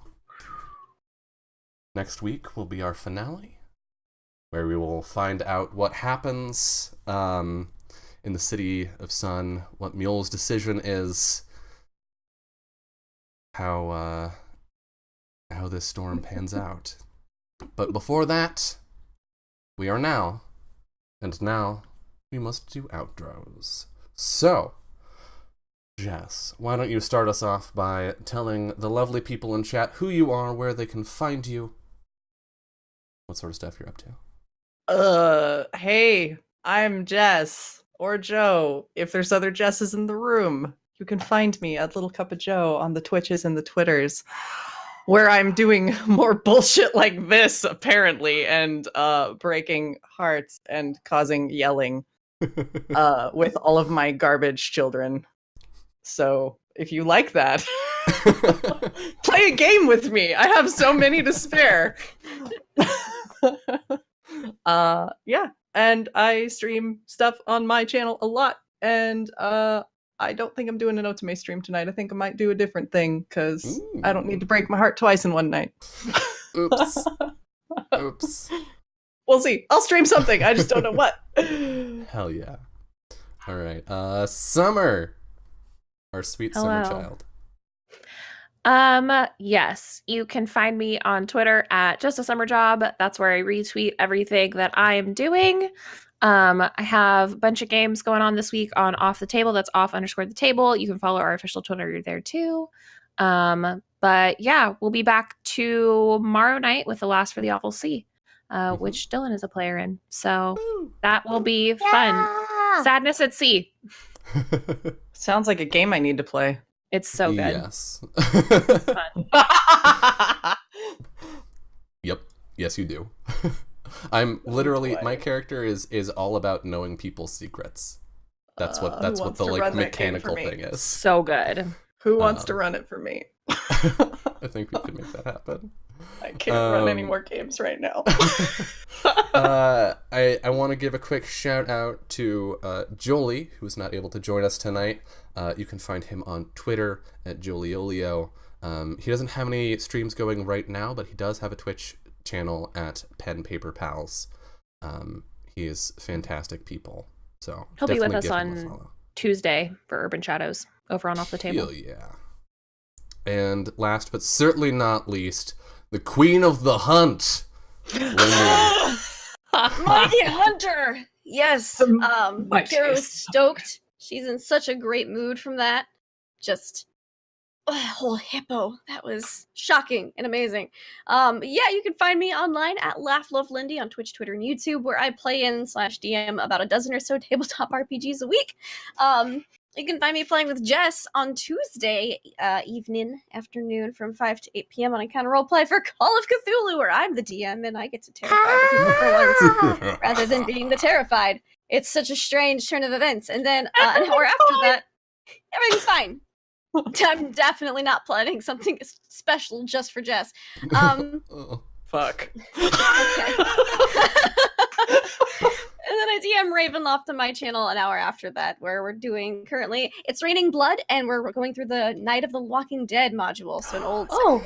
Next week will be our finale, where we will find out what happens in the City of Sun, what Mule's decision is, how this storm pans out. But before that, we are now, and now we must do outros. So, Jess, why don't you start us off by telling the lovely people in chat who you are, where they can find you, what sort of stuff you're up to. Hey, I'm Jess, or Joe, if there's other Jesses in the room. You can find me at Little Cup of Joe on the Twitches and the Twitters, where I'm doing more bullshit like this, apparently, and breaking hearts and causing yelling with all of my garbage children. So, if you like that, play a game with me. I have so many to spare. Yeah, and I stream stuff on my channel a lot, and I don't think I'm doing an Otome stream tonight. I think I might do a different thing, because I don't need to break my heart twice in one night. Oops. Oops. We'll see. I'll stream something. I just don't know what. Hell yeah. All right. Summer. Our sweet summer Hello. child. Yes, you can find me on Twitter at Just a Summer Job. That's where I retweet everything that I am doing. I have a bunch of games going on this week on Off the Table. That's off_the table. You can follow our official Twitter there too. But yeah, we'll be back tomorrow night with The Last for the Awful Sea, which Dylan is a player in. So that will be fun. Sadness at Sea. Sounds like a game I need to play. It's so good. Yes. It's fun. Yep. Yes, you do. I'm literally my character is all about knowing people's secrets. That's what who the wants to like run that game mechanical for me? thing is. So good. Who wants to run it for me? I think we can make that happen. I can't run any more games right now. I want to give a quick shout out to Jolie, who's not able to join us tonight. You can find him on Twitter at Joliolio. He doesn't have any streams going right now, but he does have a Twitch channel at Pen Paper Pals. He is fantastic people. So He'll be with us give him a on follow. Tuesday for Urban Shadows over on Off the Table. Hell yeah. And last but certainly not least, the Queen of the Hunt, Lindy. Mighty Hunter! Yes. Mighty Darrow's stoked. She's in such a great mood from that. Just a whole hippo. That was shocking and amazing. Yeah, you can find me online at LaughLoveLindy on Twitch, Twitter, and YouTube, where I play in /DM about a dozen or so tabletop RPGs a week. You can find me playing with Jess on Tuesday afternoon from 5 to 8 p.m. on Encounter Roleplay for Call of Cthulhu, where I'm the DM and I get to terrify the people for once, rather than being the terrified. It's such a strange turn of events. And then an hour after that, everything's fine. I'm definitely not planning something special just for Jess. Fuck. Okay. And then I DM Ravenloft on my channel an hour after that, where we're doing currently It's Raining Blood, and we're going through the Night of the Walking Dead module, so an old module.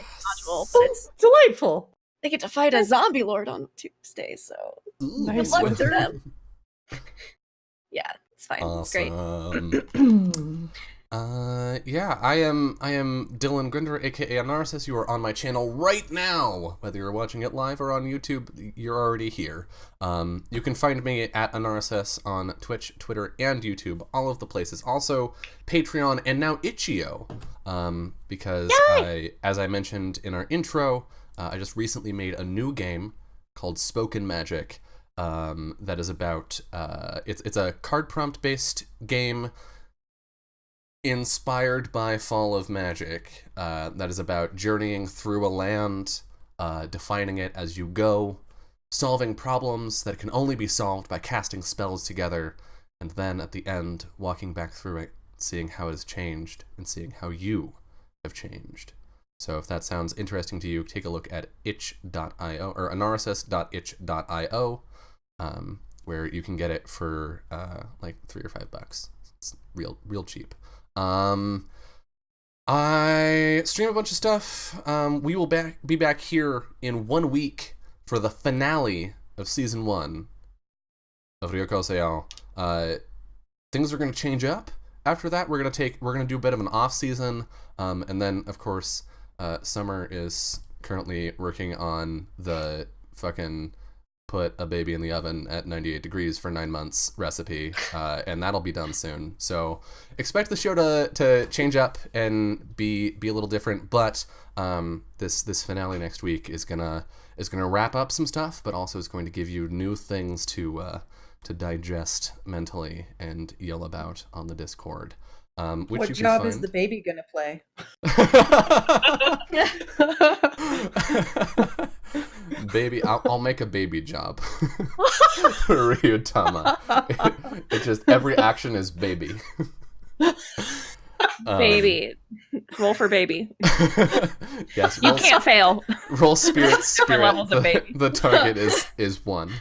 But it's Delightful. they get to fight a zombie lord on Tuesday, so Ooh, Nice luck with to her. them. Yeah, it's fine. It's great. Awesome. Yeah, I am Dylan Grinder, aka Anarsis. You are on my channel right now. Whether you're watching it live or on YouTube, you're already here. You can find me at Anarsis on Twitch, Twitter, and YouTube, all of the places. Also, Patreon and now Itch.io, because as I mentioned in our intro, I just recently made a new game called Spoken Magic. That is about it's a card prompt based game inspired by Fall of Magic, that is about journeying through a land, defining it as you go, solving problems that can only be solved by casting spells together, and then at the end walking back through it, seeing how it has changed and seeing how you have changed. So if that sounds interesting to you, take a look at itch.io or anarsis.itch.io, where you can get it for like $3 or $5. It's real cheap. I stream a bunch of stuff. We will be back here in 1 week for the finale of season 1 of Ryuutama Seyo. Things are going to change up. After that, we're gonna do a bit of an off season, and then of course, Summer is currently working on the fucking put a baby in the oven at 98 degrees for 9 months recipe, and that'll be done soon. So expect the show to change up and be a little different. But this finale next week is gonna wrap up some stuff, but also is going to give you new things to digest mentally and yell about on the Discord. Which What you job can is find... the baby gonna play? Baby, I'll make a baby job for Ryuutama. It just every action is baby. Baby. Roll for baby. Yes, You can't fail. Roll spirit. Different levels of baby. The target is 1.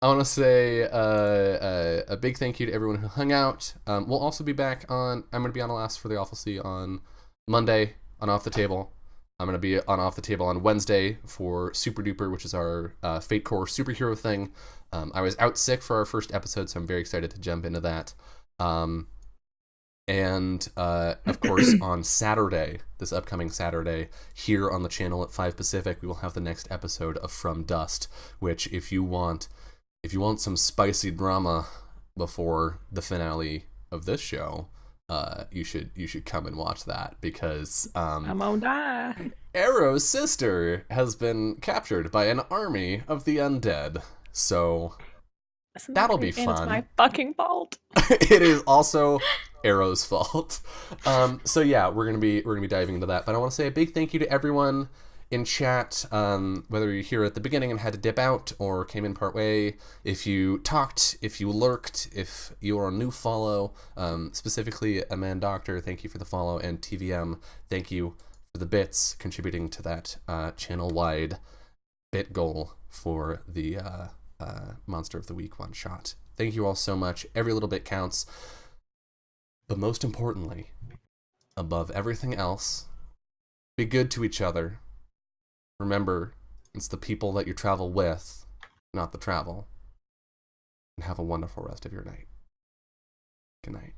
I want to say a big thank you to everyone who hung out. We'll also be back I'm going to be on Alas for the Awful Sea on Monday on Off the Table. I'm going to be on Off the Table on Wednesday for Super Duper, which is our Fate Core superhero thing. I was out sick for our first episode, so I'm very excited to jump into that. And of course, on Saturday, this upcoming Saturday, here on the channel at 5 Pacific, we will have the next episode of From Dust, which if you want some spicy drama before the finale of this show, you should come and watch that, because I'm gonna die. Arrow's sister has been captured by an army of the undead. So that'll be fun. And it's my fucking fault. It is also Arrow's fault. So yeah, we're gonna be diving into that. But I want to say a big thank you to everyone in chat, whether you're here at the beginning and had to dip out or came in part way, if you talked, if you lurked, if you are a new follow, specifically a man doctor, thank you for the follow, and TVM, thank you for the bits, contributing to that channel-wide bit goal for the Monster of the Week one shot. Thank you all so much. Every little bit counts. But most importantly, above everything else, be good to each other. Remember, it's the people that you travel with, not the travel. And have a wonderful rest of your night. Good night.